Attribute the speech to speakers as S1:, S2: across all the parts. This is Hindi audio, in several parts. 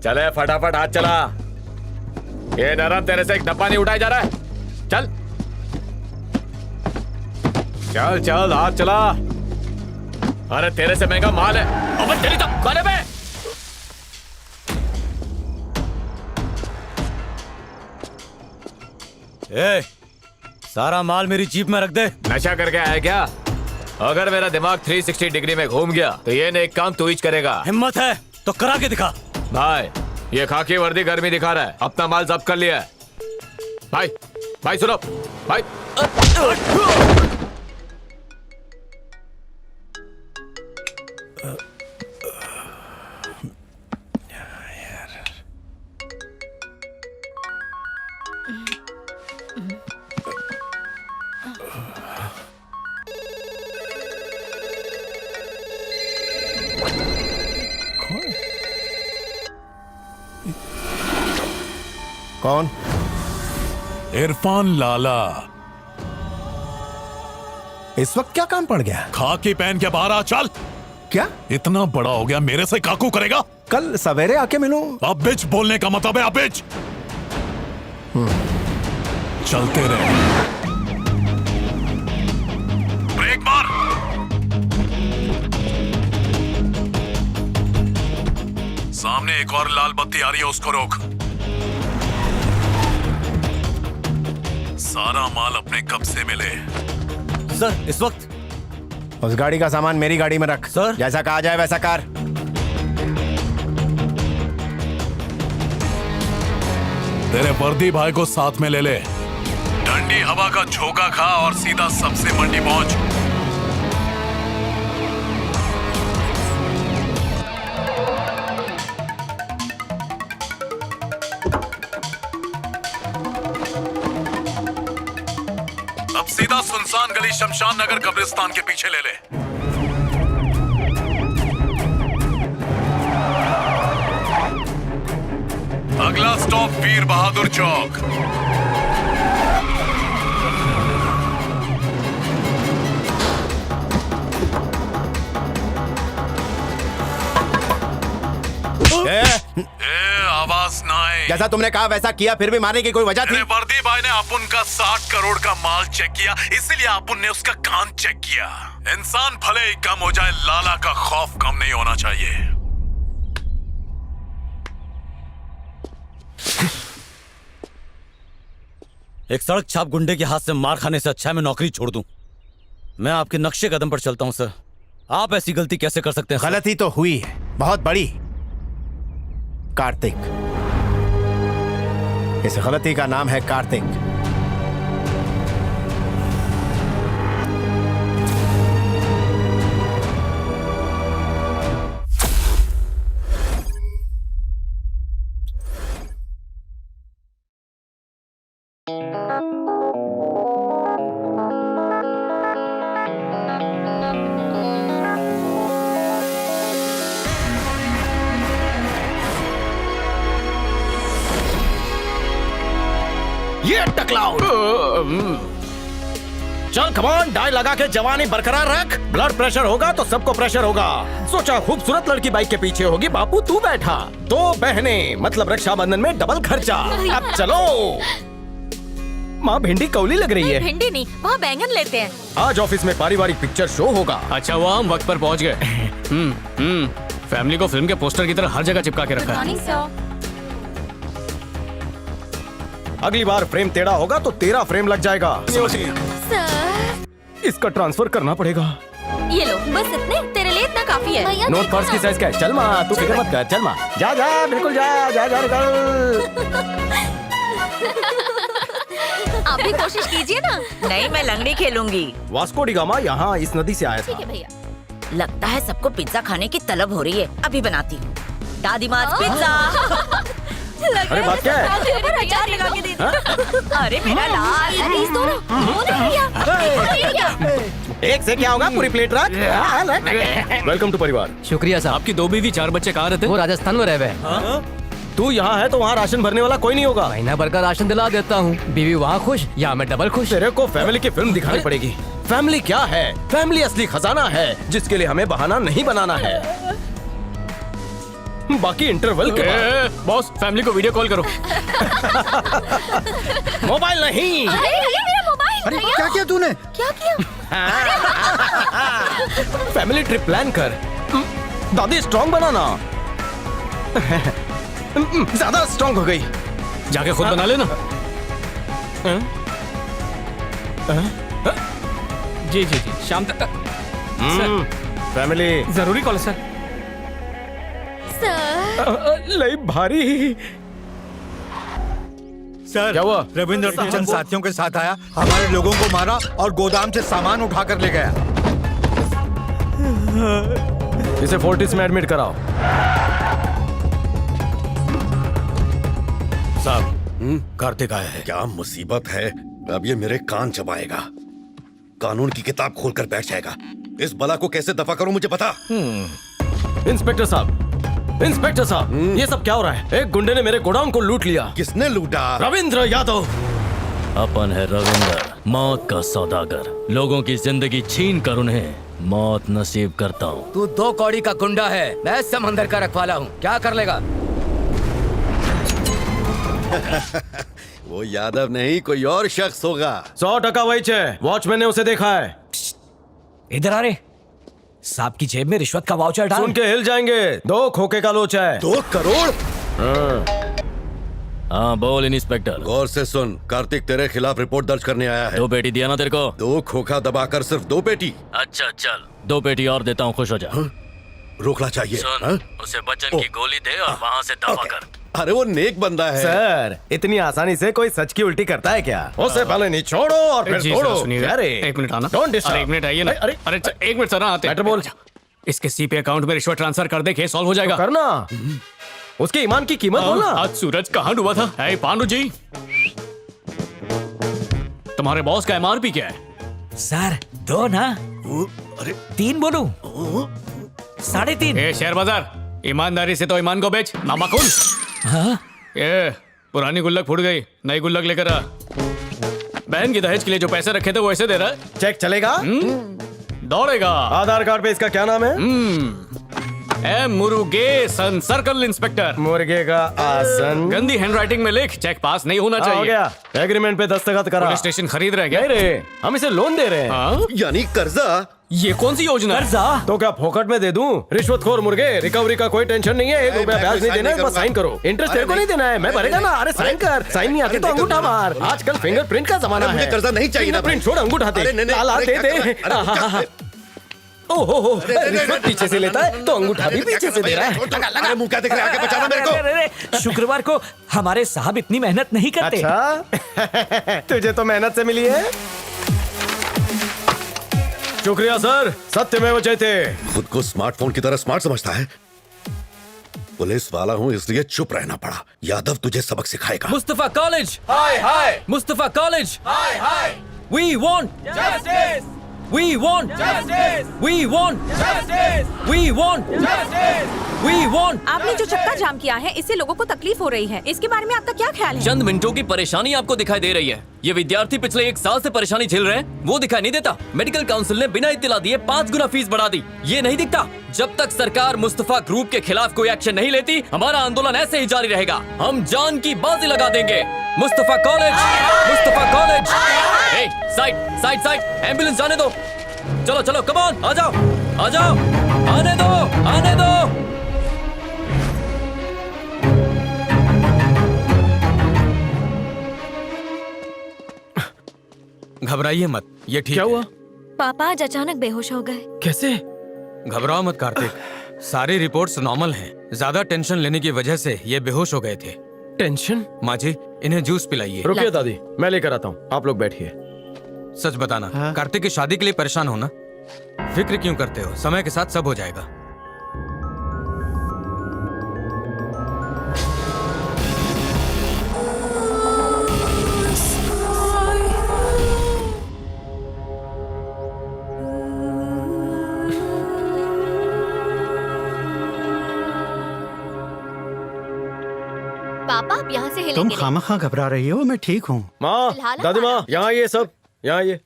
S1: चले फटाफट हाथ चला। ये नरम तेरे से एक डब्बा नहीं उठाया जा रहा है। चल चल चल हाथ चला। अरे तेरे से महंगा माल है। अबे तेरी तो गाने पे।
S2: ए, सारा माल मेरी जीप में रख दे।
S1: नशा करके आया क्या? अगर मेरा दिमाग 360 डिग्री में घूम गया तो ये नेक काम तू ही करेगा।
S2: हिम्मत है तो करा के दिखा।
S1: भाई ये खाकी वर्दी गर्मी दिखा रहा है, अपना माल जब्त कर लिया है। भाई भाई सुनो भाई।
S3: कौन?
S4: इरफान लाला।
S3: इस वक्त क्या काम पड़ गया?
S4: खाकी पहन के बाहर आ चल।
S3: क्या
S4: इतना बड़ा हो गया, मेरे से काकू करेगा?
S3: कल सवेरे आके मिलूं?
S4: अब बिच बोलने का मतलब है, अब बिच। चलते रहे। ब्रेक मार। सामने एक और लाल बत्ती आ रही है, उसको रोक। सारा माल अपने कब्जे में ले।
S2: सर इस वक्त
S3: उस गाड़ी का सामान मेरी गाड़ी में रख।
S2: सर।
S3: जैसा कहा जाए वैसा कर।
S4: तेरे वर्दी भाई को साथ में ले ले। ठंडी हवा का झोंका खा और सीधा सबसे मंडी पहुंच। अब सीधा सुनसान गली शमशान नगर कब्रिस्तान के पीछे ले ले। अगला स्टॉप वीर बहादुर चौक। आवाज ना आए।
S3: जैसा तुमने कहा वैसा किया, फिर भी मारने की कोई वजह थी?
S4: वर्दी भाई ने अपुन का 60 करोड़ का माल चेक किया, इसीलिए अपुन ने उसका कान चेक किया। इंसान भले ही कम हो जाए, लाला का खौफ कम नहीं होना चाहिए।
S2: एक सड़क छाप गुंडे के हाथ से मार खाने से अच्छा है मैं नौकरी छोड़ दूं। मैं आपके नक्शे कदम पर चलता हूं सर। आप ऐसी गलती कैसे कर सकते हैं?
S3: गलती तो हुई है, बहुत बड़ी। कार्तिक, इस गलती का नाम है कार्तिक।
S5: ये टकलाउड। चल कमान, डाई लगा के जवानी बरकरार रख। ब्लड प्रेशर होगा तो सबको प्रेशर होगा। सोचा खूबसूरत लड़की बाइक के पीछे होगी, बापू तू बैठा। 2 बहनें मतलब रक्षाबंधन में डबल खर्चा। अब चलो। माँ भिंडी कौली लग रही है।
S6: भिंडी नहीं, वहाँ बैंगन लेते हैं।
S5: आज ऑफिस में पारिवारिक पिक्चर शो होगा।
S7: अच्छा वो हम वक्त पर पहुंच गए। फैमिली को फिल्म के पोस्टर की तरह हर जगह चिपका के रखा है।
S5: अगली बार फ्रेम टेढ़ा होगा तो तेरा फ्रेम लग जाएगा।
S6: सर
S5: इसका ट्रांसफर करना पड़ेगा।
S6: ये लो, बस इतने, तेरे लिए इतना काफी है।
S5: नोट पर्स की साइज क्या है? चल माँ, तू फिक्र मत कर। चल माँ, जा जा बिल्कुल जा जा जा निकल।
S6: आप भी कोशिश कीजिए ना।
S8: नहीं, मैं लंगड़ी खेलूंगी।
S5: वास्को डी गामा यहाँ इस नदी से आया था।
S6: ठीक है भैया।
S8: लगता है सबको पिज्जा खाने की तलब हो रही है, अभी बनाती हूँ। दादी माँ पिज्जा।
S5: अरे बात क्या है?
S8: अचार लगा के दे दो। अरे मेरा लाल।
S6: प्लीज दो ना।
S5: एक से क्या होगा, पूरी प्लेट रख। वेलकम टू परिवार।
S7: शुक्रिया साहब। आपकी 2 बीवी 4 बच्चे कहाँ रहते?
S9: वो राजस्थान में रह गए।
S5: तू यहाँ है तो वहाँ राशन भरने वाला कोई नहीं होगा।
S9: महीना भर का राशन दिला देता हूँ। बीवी वहाँ खुश, यहाँ मैं डबल खुश।
S5: तेरे को फैमिली की फिल्म दिखानी पड़ेगी। फैमिली क्या है? फैमिली असली खजाना है जिसके लिए हमें बहाना नहीं बनाना है। बाकी इंटरवल के बाद।
S7: बॉस फैमिली को वीडियो कॉल करो।
S5: मोबाइल नहीं।
S6: अरे ये मेरा मोबाइल।
S10: अरे क्या किया तूने?
S6: क्या किया?
S5: फैमिली ट्रिप प्लान कर। दादी स्ट्रांग बनाना। ज्यादा स्ट्रांग हो गई।
S7: जाके खुद बना लेना। जी जी जी शाम तक।
S5: फैमिली
S7: जरूरी कॉल है सर।
S6: सर
S5: लई भारी।
S10: सर
S5: क्या हुआ?
S10: रविंद्र के चंद साथियों के साथ आया, हमारे लोगों को मारा और गोदाम से सामान उठा कर ले गया।
S5: इसे फोर्टिस में एडमिट कराओ।
S2: साहब कार्तिक आया है।
S11: क्या मुसीबत है, अब ये मेरे कान चबाएगा, कानून की किताब खोलकर बैठ जाएगा। इस बला को कैसे दफा करूं मुझे पता।
S5: इंस्पेक्टर साहब, इंस्पेक्टर साहब, ये सब क्या हो रहा है? एक गुंडे ने मेरे गोडाउन को लूट लिया।
S11: किसने लूटा?
S5: रविंद्र यादव।
S2: अपन है रविंद्र, मौत का सौदागर। लोगों की जिंदगी छीन कर उन्हें मौत नसीब करता हूँ।
S9: तू 2 कौड़ी का गुंडा है, मैं समंदर का रखवाला हूँ, क्या कर लेगा?
S11: वो यादव नहीं, कोई और शख्स होगा।
S5: 100% वही है। वॉचमैन ने उसे देखा है।
S9: इधर आ रे, सांप की जेब में रिश्वत का वाउचर डाल।
S5: सुन के हिल जाएंगे। 2 खोखे का लोचा है।
S11: 2 करोड़?
S2: हाँ बोल इंस्पेक्टर।
S11: गौर से सुन, कार्तिक तेरे खिलाफ रिपोर्ट दर्ज करने आया है।
S2: 2 पेटी दिया ना तेरे को?
S11: 2 खोखा दबाकर सिर्फ 2 पेटी।
S2: अच्छा चल 2 पेटी और देता हूँ, खुश हो जा।
S11: रोकना चाहिए।
S2: सुन, उसे बच्चन की गोली दे और वहाँ से दफा कर।
S11: अरे वो नेक बंदा है।
S5: सर इतनी आसानी से कोई सच की उल्टी करता है क्या? उसे पहले नहीं छोड़ो और फिर
S7: जी
S5: तोड़ो।
S7: सर सुनिए।
S5: अरे
S7: एक मिनट आना।
S5: Don't disturb।
S7: अरे एक मिनट आइए ना।
S5: अरे
S7: अरे एक मिनट सर आते।
S5: मैटर बोल।
S7: इसके सीपे अकाउंट में रिश्वत ट्रांसफर कर दे, केस सॉल्व हो जाएगा।
S5: करना। उसके ईमान की कीमत बोलना।
S7: आज सूरज कहाँ डूबा था? ऐ पांडु जी, तुम्हारे बॉस का एमआरपी क्या है?
S9: सर 2 ना?
S11: अरे
S9: 3 बोलूं? 3.5।
S7: ए शेयर बाजार, ईमानदारी से तो ईमान को बेच, नामाकुल।
S9: हाँ?
S7: ये पुरानी गुल्लक फूट गई, नई गुल्लक लेकर आ। बहन की दहेज के लिए जो पैसे रखे थे वो ऐसे दे रहा है।
S5: चेक चलेगा?
S7: दौड़ेगा।
S5: आधार कार्ड पे इसका क्या नाम है?
S7: M Murugesan, circle inspector.
S5: मुर्गे का आसन।
S7: गंदी हैंडराइटिंग में लिख, चेक पास नहीं होना
S5: हो
S7: चाहिए।
S5: गया। एग्रीमेंट पे दस्तखत करा।
S7: पुलिस स्टेशन खरीद रहे क्या?
S5: नहीं रे, हम इसे लोन दे रहे हैं।
S7: हाँ?
S11: यानी कर्जा?
S7: ये कौन सी योजना है?
S9: कर्जा?
S5: तो क्या फोकट में दे दूं? रिश्वतखोर मुर्गे, रिकवरी का कोई टेंशन नहीं है। 1 रुपया
S11: मैं
S5: ब्याज नहीं
S11: साइन
S5: देना है,
S11: नहीं
S5: बस साइन करो। इंटरेस्ट
S11: अरे
S5: तेरे को नहीं देना है, मैं भरेगा ना। अरे साइन कर। साइन नहीं आती तो अंगूठा मार। आजकल फिंगरप्रिंट का जमाना
S11: अरे
S5: है।
S11: मुझे कर्जा नहीं चाहिए ना
S5: फिंगरप्रिंट
S11: भाई।
S5: छोड़, अंगूठा दे।
S11: अरे नहीं, नहीं,
S5: लाला
S11: अरे
S5: दे
S11: क्या
S5: दे।
S11: कर रहा है? अरे क्या?
S5: ओहो, रिश्वत पीछे से लेता है तो अंगूठा भी पीछे से दे रहा है।
S11: अरे मुंह क्या दिख रहा है? आके बचाना मेरे को।
S9: शुक्रवार को हमारे साहब इतनी मेहनत नहीं करते।
S5: अच्छा तुझे तो मेहनत से मिली है। शुक्रिया सर, सत्यमेव जयते।
S11: खुद को स्मार्टफोन की तरह स्मार्ट समझता है। पुलिस वाला हूँ इसलिए चुप रहना पड़ा। यादव तुझे सबक सिखाएगा।
S9: मुस्तफा कॉलेज, हाय हाय। मुस्तफा कॉलेज, हाय हाय। We want justice, we want justice, we want justice, we want justice, we want.
S6: आपने जो चक्का जाम किया है, इससे लोगों को तकलीफ हो रही है। इसके बारे में आपका क्या ख्याल है?
S2: चंद मिनटों की परेशानी आपको दिखाई दे रही है। ये विद्यार्थी पिछले 1 साल से परेशानी झेल रहे हैं, वो दिखाई नहीं देता। मेडिकल काउंसिल ने बिना इत्तला दिए 5 गुना फीस बढ़ा दी, ये नहीं दिखता। जब तक सरकार मुस्तफा ग्रुप के खिलाफ कोई एक्शन नहीं लेती, हमारा आंदोलन ऐसे ही जारी रहेगा। हम जान की बाजी लगा देंगे। Mustafa college, Mustafa college. ए, साइड साइड साइड, एम्बुलेंस जाने दो। चलो चलो, कम ऑन, आ जाओ आ जाओ, आने दो आने दो।
S12: घबराइए मत, ये ठीक
S5: क्या
S12: है।
S5: हुआ?
S6: पापा आज अचानक बेहोश हो गए।
S5: कैसे?
S12: घबराओ मत कार्तिक, सारी रिपोर्ट्स नॉर्मल हैं। ज्यादा टेंशन लेने की वजह से ये बेहोश हो गए थे।
S5: टेंशन?
S12: माँ जी, इन्हें जूस पिलाइए।
S5: रुकिए दादी, मैं लेकर आता हूँ, आप लोग बैठिए।
S12: सच बताना, कार्तिक की शादी के लिए परेशान हो ना? फिक्र क्यों करते हो? समय के साथ सब हो जाएगा।
S6: पापा आप यहाँ से
S10: तुम
S6: हिलेंगे
S10: खामखा घबरा रही हो, मैं ठीक हूँ।
S5: माँ,
S6: फिलहाल
S5: दादी माँ,
S6: हमारा-
S5: यहाँ ये सब, यहाँ ये।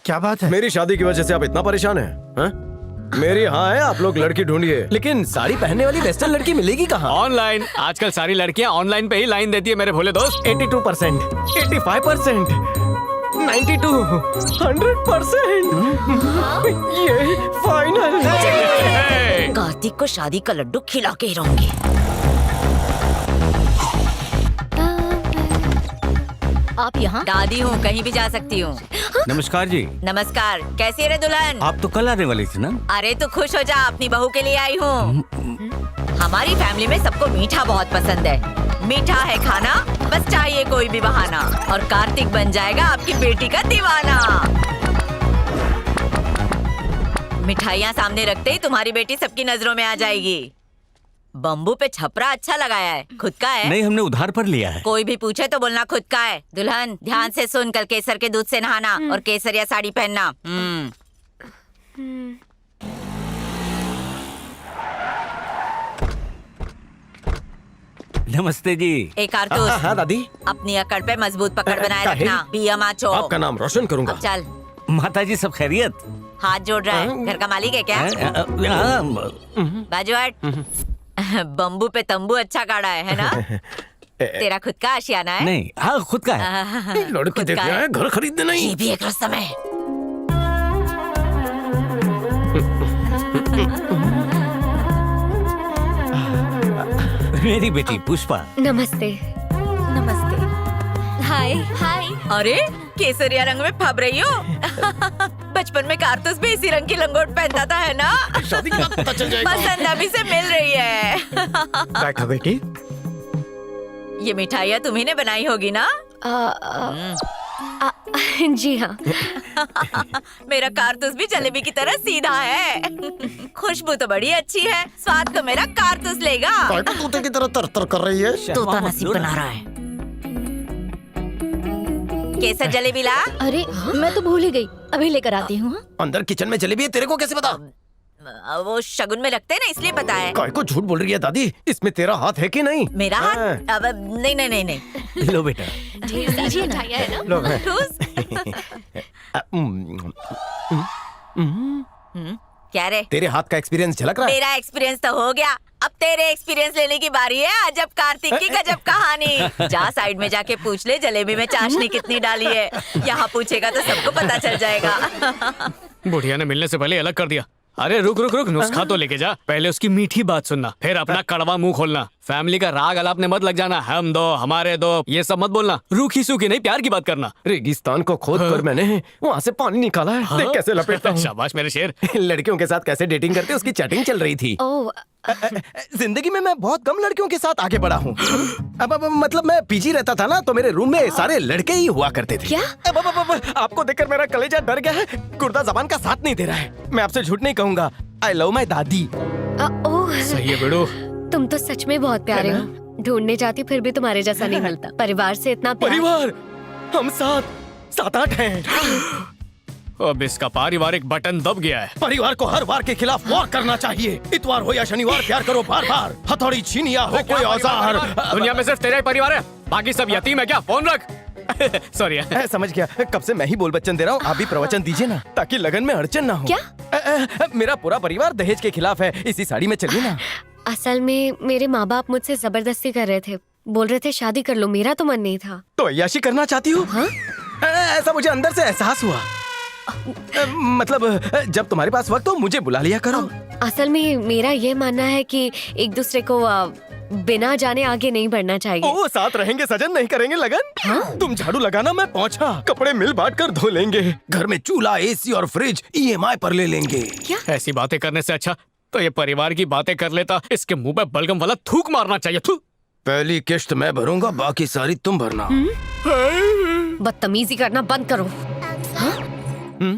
S10: क्या बात है?
S5: मेरी शादी की वजह से आप इतना परेशान हैं? हैं? मेरी हाँ है, आप लोग लड़की ढूंढिए, लेकिन साड़ी पहनने वाली वेस्टर्न लड़की मिलेगी कहाँ?
S7: ऑनलाइन। आजकल सारी लड़कियां ऑनलाइन पे ही लाइन देती है मेरे भोले दोस्त।
S5: 82%, 85%, 92, 100%, ये फाइनल।
S8: कार्तिक को शादी का लड्डू खिला के ही रहूंगी।
S6: आप यहाँ?
S8: दादी हूँ, कहीं भी जा सकती हूँ।
S13: नमस्कार जी।
S8: नमस्कार, कैसी है रे दुल्हन?
S13: आप तो कल आने वाली थी ना?
S8: अरे तू खुश हो जा, अपनी बहू के लिए आई हूँ। हमारी फैमिली में सबको मीठा बहुत पसंद है। मीठा है खाना, बस चाहिए कोई भी बहाना, और कार्तिक बन जाएगा आपकी बेटी का दीवाना। मिठाइयाँ सामने रखते ही तुम्हारी बेटी सबकी नजरों में आ जाएगी। बम्बू पे छपरा अच्छा लगाया है, खुद का है?
S13: नहीं, हमने उधार पर लिया है।
S8: कोई भी पूछे तो बोलना खुद का है। दुल्हन ध्यान से सुन, कल केसर के दूध से नहाना और केसरिया साड़ी पहनना।
S13: नमस्ते जी।
S8: एक कारतूस।
S5: हाँ दादी।
S8: अपनी अकड़ पे मजबूत पकड़ बनाए रखना। पिया माचो।
S5: आपका नाम रोशन करूंगा।
S8: अब चल।
S13: माता जी सब खैरियत?
S8: हाथ जोड़ रहा है, घर का मालिक है क्या? बाजू हट। बम्बू पे तंबू अच्छा गाड़ा है ना? तेरा खुद का आशियाना है?
S13: नहीं, हाँ खुद का है।
S5: लड़की देखना है, घर खरीदने नहीं।
S8: ये भी एक रस्म है।
S13: मेरी बेटी पुष्पा।
S6: नमस्ते। नमस्ते। हाय हाय।
S8: अरे केसरिया रंग में फब रही हो? बचपन में कारतूस भी इसी रंग की लंगोट पहनता था, है ना?
S5: शादी के बाद पता चल जाएगा।
S8: पसंद अभी से मिल रही है।
S5: बैठो बेटी।
S8: ये मिठाइयाँ तुम्ही ने बनाई होगी ना?
S6: जी हाँ।
S8: मेरा कारतूस भी जलेबी की तरह सीधा है। खुशबू तो बड़ी अच्छी है, स्वाद तो मेरा कारतूस लेगा।
S5: तोते की तरह तर कर रही है।
S8: तोता नसीब बना रहा है। केसर जलेबी ला।
S6: अरे मैं तो भूल ही गई, अभी लेकर आती हूँ।
S5: अंदर किचन में जलेबी है, तेरे को कैसे पता?
S8: वो शगुन में लगते हैं ना, इसलिए पता है।
S5: काय को झूठ बोल रही है दादी? इसमें तेरा हाथ है कि नहीं?
S8: मेरा हाथ? अब नहीं नहीं नहीं नहीं।
S13: लो बेटा।
S6: दीजिए ना। है ना?
S5: लो।
S8: क्या रे?
S5: तेरे हाथ का एक्सपीरियंस झलक रहा है।
S8: मेरा एक्सपीरियंस तो हो गया, अब तेरे एक्सपीरियंस लेने की बारी है। अजब कार्तिक की गजब कहानी। जा साइड में जाके पूछ ले जलेबी में चाशनी कितनी डाली है। यहाँ पूछेगा तो सबको पता चल जाएगा।
S7: बुढ़िया ने मिलने से पहले अलग कर दिया। अरे रुक रुक रुक, नुस्खा तो लेके जा। पहले उसकी मीठी बात सुनना, फिर अपना कड़वा मुंह खोलना। फैमिली का राग अलापने मत लग जाना। हम दो, हमारे दो, ये सब मत बोलना। रूखी सूखी नहीं, प्यार की बात करना।
S5: रेगिस्तान को खोद कर मैंने वहाँ से पानी निकाला है। देख कैसे लपेटता हूँ।
S7: शाबाश मेरे शेर।
S5: लड़कियों के साथ कैसे डेटिंग करते उसकी चैटिंग चल रही थी। जिंदगी में मैं बहुत कम लड़कियों के साथ आगे बढ़ा हूँ। अब मतलब मैं पीजी रहता था ना, तो मेरे रूम में सारे लड़के ही हुआ करते थे।
S6: क्या?
S5: आपको देखकर मेरा कलेजा डर गया है। गुर्दा जबान का साथ नहीं दे रहा है। मैं आपसे झूठ नहीं कहूँगा। आई लव माई दादी।
S6: ओह
S7: सही है बेड़ो।
S6: तुम तो सच में बहुत प्यारे हो। ढूंढने जाती फिर भी तुम्हारे जैसा नहीं मिलता। परिवार से इतना प्यार।
S5: परिवार? हम 7-8 हैं।
S7: अब इसका पारिवारिक बटन दब गया है।
S5: परिवार को हर वार के खिलाफ वॉर करना चाहिए। इतवार हो या शनिवार प्यार करो बार बार। हथौड़ी छीनिया हो कोई औजार।
S7: दुनिया में सिर्फ तेरा ही परिवार है, बाकी सब यतीम है क्या? फोन रख। सॉरी।
S5: समझ गया। कब से मैं ही बोल बच्चन दे रहा हूँ, आप भी प्रवचन दीजिए ना, ताकि लगन में अड़चन ना हो।
S6: क्या?
S5: मेरा पूरा परिवार दहेज के खिलाफ है। इसी साड़ी में चलिए ना।
S6: असल में मेरे माँ बाप मुझसे जबरदस्ती कर रहे थे। बोल रहे थे शादी कर लो। मेरा तो मन नहीं था।
S5: तो अय्याशी करना चाहती हूँ?
S6: हाँ?
S5: ऐसा मुझे अंदर से एहसास हुआ। मतलब जब तुम्हारे पास वक्त हो मुझे बुला लिया करो।
S6: असल में मेरा ये मानना है कि एक दूसरे को बिना जाने आगे नहीं बढ़ना चाहिए।
S5: ओ, साथ रहेंगे सजन, नहीं करेंगे लगन। हाँ? तुम झाड़ू लगाना, मैं पहुंचा। कपड़े मिल बांट कर धो लेंगे। घर में चूल्हा, एसी और फ्रिज EMI पर ले लेंगे।
S6: क्या?
S7: ऐसी बातें करने से अच्छा तो ये परिवार की बातें कर लेता। इसके मुंह पे बलगम वाला थूक मारना चाहिए। थू।
S5: पहली किश्त मैं भरूंगा, बाकी सारी तुम भरना।
S6: बदतमीजी करना बंद करो।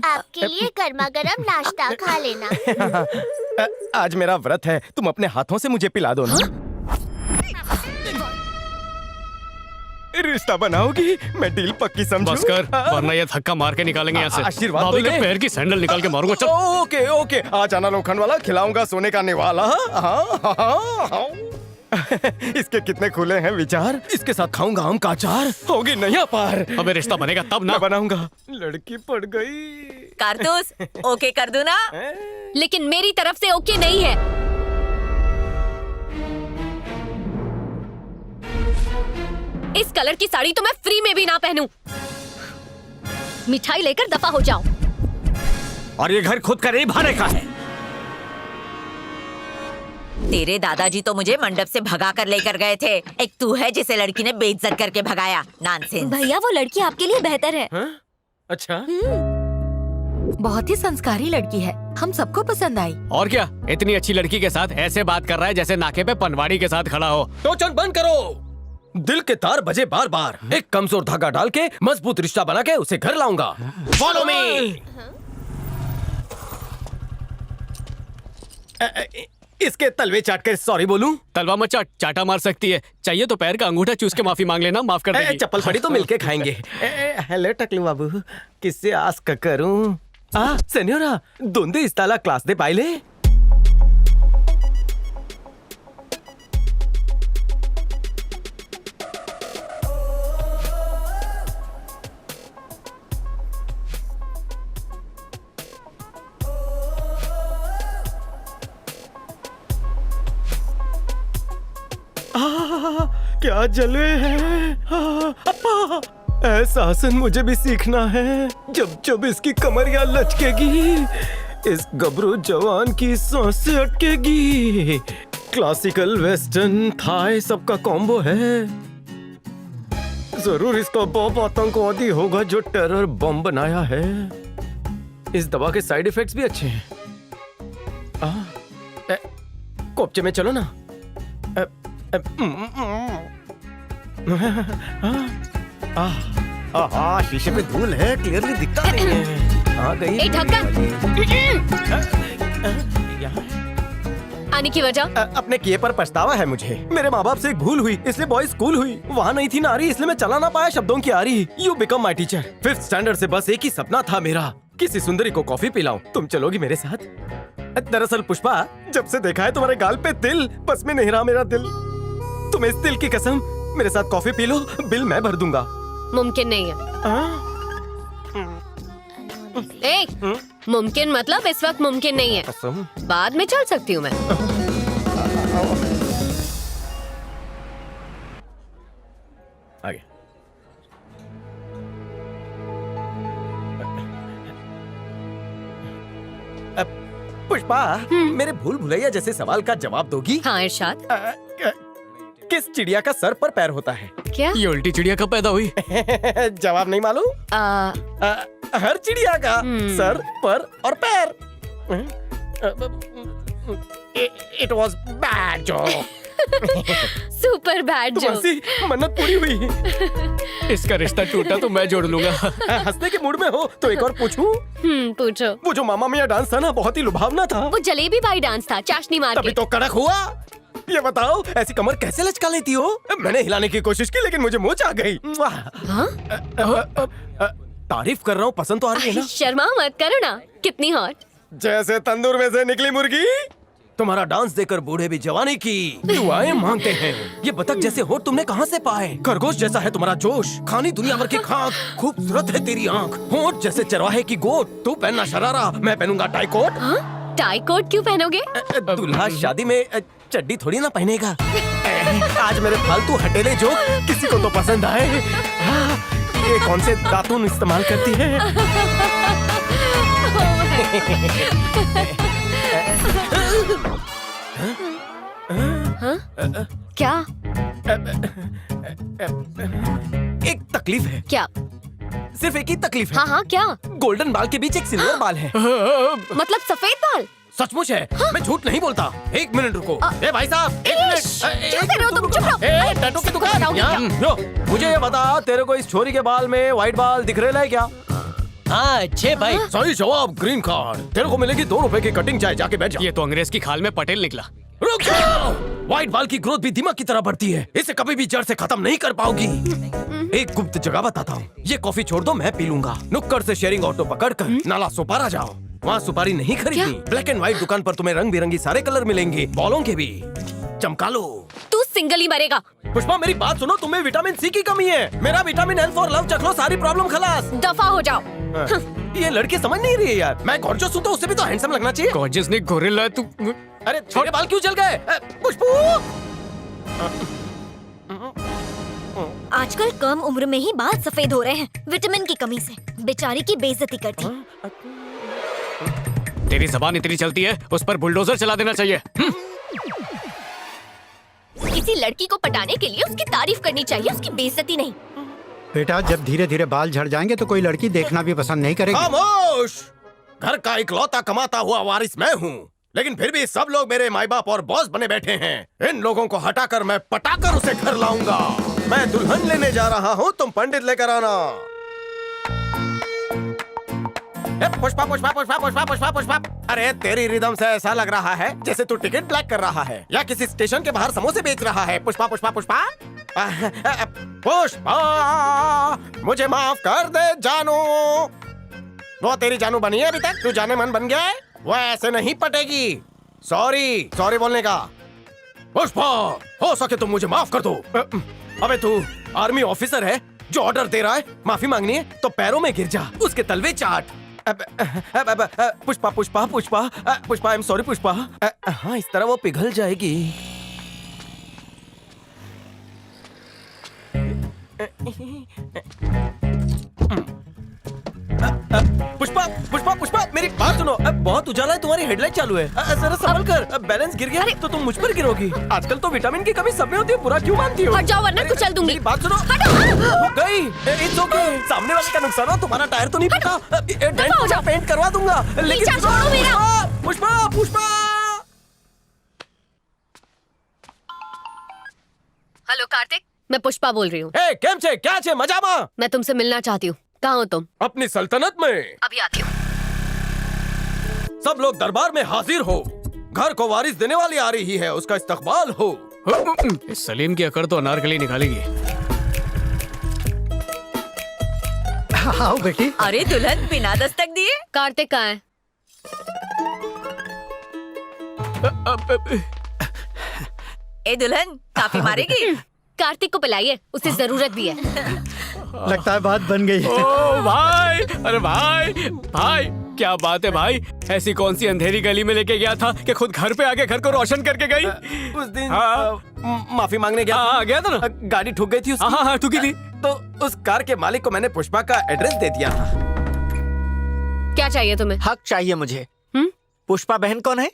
S14: आपके लिए गर्मा गर्म नाश्ता खा लेना।
S5: आज मेरा व्रत है, तुम अपने हाथों से मुझे पिला दो ना। रिश्ता बनाओगी? मैं डील पक्की समझूं।
S7: बस कर, वरना ये धक्का मार के निकालेंगे यहाँ से।
S5: आशीर्वाद
S7: भाभी
S5: दो
S7: के
S5: ले।
S7: पैर की सैंडल निकाल के मारूंगा। चल।
S5: ओके ओके, आज आना लोखंड वाला, खिलाऊंगा सोने का निवाला। हाँ। इसके कितने खुले हैं विचार। इसके साथ खाऊंगा आम का अचार। होगी नैया पार।
S7: अबे रिश्ता बनेगा तब ना।
S5: मैं बनाऊंगा। लड़की पड़ गई।
S8: कारतूस ओके कर दूं ना?
S6: लेकिन मेरी तरफ से ओके नहीं है। इस कलर की साड़ी तो मैं फ्री में भी ना पहनूं। मिठाई लेकर दफा हो जाओ।
S13: और ये घर खुद का नहीं भाड़े का है।
S8: तेरे दादाजी तो मुझे मंडप से भगा कर लेकर गए थे। एक तू है जिसे लड़की ने बेइज्जत करके भगाया। नॉनसेंस।
S6: भैया वो लड़की आपके लिए बेहतर है।
S5: अच्छा।
S8: बहुत ही संस्कारी लड़की है, हम सबको पसंद आई।
S7: और क्या, इतनी अच्छी लड़की के साथ ऐसे बात कर रहा है जैसे नाके पे पनवाड़ी के साथ खड़ा हो।
S5: टोचन बंद करो। दिल के तार बजे बार बार। एक कमजोर धागा डाल के मजबूत रिश्ता बना के उसे घर लाऊंगा। Follow me. इसके तलवे चाट कर सॉरी बोलूं?
S7: तलवा मत चाट, चाटा मार सकती है। चाहिए तो पैर का अंगूठा चूस के माफी मांग लेना, माफ कर देगी।
S5: चप्पल पड़ी तो मिलके खाएंगे। हेलो टकलू बाबू, किससे आस्क करूं? सेन्योरा, दोंदे इस्ताला क्लास दे पाइले? क्या जलवे हैं। ऐसा आसन मुझे भी सीखना है। जब जब इसकी कमरिया लचकेगी, इस गबरू जवान की सांसें अटकेगी। क्लासिकल, वेस्टर्न, थाई सबका कॉम्बो है। जरूर इसका बॉब आतंकवादी होगा जो टेरर बम बनाया है। इस दवा के साइड इफेक्ट्स भी अच्छे हैं। कोपचे में चलो ना।
S3: शीशे पे धूल है, क्लियरली दिखता नहीं है।
S5: आ गई।
S6: ए ढक्कन। आने की वजह?
S5: अपने किए पर पछतावा है मुझे। मेरे माँ बाप से एक भूल हुई, इसलिए बॉयज स्कूल हुई। वहाँ नहीं थी नारी, इसलिए मैं चला ना पाया शब्दों की आरी। You become my teacher. 5th standard से बस एक ही सपना था मेरा, किसी सुंदरी को कॉफी पिलाऊं। तुम चलोगी मेरे साथ? दरअसल पुष्पा, जब से देखा है तुम्हारे गाल पे तिल, बस में नहीं रहा मेरा दिल। तुम इस तिल की कसम मेरे साथ कॉफी पी लो, बिल मैं भर दूंगा।
S6: मुमकिन नहीं है। मुमकिन मतलब इस वक्त मुमकिन नहीं है।
S5: कसम?
S6: बाद में चल सकती हूँ मैं।
S5: आगे। पुष्पा, मेरे भूल भुलैया जैसे सवाल का जवाब दोगी?
S6: हाँ इरशाद।
S5: किस चिड़िया का सर पर पैर होता है?
S6: क्या?
S7: ये उल्टी चिड़िया कब पैदा हुई?
S5: जवाब नहीं मालूम? हर चिड़िया का सर, पर और पैर। It was bad joke.
S6: Super bad joke.
S5: मन्नत पूरी हुई।
S7: इसका रिश्ता टूटा तो मैं जोड़ लूंगा।
S5: हंसने के मूड में हो तो एक और पूछूं?
S6: पूछो।
S5: वो जो मामा मियाँ डांस था ना, बहुत ही लुभावना था।
S6: वो जलेबी भाई डांस था, चाशनी मार के।
S5: तभी तो कड़क हुआ। ये बताओ, ऐसी कमर कैसे लचका लेती हो? मैंने हिलाने की कोशिश की लेकिन मुझे मोच आ गई। तारीफ कर रहा हूँ, पसंद तो आ रही है ना?
S6: शर्मा मत करो ना, कितनी हॉट।
S5: जैसे तंदूर में से निकली मुर्गी। तुम्हारा डांस देखकर बूढ़े भी जवानी की दुआएं मांगते हैं। ये बतख जैसे होठ तुमने कहाँ से पाए? खरगोश जैसा है तुम्हारा जोश, खानी दुनिया भर की खाक, खूबसूरत है तेरी आंख। होठ जैसे चरवाहे की गोट, तू पहनना शरारा, मैं पहनूंगा टाई कोट।
S6: टाई कोट क्यों पहनोगे?
S5: दूल्हा शादी में चड्डी थोड़ी ना पहनेगा। आज मेरे फालतू हटेले जोक किसी को तो पसंद आए। ये कौन से दातुन इस्तेमाल करती है?
S6: क्या?
S5: एक तकलीफ है।
S6: क्या?
S5: सिर्फ एक ही तकलीफ है।
S6: हाँ क्या?
S5: गोल्डन बाल के बीच एक सिल्वर बाल है।
S6: मतलब सफेद बाल?
S5: सचमुच है। मैं झूठ नहीं बोलता। 1 मिनट रुको। ए भाई साहब, 1 मिनट।
S6: क्या कर रहे हो तुम? चुप रहो।
S5: टैटू की दुकान। मुझे ये बता, तेरे को इस छोरी के बाल में व्हाइट बाल दिख रहे हैं क्या?
S9: हाँ अच्छे भाई।
S5: सही जवाब, ग्रीन कार्ड। तेरे को मिलेगी 2 रुपए की कटिंग, चाहे जाके बैठ जा।
S7: ये तो अंग्रेज की खाल में पटेल निकला।
S5: रुक जाओ। व्हाइट बाल की ग्रोथ भी दिमाग की तरह बढ़ती है, इसे कभी भी जड़ से खत्म नहीं कर पाओगी। एक गुप्त जगह बताता हूँ, ये कॉफी छोड़ दो, मैं पी लूंगा। नुक्कड़ से शेयरिंग ऑटो पकड़कर नाला सुपारा जाओ, वहाँ सुपारी नहीं खरीदनी। ब्लैक एंड व्हाइट दुकान पर तुम्हें रंग बिरंगी सारे कलर मिलेंगे, बॉलों के भी। चमका लो।
S6: तू सिंगल ही मरेगा।
S5: पुष्पा मेरी बात सुनो, तुम्हें विटामिन सी की कमी है। मेरा विटामिन एल फॉर लव चख लो, सारी प्रॉब्लम खलास।
S6: दफा हो जाओ।
S5: ये लड़की समझ नहीं रही है यार। मैं गॉर्जियस हूँ तो उससे भी तो हैंडसम लगना चाहिए।
S7: गॉर्जियस नहीं, गोरिल्ला है तू।
S5: अरे छोटे बाल क्यों जल गए? पुष्पू!
S14: आजकल कम उम्र में ही बाल सफेद हो रहे हैं, विटामिन की कमी से। बेचारी की बेइज्जती कर दी।
S7: तेरी जबान इतनी चलती है, उस पर बुलडोजर चला देना चाहिए।
S6: किसी लड़की को पटाने के लिए उसकी तारीफ करनी चाहिए, उसकी बेइज्जती नहीं।
S15: बेटा, जब धीरे धीरे बाल झड़ जाएंगे तो कोई लड़की देखना भी पसंद नहीं करेगी।
S5: खामोश! घर का इकलौता कमाता हुआ वारिस मैं हूँ, लेकिन फिर भी सब लोग मेरे माई बाप और बॉस बने बैठे हैं। इन लोगों को हटाकर मैं पटाकर उसे घर लाऊंगा। मैं दुल्हन लेने जा रहा हूँ, तुम पंडित लेकर आना। पुष्पा पुष्पा पुष्पा पुष्पा पुष्पा पुष्पा। अरे तेरी रिदम से ऐसा लग रहा है जैसे तू टिकट ब्लैक कर रहा है या किसी स्टेशन के बाहर समोसे बेच रहा है। पुष्पा पुष्पा पुष्पा पुष्पा, मुझे माफ कर दे जानू। वो तेरी जानू बनी है अभी तक? तू जाने मन बन गया है? वो ऐसे नहीं पटेगी। सॉरी सॉरी बोलने का। पुष्पा, हो सके तो मुझे माफ कर दो। अबे तू आर्मी ऑफिसर है जो ऑर्डर दे रहा है, माफी मांगनी है तो पैरों में गिर जा, उसके तलवे चाट। Pushpa Pushpa Pushpa Pushpa, I am sorry Pushpa. हाँ, इस तरह वो पिघल जाएगी। पुष्पा पुष्पा पुष्पा, मेरी बात सुनो। बहुत उजाला है, तुम्हारी हेडलाइट चालू है। जरा संभल कर, बैलेंस गिर गया तो तुम मुझ पर गिरोगी। आजकल तो विटामिन की कमी सब में होती है, पूरा क्यों मानती हो?
S6: हट जाओ वरना कुचल दूंगी।
S5: मेरी बात सुनो। हो गई, इट्स ओके। सामने वाले का नुकसान हो, तुम्हारा टायर तो नहीं फटा। पेंट करवा दूंगा, लेकिन पुष्पा पुष्पा।
S6: हेलो कार्तिक, मैं पुष्पा बोल रही हूँ।
S5: केम छे, क्या छे, मजामा?
S6: मैं तुमसे मिलना चाहती हूँ। कहाँ हो तुम?
S5: अपनी सल्तनत में।
S6: अभी आती हूँ।
S5: सब लोग दरबार में हाजिर हो। घर को वारिस देने वाली आ रही है, उसका इस्तकबाल हो।
S7: इस सलीम की अकड़ तो अनारकली निकालेगी।
S15: आओ बेटी।
S8: अरे दुल्हन बिना दस्तक दिए।
S6: कार्तिक कहाँ है?
S8: ए दुल्हन, काफी मारेगी?
S6: कार्तिक को पिलाइए, उसे जरूरत भी है।
S15: लगता है बात बन गई।
S7: ओ भाई, अरे भाई भाई, क्या बात है भाई। ऐसी कौन सी अंधेरी गली में लेके गया था कि खुद घर पे आके घर को रोशन करके गई?
S5: उस दिन माफी मांगने गया
S7: गया था ना।
S5: गाड़ी ठुक गई थी उसकी।
S7: हाँ ठुकी थी।
S5: तो उस कार के मालिक को मैंने पुष्पा का एड्रेस दे दिया था।
S6: क्या चाहिए तुम्हें?
S13: हक चाहिए मुझे। पुष्पा बहन कौन है?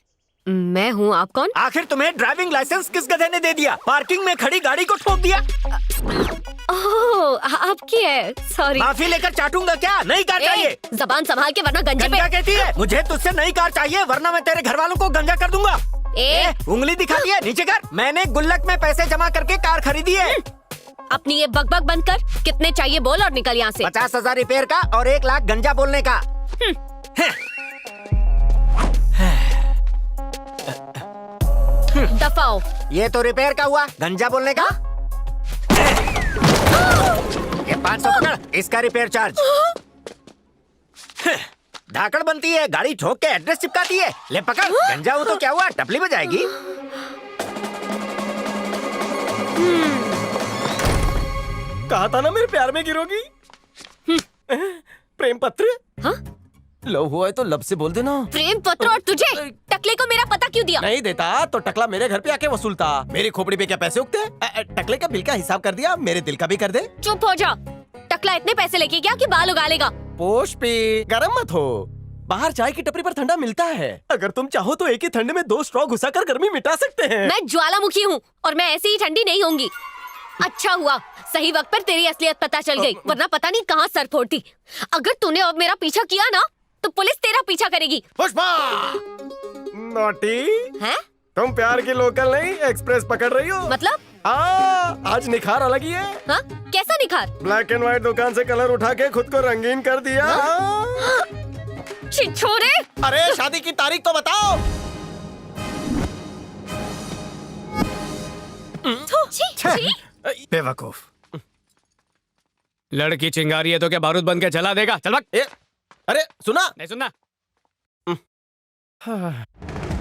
S6: मैं हूँ, आप कौन?
S13: आखिर तुम्हें ड्राइविंग लाइसेंस किस गधे ने दे दिया? पार्किंग में खड़ी गाड़ी को ठोक दिया।
S6: ओह, आपकी है, सॉरी।
S13: माफी लेकर चाटूंगा क्या? नई कार चाहिए।
S6: जबान संभाल के वरना गंजे पे।
S13: गंजा कहती है? मुझे तुझसे नई कार चाहिए वरना मैं तेरे घर वालों को गंजा कर दूंगा। उंगली दिखाती है, नीचे कर। मैंने गुल्लक में पैसे जमा करके कार खरीदी है।
S6: अपनी ये बकबक बंद कर। कितने चाहिए बोल और निकल यहाँ से।
S13: 50,000 रिपेयर का और 1 लाख गंजा बोलने का।
S6: दफाओ।
S13: ये तो रिपेयर का हुआ, गंजा बोलने का। ये 500 पकड़, इसका रिपेयर चार्ज। धाकड़ बनती है, गाड़ी ठोक के एड्रेस चिपकाती है। ले पकड़, गंजा हो तो क्या हुआ, टपली बजाएगी।
S5: कहा था ना मेरे प्यार में गिरोगी। प्रेम पत्र।
S6: हाँ?
S5: लव हुआ है तो लब से बोल देना।
S6: प्रेम पत्र और तुझे टकले को मेरा पता क्यों दिया?
S5: नहीं देता तो टकला मेरे घर पे आके वसूलता। मेरी खोपड़ी पे क्या पैसे उगते? टकले का बिल का हिसाब कर दिया, मेरे दिल का भी कर दे।
S6: चुप हो जा। टकला इतने पैसे लेके गया कि बाल उगा लेगा।
S5: पुष्पी, गरम मत हो। बाहर चाय की टपरी पर ठंडा मिलता है। अगर तुम चाहो तो एक ही ठंडे में 2 स्ट्रॉ घुसाकर गर्मी मिटा सकते हैं।
S6: मैं ज्वालामुखी हूँ और मैं ऐसी ही ठंडी नहीं होंगी। अच्छा हुआ सही वक्त पर तेरी असलियत पता चल गई, वरना पता नहीं कहाँ सर फोड़ती। अगर तूने अब मेरा पीछा किया ना तो पुलिस तेरा पीछा करेगी।
S5: पुष्पा, नॉटी
S6: है?
S5: तुम प्यार की लोकल नहीं एक्सप्रेस पकड़ रही हो।
S6: मतलब?
S5: आज निखार अलग ही है।
S6: हाँ? कैसा निखार?
S5: ब्लैक एंड व्हाइट दुकान से कलर उठा के खुद को रंगीन कर दिया।
S6: छिछोरे!
S5: अरे शादी की तारीख तो बताओ।
S15: बेवकूफ।
S7: लड़की चिंगारी है तो क्या बारूद बन के जला देगा? चल भाग।
S5: अरे सुना?
S7: नहीं सुनना।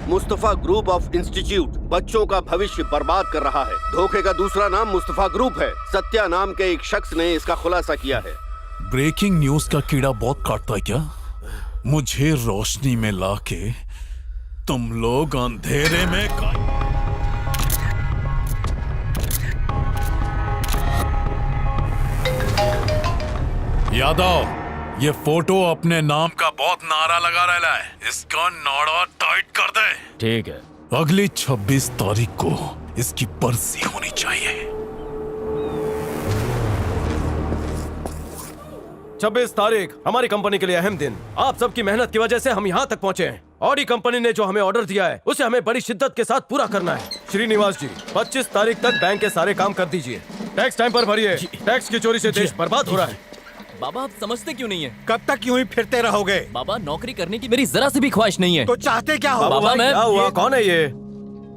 S11: मुस्तफा ग्रुप ऑफ इंस्टीट्यूट बच्चों का भविष्य बर्बाद कर रहा है। धोखे का दूसरा नाम मुस्तफा ग्रुप है। सत्या नाम के एक शख्स ने इसका खुलासा किया है।
S4: ब्रेकिंग न्यूज का कीड़ा बहुत काटता है क्या? मुझे रोशनी में लाके तुम लोग अंधेरे में यादव, ये फोटो अपने नाम का बहुत नारा लगा रहा है, इसका नारा टाइट कर दे।
S5: ठीक है।
S4: अगली 26 तारीख को इसकी बरसी होनी चाहिए।
S5: 26 तारीख हमारी कंपनी के लिए अहम दिन। आप सबकी मेहनत की वजह से हम यहाँ तक पहुँचे हैं। ऑडी कंपनी ने जो हमें ऑर्डर दिया है उसे हमें बड़ी शिद्दत के साथ पूरा करना है। श्रीनिवास जी, 25 तारीख तक बैंक के सारे काम कर दीजिए। टैक्स टाइम पर भरिए। टैक्स की चोरी से देश बर्बाद हो रहा है।
S2: बाबा आप समझते क्यों नहीं है?
S10: कब तक यूं ही फिरते रहोगे?
S2: बाबा नौकरी करने की मेरी जरा सी भी ख्वाहिश नहीं है।
S10: तो चाहते क्या हो?
S2: बाबा मैं
S5: क्या हुआ? कौन है ये?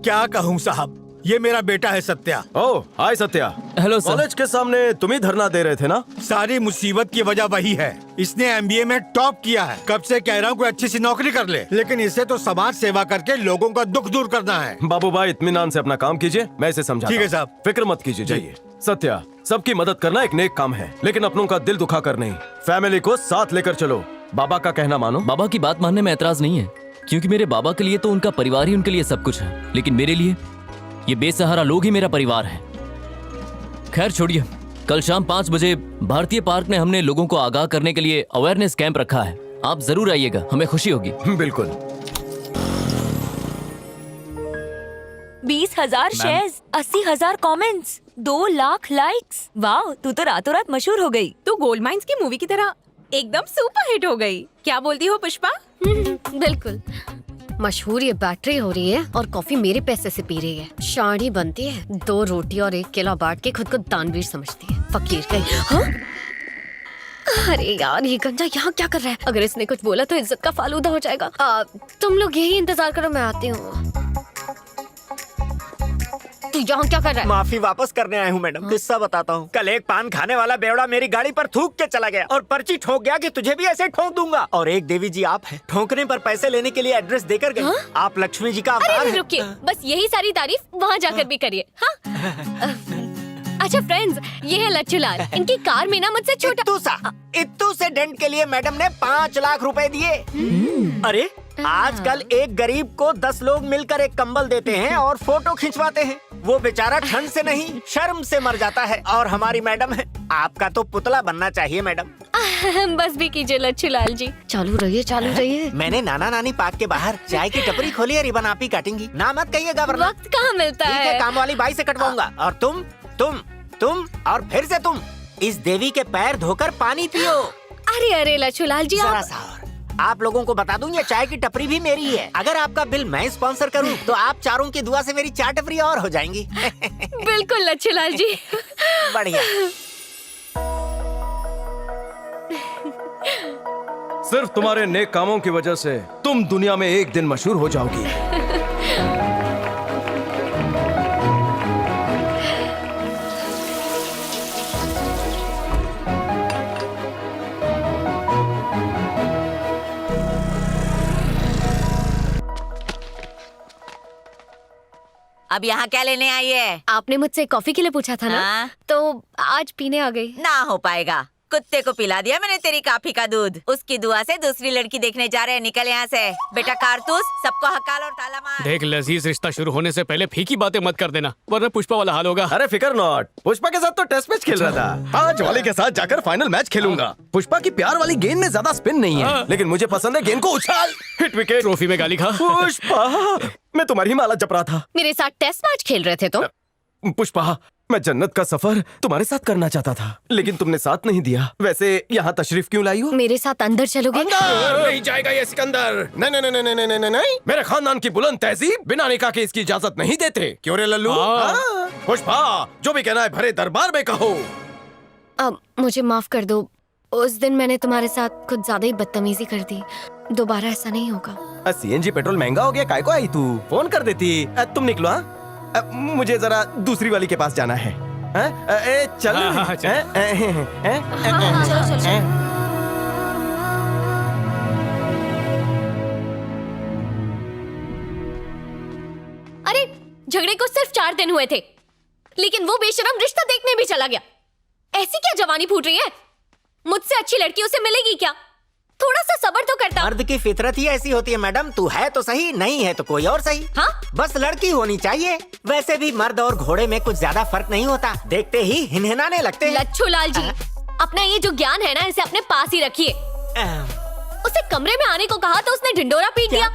S10: क्या कहूँ साहब, ये मेरा बेटा है Satya.
S5: Oh, hi Satya.
S2: Hello sir.
S5: College के सामने तुम ही धरना दे रहे थे ना?
S10: सारी मुसीबत की वजह वही है। इसने MBA में टॉप किया है। कब से कह रहा हूँ कोई अच्छी सी नौकरी कर ले, लेकिन इसे तो समाज सेवा करके लोगों का दुख दूर करना है।
S5: बाबू भाई, इत्मीनान से अपना काम कीजिए, मैं इसे समझाता हूं।
S10: ठीक है साहब।
S5: फिक्र मत कीजिए, जाइए। सत्या, सबकी मदद करना एक नेक काम है, लेकिन अपनों का दिल दुखा कर नहीं। फैमिली को साथ लेकर चलो। बाबा का कहना मानो।
S2: बाबा की बात मानने में ऐतराज नहीं है, क्योंकि मेरे बाबा के लिए तो उनका परिवार ही उनके लिए सब कुछ है, लेकिन मेरे लिए ये बेसहारा लोग ही मेरा परिवार है। खैर छोड़िए, कल शाम 5 बजे भारतीय पार्क में हमने लोगों को आगाह करने के लिए अवेयरनेस कैंप रखा है। आप जरूर आइएगा, हमें खुशी होगी।
S5: बिल्कुल।
S14: 20,000 शेयर्स, 80,000 कमेंट्स, 2 लाख लाइक्स। वाह, तू तो रातों रात मशहूर हो गई।
S6: तू गोल्ड माइंस की मूवी की तरह एकदम सुपर हिट हो गई। क्या बोलती हो पुष्पा? बिल्कुल। मशहूर ये बैटरी हो रही है और कॉफी मेरे पैसे से पी रही है। शाड़ी बनती है, 2 रोटी और 1 केला बांट के खुद को दानवीर समझती है। फकीर कहीं। हाँ? अरे यार, ये गंजा यहाँ क्या कर रहा है? अगर इसने कुछ बोला तो इज्जत का फालूदा हो जाएगा। तुम लोग यही इंतजार करो, मैं आती हूँ। तू यहाँ क्या कर रहा है?
S13: माफी वापस करने आया हूँ मैडम। किस्सा बताता हूँ। कल एक पान खाने वाला बेवड़ा मेरी गाड़ी पर थूक के चला गया और पर्ची ठोक गया कि तुझे भी ऐसे ठोक दूंगा। और एक देवी जी आप हैं, ठोकने पर पैसे लेने के लिए एड्रेस देकर गए। आप लक्ष्मी जी का अवतार हैं।
S6: रुकिए, बस यही सारी तारीफ वहाँ जाकर भी करिए। हाँ? अच्छा फ्रेंड्स, ये है लच्छू लाल। इनकी कार में ना मुझसे छोटा
S13: इत्तू से डेंट के लिए मैडम ने 5 लाख रुपए दिए। अरे आजकल एक गरीब को 10 लोग मिलकर एक कंबल देते हैं और फोटो खिंचवाते हैं। वो बेचारा ठंड से नहीं, शर्म से मर जाता है। और हमारी मैडम है, आपका तो पुतला बनना चाहिए मैडम।
S6: बस भी कीजिए लच्छू लाल जी। चालू रहिए, चालू रहिए।
S13: मैंने नाना नानी पार्क के बाहर चाय की टपरी खोली है, रिबन आप ही काटेंगी। ना मत कहिएगा वरना
S6: वक्त कहाँ मिलता
S13: ठीक है, काम वाली बाई से कटवाऊंगा। और तुम और फिर से तुम इस देवी के पैर धोकर पानी पियो।
S6: अरे अरे लच्छू लाल जी,
S13: जरा सा और। आप लोगों को बता दूं, ये चाय की टपरी भी मेरी है। अगर आपका बिल मैं स्पॉन्सर करूं तो आप चारों की दुआ से मेरी 4 टपरी और हो जाएंगी।
S6: बिल्कुल लच्छू लाल जी।
S13: बढ़िया।
S5: सिर्फ तुम्हारे नेक कामों की वजह से तुम दुनिया में एक दिन मशहूर हो जाओगी।
S8: अब यहाँ क्या लेने आई है?
S6: आपने मुझसे कॉफी के लिए पूछा था ना, तो आज पीने आ गई।
S8: ना हो पाएगा, कुत्ते को पिला दिया मैंने तेरी कॉफी का दूध। उसकी दुआ से दूसरी लड़की देखने जा रहे हैं। निकल यहाँ से बेटा कारतूस, सबको हकाल और ताला मार।
S7: देख लजीज, रिश्ता शुरू होने से पहले फीकी बातें मत कर देना, वरना पुष्पा वाला हाल होगा।
S5: अरे फिकर नॉट, पुष्पा के साथ तो टेस्ट मैच खेल रहा था। आज वाले के साथ जाकर फाइनल मैच खेलूंगा। पुष्पा की प्यार वाली गेंद में ज्यादा स्पिन नहीं है, लेकिन मुझे पसंद है गेंद को उछाल। Hit wicket.
S7: ट्रॉफी में गाली खा।
S5: पुष्पा, मैं तुम्हारी माला जप रहा था।
S6: मेरे साथ टेस्ट मैच खेल रहे थे तुम?
S5: पुष्पा, मैं जन्नत का सफर तुम्हारे साथ करना चाहता था, लेकिन तुमने साथ नहीं दिया। वैसे यहाँ तशरीफ क्यों लाई हो?
S6: मेरे साथ अंदर चलोगे?
S5: अंदर नहीं जाएगा ये सिकंदर। नहीं नहीं नहीं नहीं नहीं नहीं, मेरे खानदान की बुलंद तहजीब बिना निकाह के इसकी इजाजत नहीं देते। क्यों रे लल्लू? पुष्पा, जो भी कहना है भरे दरबार में कहो।
S6: अब मुझे माफ कर दो, उस दिन मैंने तुम्हारे साथ कुछ ज्यादा ही बदतमीजी कर दी। दोबारा ऐसा नहीं होगा।
S5: CNG पेट्रोल महंगा हो गया, काय को आई तू? फोन कर देती। तुम निकलो। हाँ, मुझे जरा दूसरी वाली के पास जाना है। चल।
S6: अरे झगड़े को सिर्फ 4 दिन हुए थे, लेकिन वो बेशरम रिश्ता देखने भी चला गया। ऐसी क्या जवानी फूट रही है? मुझसे अच्छी लड़की उसे मिलेगी क्या? थोड़ा सा सब्र तो करता।
S13: मर्द की फितरत ही ऐसी होती है मैडम, तू है तो सही, नहीं है तो कोई और सही।
S6: हाँ?
S13: बस लड़की होनी चाहिए। वैसे भी मर्द और घोड़े में कुछ ज्यादा फर्क नहीं होता, देखते ही हिनहिनाने लगते हैं।
S6: लच्छू लाल जी, अपना ये जो ज्ञान है ना, इसे अपने पास ही रखिए। उसे कमरे में आने को कहा तो उसने ढिंडोरा पीट दिया।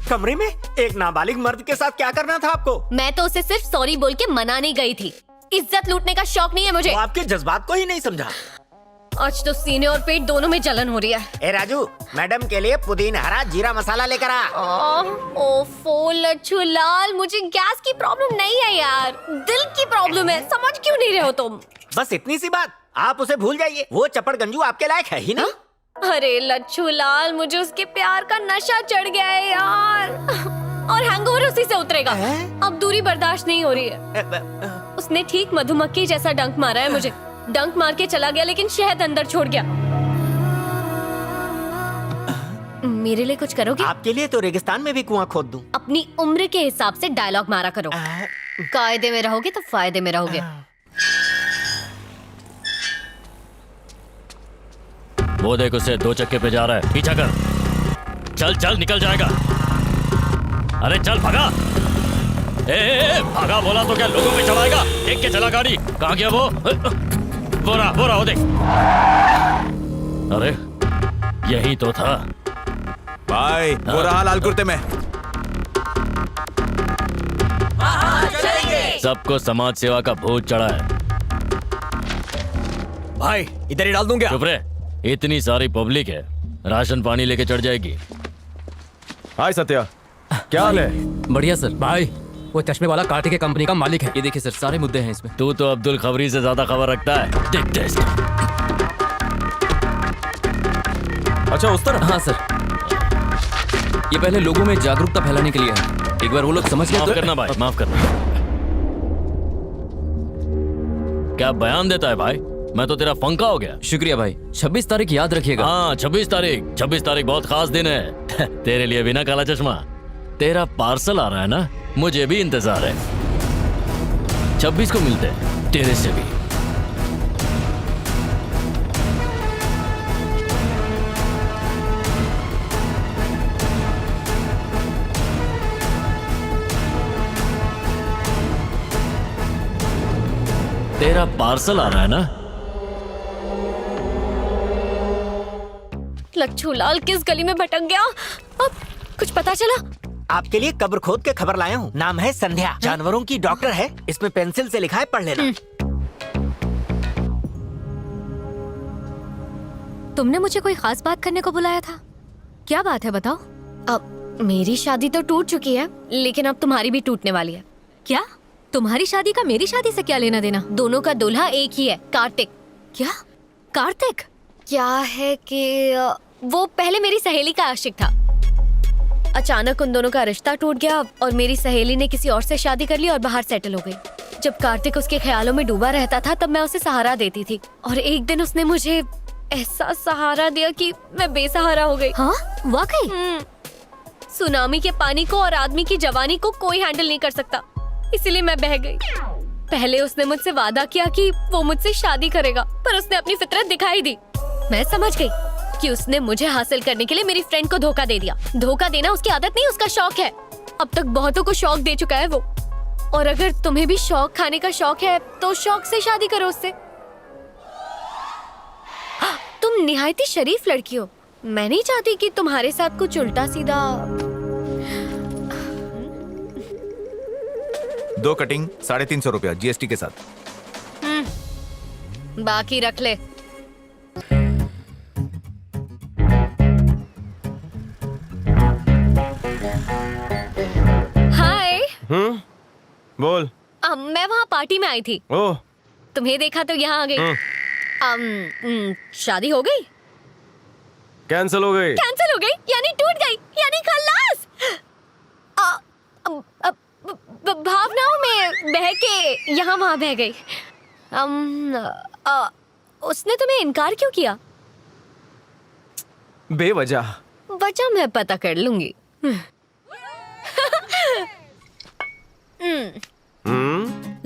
S13: कमरे में एक नाबालिग मर्द के साथ क्या करना था आपको?
S6: मैं तो उसे सिर्फ सॉरी बोल के मनाने गई थी। इज्जत लूटने का शौक नहीं है मुझे।
S13: वो आपके जज्बात को ही नहीं समझा।
S6: आज तो सीने और पेट दोनों में जलन हो रही है।
S13: ए राजू, मैडम के लिए पुदीना हरा जीरा मसाला लेकर आ।
S6: ओफो लच्छू लाल, मुझे गैस की प्रॉब्लम नहीं है यार, दिल की प्रॉब्लम है। समझ क्यों नहीं रहे हो तुम?
S13: बस इतनी सी बात, आप उसे भूल जाइए। वो चपड़ गंजू आपके लायक है ही नहीं।
S6: अरे लच्छू लाल, मुझे उसके प्यार का नशा चढ़ गया है यार, और हैंगओवर उसी से उतरेगा। अब दूरी बर्दाश्त नहीं हो रही है। उसने ठीक मधुमक्खी जैसा डंक मारा है मुझे। डंक मार के चला गया लेकिन शहद अंदर छोड़ गया। मेरे लिए कुछ करोगे?
S13: आपके लिए तो रेगिस्तान में भी कुआं खोद दूं।
S6: अपनी उम्र के हिसाब से डायलॉग मारा करो। कायदे में रहोगे तो फायदे में रहोगे।
S2: वो देख, उसे 2 चक्के पे जा रहा है, पीछा कर। चल चल, निकल जाएगा। अरे चल भागा। ए, भागा बोला तो क्या लोगों पे चढ़ाएगा? देख के चला गाड़ी। कहाँ गया वो? बोरा वो देख। अरे यही तो था
S1: भाई। वो रहा लाल कुर्ते में।
S2: सबको समाज सेवा का भूत चढ़ा है।
S9: भाई इधर ही डाल दूं क्या?
S2: चुप रहे, इतनी सारी पब्लिक है, राशन पानी लेके चढ़ जाएगी।
S5: हाय सत्या, क्या हाल है?
S9: बढ़िया सर। भाई वो चश्मे वाला कार्तिक के कंपनी का मालिक है।
S2: ये देखिए सर, सारे मुद्दे हैं इसमें। तू तो अब्दुल खबरी से ज्यादा खबर रखता है। देख टेस्ट।
S5: अच्छा उस तरह?
S2: हाँ सर, ये पहले लोगों में जागरूकता फैलाने के लिए है। एक बार वो लोग समझ गए तो। माफ करना भाई, माफ करना। क्या बयान देता है भाई? मैं तो तेरा फंका हो गया। शुक्रिया भाई। 26 तारीख याद रखिएगा। हाँ 26 तारीख। 26 तारीख बहुत खास दिन है तेरे लिए भी ना काला चश्मा। तेरा पार्सल आ रहा है ना, मुझे भी इंतजार है। 26 को मिलते हैं, तेरे से भी। तेरा पार्सल आ रहा है ना।
S6: लच्छू लाल किस गली में भटक गया? अब कुछ पता चला?
S13: आपके लिए कब्र खोद के खबर लाया हूँ। नाम है संध्या, जानवरों की डॉक्टर है। इसमें पेंसिल से लिखा है, पढ़ लेना।
S6: तुमने मुझे कोई खास बात करने को बुलाया था? क्या बात है बताओ। अब मेरी शादी तो टूट चुकी है, लेकिन अब तुम्हारी भी टूटने वाली है। क्या? तुम्हारी शादी का मेरी शादी से क्या लेना देना? दोनों का दूल्हा एक ही है, कार्तिक। क्या? कार्तिक? क्या है कि वो पहले मेरी सहेली का आशिक था। अचानक उन दोनों का रिश्ता टूट गया और मेरी सहेली ने किसी और से शादी कर ली और बाहर सेटल हो गई। जब कार्तिक उसके ख्यालों में डूबा रहता था तब मैं उसे सहारा देती थी, और एक दिन उसने मुझे ऐसा सहारा दिया कि मैं बेसहारा हो गई। हाँ वाकई? सुनामी के पानी को और आदमी की जवानी को कोई हैंडल नहीं कर सकता, इसीलिए मैं बह गई। पहले उसने मुझसे वादा किया कि वो मुझसे शादी करेगा, पर उसने अपनी फितरत दिखाई दी। मैं समझ गई कि उसने मुझे हासिल करने के लिए मेरी फ्रेंड को धोखा दे दिया। धोखा देना उसकी आदत नहीं, उसका शौक है। अब तक बहुतों को शौक दे चुका है वो। और अगर तुम्हें भी शौक खाने का शौक है तो शौक से शादी करो उससे। तुम निहायती शरीफ लड़की हो। मैं नहीं चाहती कि तुम्हारे साथ कुछ उल्टा सीधा।
S1: 2 कटिंग 350 रुपया GST के साथ।
S6: बाकी रख ले। हाय।
S5: बोल।
S6: मैं वहाँ पार्टी में आई थी।
S5: ओह।
S6: तुम्हें देखा तो यहाँ आ गई। शादी हो गई?
S5: कैंसिल हो गई।
S6: कैंसिल हो गई यानी टूट गई, यानी खल्लास। भावनाओं में बह के यहाँ वहाँ बह गई। उसने तुम्हें इनकार क्यों किया?
S5: बेवजह।
S6: वजह मैं पता कर लूंगी।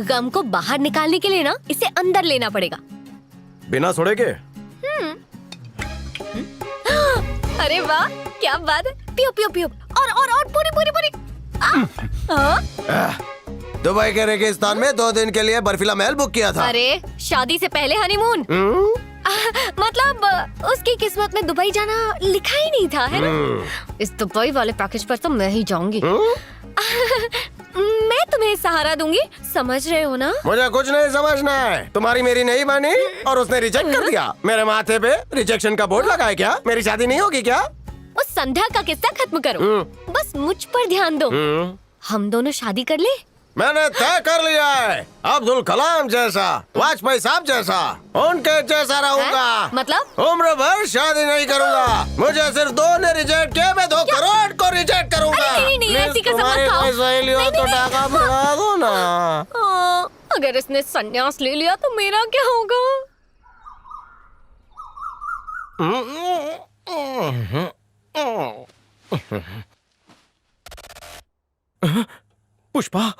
S6: गम को बाहर निकालने के लिए ना इसे अंदर लेना पड़ेगा।
S5: बिना सोडे के?
S6: अरे वाह, क्या बात है। पियो पियो पियो, और पूरी पूरी पूरी।
S3: दुबई के रेगिस्तान में 2 दिन के लिए बर्फीला महल बुक किया था।
S6: अरे शादी से पहले हनीमून। मतलब उसकी किस्मत में दुबई जाना लिखा ही नहीं था, है ना? इस दुबई वाले पैकेज पर तो मैं ही जाऊंगी। मैं तुम्हें सहारा दूंगी, समझ रहे हो ना?
S5: मुझे कुछ नहीं समझना है। तुम्हारी मेरी नहीं मानी और उसने रिजेक्ट कर दिया। मेरे माथे पे रिजेक्शन का बोर्ड लगा है क्या? मेरी शादी नहीं होगी क्या?
S6: उस संध्या का किस्सा खत्म करो, बस मुझ पर ध्यान दो। हम दोनों शादी कर ले।
S5: मैंने तय कर लिया है, अब्दुल कलाम जैसा, वाजपेयी साहब जैसा, उनके जैसा रहूंगा।
S6: मतलब
S5: उम्र भर शादी नहीं करूंगा। मुझे सिर्फ 2 ने रिजेक्ट किया, मैं 2 करोड़ को रिजेक्ट करूंगा।
S6: नहीं, ऐसी कसम मत खाओ।
S5: सहेली हो तो टाका भुला दो ना।
S6: अगर इसने संन्यास ले लिया तो मेरा क्या होगा?
S5: पुष्पा,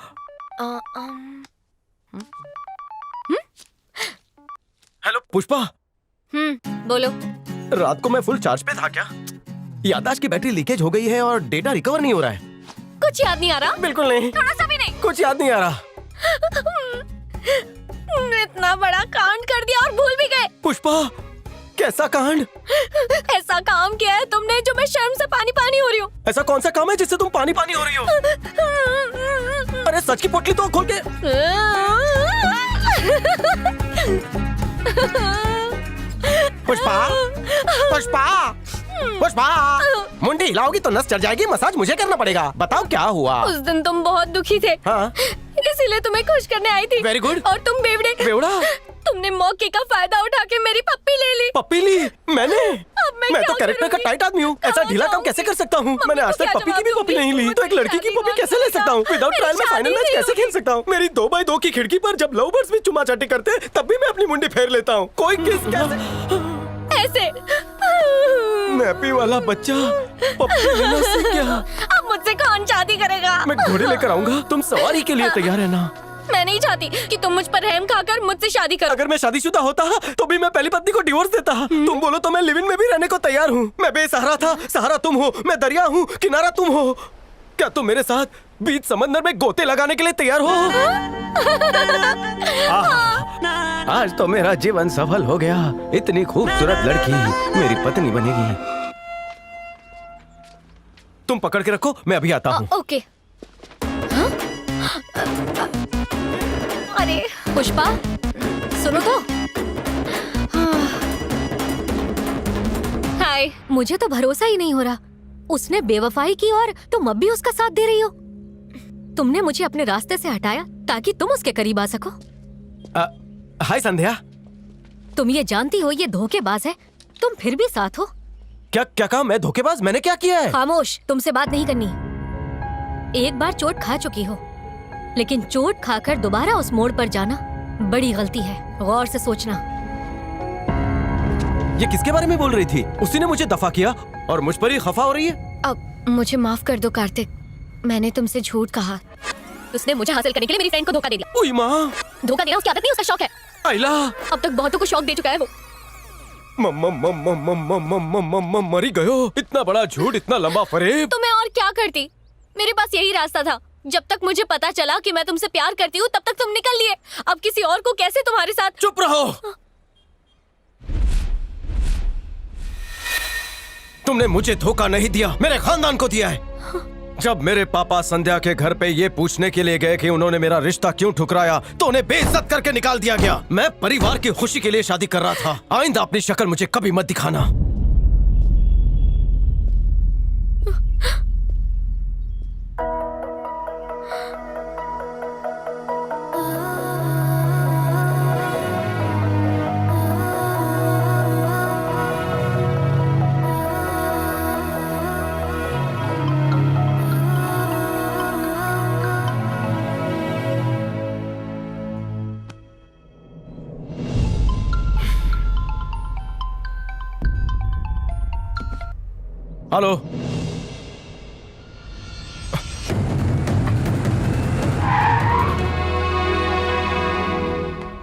S5: हेलो पुष्पा।
S6: बोलो।
S5: रात को मैं फुल चार्ज पे था क्या? याददाश्त की बैटरी लीकेज हो गई है और डेटा रिकवर नहीं हो रहा है।
S6: कुछ याद नहीं आ रहा?
S5: बिल्कुल नहीं,
S6: थोड़ा सा भी नहीं।
S5: कुछ याद नहीं आ रहा।
S6: इतना बड़ा कांड कर दिया और भूल भी गए।
S5: पुष्पा, कैसा कांड?
S6: ऐसा काम किया है तुमने जो मैं शर्म से पानी पानी हो रही हूँ।
S5: ऐसा कौन सा काम है जिससे तुम पानी पानी हो रही हो? अरे सच की पोटली तो खोल के। पुष्पा, पुष्पा, पुष्पा, मुंडी हिलाओगी तो नस चढ़ जाएगी। मसाज मुझे करना पड़ेगा। बताओ क्या हुआ?
S6: उस दिन तुम बहुत दुखी थे।
S5: हाँ?
S6: इसीलिए तुम्हें खुश करने आई थी।
S5: Very good.
S6: और तुम बेवड़े।
S5: बेवड़ा?
S6: तुमने मौके का फायदा उठा के मेरी पप्पी ले ली।
S5: पप्पी ली? मैंने?
S6: अब मैं
S5: तो
S6: क्या
S5: कैरेक्टर का
S6: करूंगी?
S5: टाइट आदमी हूँ। ऐसा ढीला काम कैसे कर सकता हूँ? मैंने आज तक पप्पी की भी पप्पी नहीं ली, तो एक लड़की की पप्पी कैसे ले सकता हूँ? विदाउट ट्रायल में फाइनल मैच कैसे खेल सकता हूँ? मेरी 2x2 की खिड़की पर जब लव बर्ड्स भी चुमा चाटी करते हैं, तब भी मैं अपनी मुंडी फेर लेता हूँ। कोई किस कैसे?
S6: ऐसे
S5: मैपी वाला बच्चा पप्पी लेना सीख गया।
S6: अब मुझसे कौन शादी करेगा?
S5: मैं घोड़े लेकर आऊंगा, तुम सवारी के लिए तैयार है ना?
S6: मैं नहीं चाहती कि तुम मुझ पर रहम खाकर मुझसे शादी करो।
S5: अगर मैं शादीशुदा होता तो भी मैं पहली पत्नी को डिवोर्स देता। तुम बोलो तो मैं लिव इन में भी रहने को तैयार हूँ। मैं बेसहारा था, सहारा तुम हो। मैं दरिया हूँ, किनारा तुम हो। क्या तुम मेरे साथ बीच समंदर में गोते लगाने के लिए तैयार हो? आज तो मेरा जीवन सफल हो गया। इतनी खूबसूरत लड़की मेरी पत्नी बनेगी। तुम पकड़ के रखो, मैं अभी आता हूँ।
S6: ओके। अरे पुष्पा, सुनो तो। हाय, मुझे तो भरोसा ही नहीं हो रहा। उसने बेवफाई की और तुम अब भी उसका साथ दे रही हो। तुमने मुझे अपने रास्ते से हटाया ताकि तुम उसके करीब आ सको।
S5: हाय संध्या।
S6: तुम ये जानती हो ये धोखेबाज है, तुम फिर भी साथ हो।
S5: क्या क्या कहा? मैं धोखेबाज? मैंने क्या किया है?
S6: खामोश, तुमसे बात नहीं करनी। एक बार चोट खा चुकी हो, लेकिन चोट खाकर दोबारा उस मोड़ पर जाना बड़ी गलती है। गौर से सोचना।
S5: ये किसके बारे में बोल रही थी? उसी ने मुझे दफा किया और मुझ पर ही खफा हो रही है।
S6: अब मुझे माफ कर दो कार्तिक, मैंने तुमसे झूठ कहा। उसने मुझे हासिल करने के लिए मेरी फ्रेंड को धोखा दे दिया।
S5: ओए माँ,
S6: धोखा देना उसकी आदत नहीं, उसका शौक है।
S5: आइला,
S6: अब तक बहुतों को शौक दे चुका है वो।
S5: मरी गयो। इतना बड़ा झूठ, इतना लंबा फरेब।
S6: तो मैं और क्या करती? मेरे पास यही रास्ता था। जब तक मुझे पता चला कि मैं तुमसे प्यार करती हूँ, तब तक तुम निकल लिए। अब किसी और को कैसे तुम्हारे साथ?
S5: चुप रहो। तुमने मुझे धोखा नहीं दिया, मेरे खानदान को दिया है। जब मेरे पापा संध्या के घर पे ये पूछने के लिए गए कि उन्होंने मेरा रिश्ता क्यों ठुकराया, तो उन्हें बेइज्जत करके निकाल दिया गया। मैं परिवार की खुशी के लिए शादी कर रहा था। आइंदा अपनी शक्ल मुझे कभी मत दिखाना। हेलो।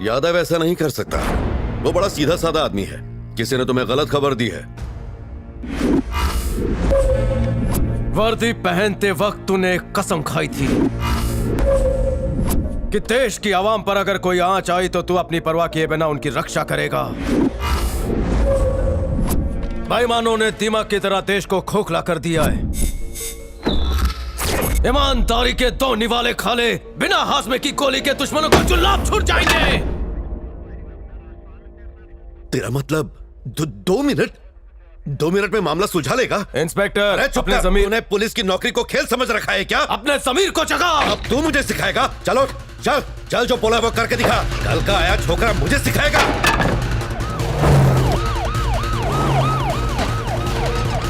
S11: यादव ऐसा नहीं कर सकता। वो बड़ा सीधा साधा आदमी है। किसी ने तुम्हें गलत खबर दी है।
S5: वर्दी पहनते वक्त तूने एक कसम खाई थी कि देश की आवाम पर अगर कोई आंच आई तो तू अपनी परवाह किए बिना उनकी रक्षा करेगा। बेईमानों ने दीमक की तरह देश को खोखला कर दिया है। ईमानदारी के दो निवाले खाले बिना हाजमे की गोली के दुश्मनों को जुल्लाब छूट जाएंगे।
S11: तेरा मतलब 2 मिनट में मामला सुलझा लेगा?
S5: इंस्पेक्टर,
S11: अपने जमीर ने पुलिस की नौकरी को खेल समझ रखा है क्या?
S5: अपने जमीर को जगा।
S11: अब तू मुझे सिखाएगा? चलो चल चल, जो बोला वो करके दिखा। कल का आया छोकरा मुझे सिखाएगा।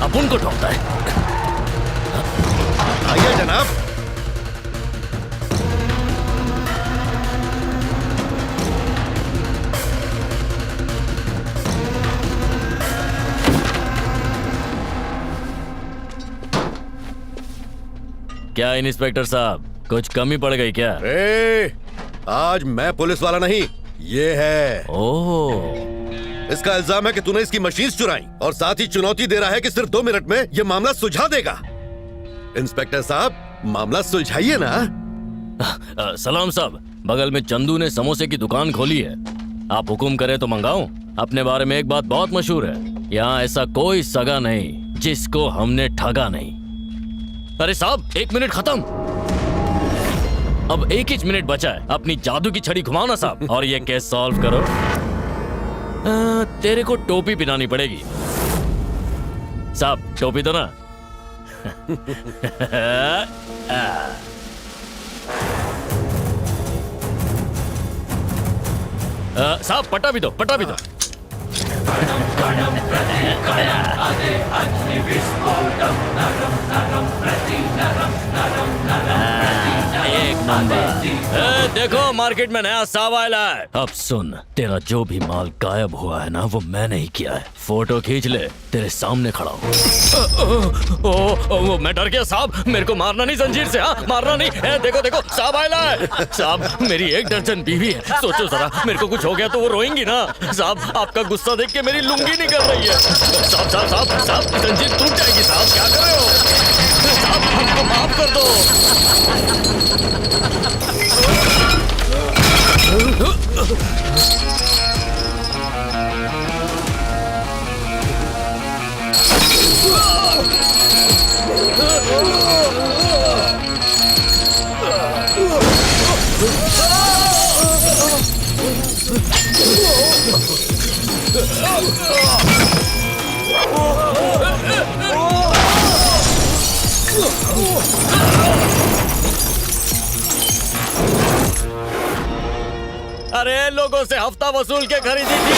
S2: अपन को ठोकता है।
S11: आइए जनाब।
S2: क्या इंस्पेक्टर साहब, कुछ कमी पड़ गई क्या?
S11: आज मैं पुलिस वाला नहीं, ये है।
S2: ओह,
S11: इसका इल्जाम है कि तूने इसकी मशीन चुराई और साथ ही चुनौती दे रहा है कि सिर्फ 2 मिनट में ये मामला सुलझा देगा। इंस्पेक्टर साहब, मामला सुलझाइए ना।
S2: सलाम साहब, बगल में चंदू ने समोसे की दुकान खोली है, आप हुक्म करें तो मंगाऊं? अपने बारे में एक बात बहुत मशहूर है, यहाँ ऐसा कोई सगा नहीं जिसको हमने ठगा नहीं। अरे साहब, 1 मिनट खत्म। अब 1 ही मिनट बचा है, अपनी जादू की छड़ी घुमाओ ना साहब और ये केस सॉल्व करो। तेरे को टोपी पहनानी पड़ेगी साहब, टोपी दो ना। साहब पट्टा भी दो, पट्टा भी दो। एक नंबर। देखो मार्केट में नया साब आया है। अब सुन, तेरा जो भी माल गायब हुआ है ना, वो मैंने ही किया है। फोटो खींच ले, तेरे सामने खड़ा हूँ। मैं डर गया साहब, मेरे को मारना नहीं जंजीर से। हाँ, मारना नहीं। देखो देखो साहब आया है। साहब, मेरी 1 दर्जन बीवी है, सोचो जरा, मेरे को कुछ हो गया तो वो रोएंगी ना। साहब, आपका गुस्सा देख के मेरी लुंगी निकल रही है। साहब साहब साहब साहब, जंजीर टूट जाएगी साहब, क्या कर रहे हो साहब? हमको माफ कर दो। अरे लोगों से हफ्ता वसूल के खरीदी थी।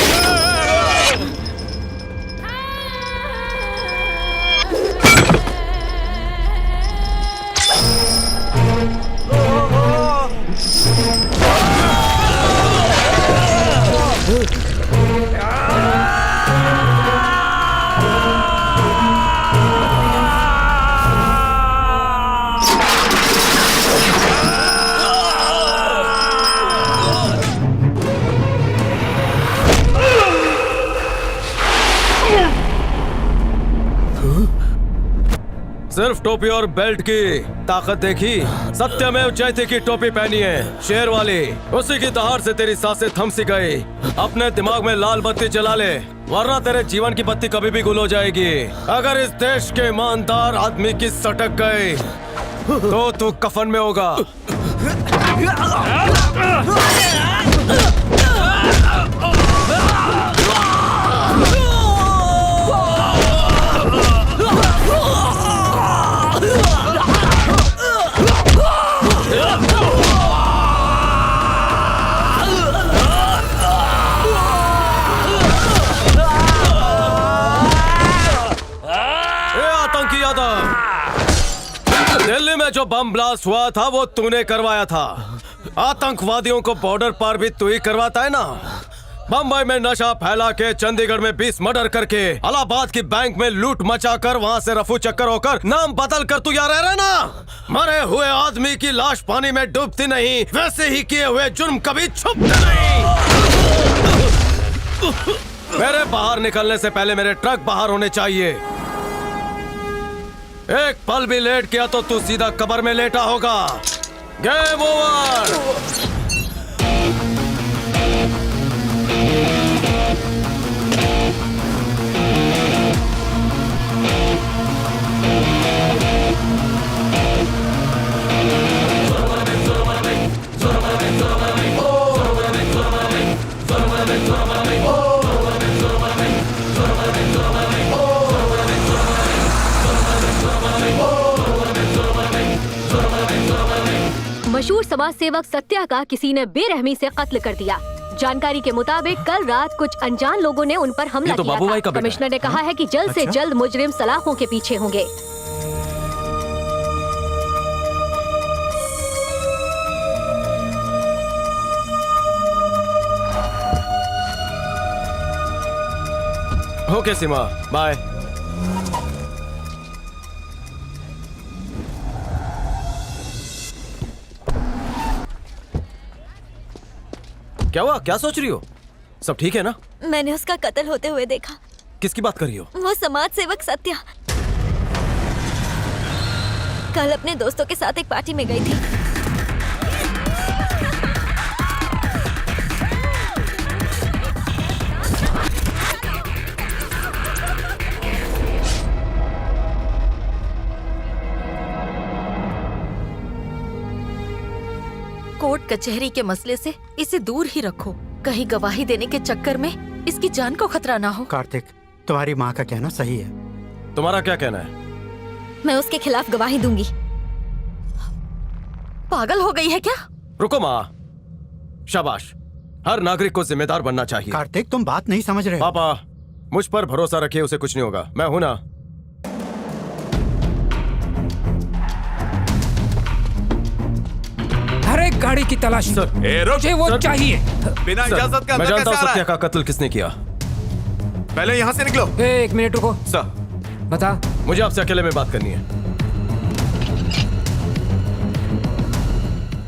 S5: सिर्फ टोपी और बेल्ट की ताकत देखी? सत्यमेव जयते की टोपी पहनी है, शेर वाली। उसी की दहाड़ से तेरी सांसें थम सी गई। अपने दिमाग में लाल बत्ती जला ले, वरना तेरे जीवन की बत्ती कभी भी गुल हो जाएगी। अगर इस देश के ईमानदार आदमी की सटक गई तो तू कफन में होगा। दिल्ली में जो बम ब्लास्ट हुआ था वो तूने करवाया था। आतंकवादियों को बॉर्डर पार भी तू ही करवाता है ना। बम्बई में नशा फैला के, चंडीगढ़ में 20 मर्डर करके, इलाहाबाद की बैंक में लूट मचाकर, वहाँ से रफू चक्कर होकर नाम बदल कर तू यहाँ रह रहा ना। मरे हुए आदमी की लाश पानी में डूबती नहीं, वैसे ही किए हुए जुर्म कभी छुपते नहीं। मेरे बाहर निकलने से पहले मेरे ट्रक बाहर होने चाहिए। एक पल भी लेट किया तो तू सीधा कब्र में लेटा होगा। Game over.
S16: मशहूर समाज सेवक सत्या का किसी ने बेरहमी से कत्ल कर दिया। जानकारी के मुताबिक कल रात कुछ अनजान लोगों ने उन पर हमला किया था। कमिश्नर ने कहा है कि जल्द से जल्द मुजरिम सलाखों के पीछे होंगे।
S5: ओके सीमा, बाय। क्या हुआ? क्या सोच रही हो? सब ठीक है ना?
S14: मैंने उसका कत्ल होते हुए देखा।
S5: किसकी बात कर रही हो?
S14: वो समाज सेवक सत्या कल अपने दोस्तों के साथ एक पार्टी में गई थी।
S8: कोर्ट कचहरी के मसले से इसे दूर ही रखो। कहीं गवाही देने के चक्कर में इसकी जान को खतरा ना हो।
S15: कार्तिक, तुम्हारी माँ का कहना सही है।
S5: तुम्हारा क्या कहना है?
S14: मैं उसके खिलाफ गवाही दूंगी।
S8: पागल हो गई है क्या?
S5: रुको माँ, शाबाश। हर नागरिक को जिम्मेदार बनना चाहिए।
S15: कार्तिक, तुम बात नहीं समझ रहे।
S5: पापा, मुझ पर भरोसा रखिए, उसे कुछ नहीं होगा। मैं हूं ना।
S9: हर एक गाड़ी की तलाशी। मुझे वो चाहिए।
S4: बिना इजाजत के
S5: मैं
S4: अंदर
S5: जानता हूँ
S4: कैसे आ
S5: सत्या
S4: रहा
S5: का कत्ल किसने किया।
S4: पहले यहाँ से निकलो।
S9: एक मिनट रुको।
S5: सर,
S9: बता।
S5: मुझे आपसे अकेले में बात करनी है।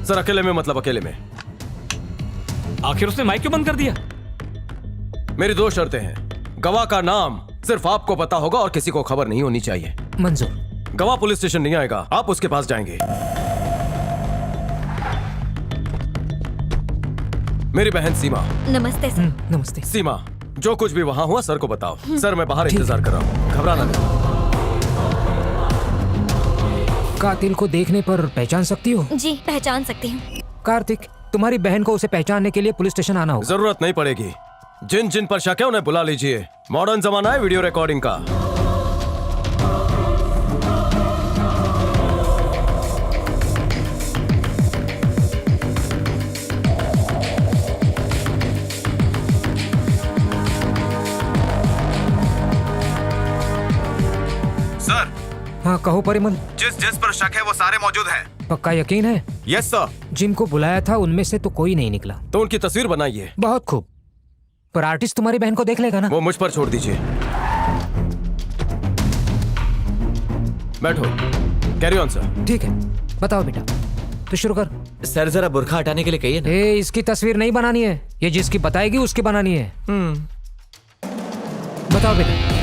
S5: सर, अकेले में मतलब अकेले में।
S7: आखिर उसने माइक क्यों बंद कर दिया?
S5: मेरी दो शर्तें हैं। गवाह का नाम सिर्फ आपको पता होगा और किसी को खबर नहीं होनी चाहिए।
S9: मंजूर।
S5: गवाह पुलिस स्टेशन नहीं आएगा, आप उसके पास जाएंगे। मेरी बहन सीमा।
S14: नमस्ते सर।
S9: नमस्ते।
S5: सीमा, जो कुछ भी वहां हुआ सर को बताओ। सर, मैं बाहर इंतजार कर रहा हूँ, घबराना नहीं।
S9: कातिल को देखने पर पहचान सकती हो?
S14: जी, पहचान सकती हूँ।
S9: कार्तिक, तुम्हारी बहन को उसे पहचानने के लिए पुलिस स्टेशन आना होगा।
S5: जरूरत नहीं पड़ेगी। जिन जिन पर शक है उन्हें बुला लीजिए। मॉडर्न जमाना है वीडियो रिकॉर्डिंग का।
S4: सर।
S9: हाँ, कहो परिमल।
S4: जिस पर शक है वो सारे मौजूद हैं।
S9: पक्का यकीन है?
S4: Yes sir.
S9: जिनको बुलाया था उनमें से तो कोई नहीं निकला।
S5: तो उनकी तस्वीर बनाइए।
S9: बहुत खूब। पर आर्टिस्ट तुम्हारी बहन को देख लेगा ना?
S5: वो मुझ पर छोड़ दीजिए। बैठो। Carry on sir.
S9: ठीक है, बताओ बेटा। तो शुरू कर।
S2: सर, जरा बुर्खा हटाने के लिए कहिए ना।
S9: इसकी तस्वीर नहीं बनानी है, ये जिसकी बताएगी उसकी बनानी है। बताओ बेटा।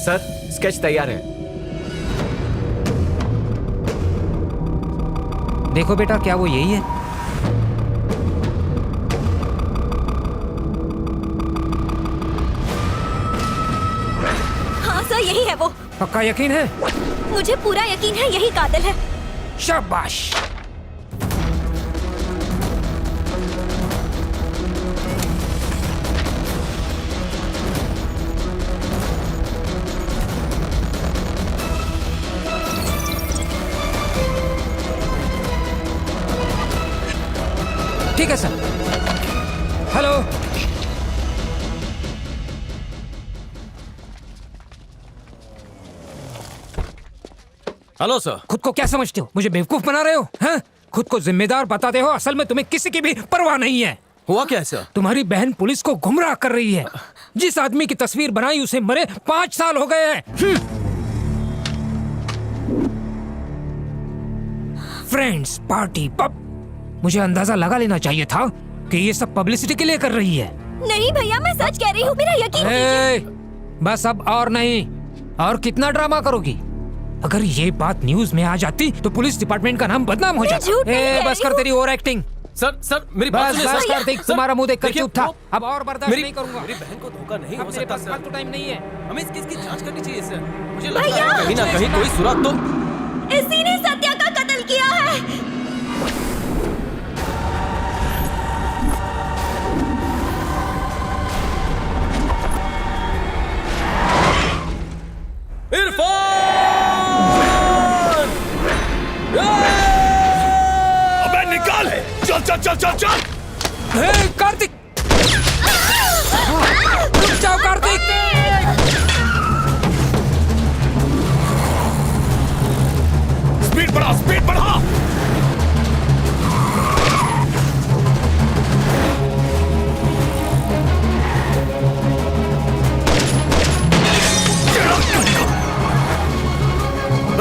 S2: सर, स्केच तैयार है।
S9: देखो बेटा, क्या वो यही है?
S14: हाँ सर, यही है वो।
S9: पक्का यकीन है?
S14: मुझे पूरा यकीन है यही कातिल है।
S9: शाबाश। ठीक है सर। हेलो।
S5: Hello sir.
S9: खुद को क्या समझते हो? मुझे बेवकूफ बना रहे हो? हैं? खुद को जिम्मेदार बताते हो, असल में तुम्हें किसी की भी परवाह नहीं है।
S5: हुआ क्या है सर?
S9: तुम्हारी बहन पुलिस को गुमराह कर रही है। जिस आदमी की तस्वीर बनाई उसे मरे 5 साल हो गए हैं। Friends, party, pub. मुझे अंदाजा लगा लेना चाहिए था कि ये सब पब्लिसिटी के लिए कर रही है।
S14: नहीं भैया, मैं सच कह रही हूँ, मेरा यकीन कीजिए।
S9: बस अब और नहीं, और कितना ड्रामा करोगी? अगर ये बात न्यूज में आ जाती तो पुलिस डिपार्टमेंट का नाम बदनाम हो जाता। बस कर तेरी ओवर एक्टिंग।
S7: सर मेरी
S9: बस बस कार्तिक, तुम्हारा मुंह देखकर चुप था। अब और बर्दाश्त नहीं करूंगा।
S7: मेरी बहन को धोखा नहीं हो सकता सर।
S9: तो टाइम नहीं है।
S7: हमें इस केस की जांच करनी चाहिए सर। मुझे
S14: भैया!
S7: लगता है कहीं ना कहीं कोई सुराग तो
S14: इसी ने सत्या का कत्ल किया है।
S4: अबे निकाल है। चल चल चल चल चल।
S9: कार्तिक, रुक जाओ कार्तिक।
S4: स्पीड बढ़ा, स्पीड बढ़ा।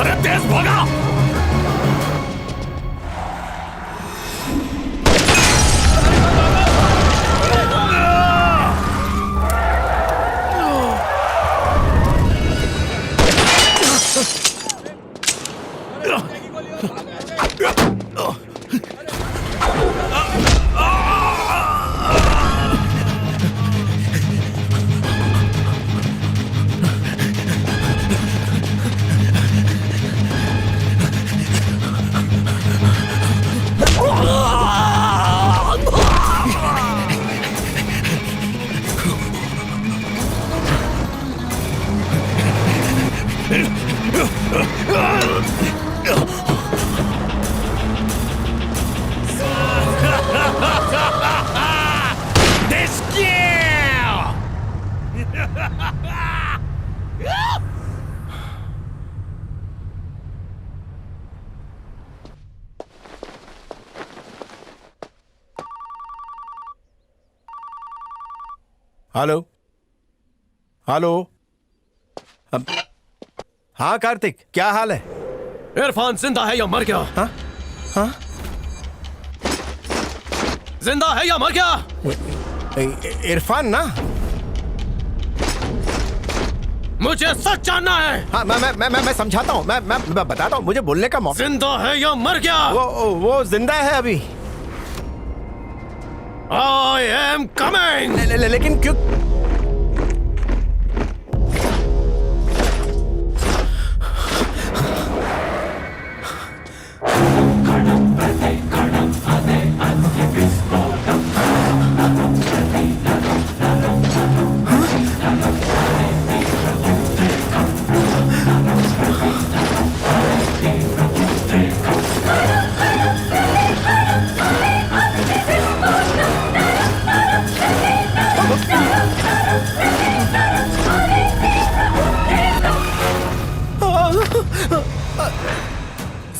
S4: अरे तेज भागा।
S5: Hello hello. हाँ कार्तिक, क्या हाल है?
S1: इरफान जिंदा है या मर गया?
S5: हाँ हाँ,
S1: जिंदा है या मर गया?
S5: इरफान ना?
S1: मुझे सच जानना है।
S5: हाँ, मैं समझाता हूँ, मैं बताता हूँ, मुझे बोलने का मौका।
S1: जिंदा है या मर गया?
S5: वो जिंदा है अभी।
S1: I am coming।
S5: लेकिन क्यों?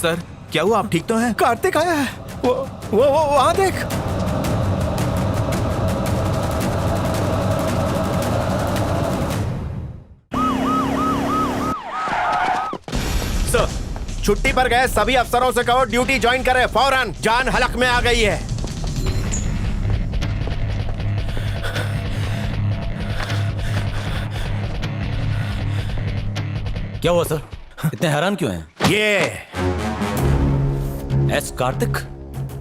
S3: सर क्या हुआ, आप ठीक तो हैं?
S5: कार्तिक आया है। वो वहां देख। सर, छुट्टी पर गए सभी अफसरों से कहो ड्यूटी ज्वाइन करें फौरन। जान हलक में आ गई है।
S3: क्या हुआ सर, इतने हैरान क्यों हैं?
S5: ये
S3: एस कार्तिक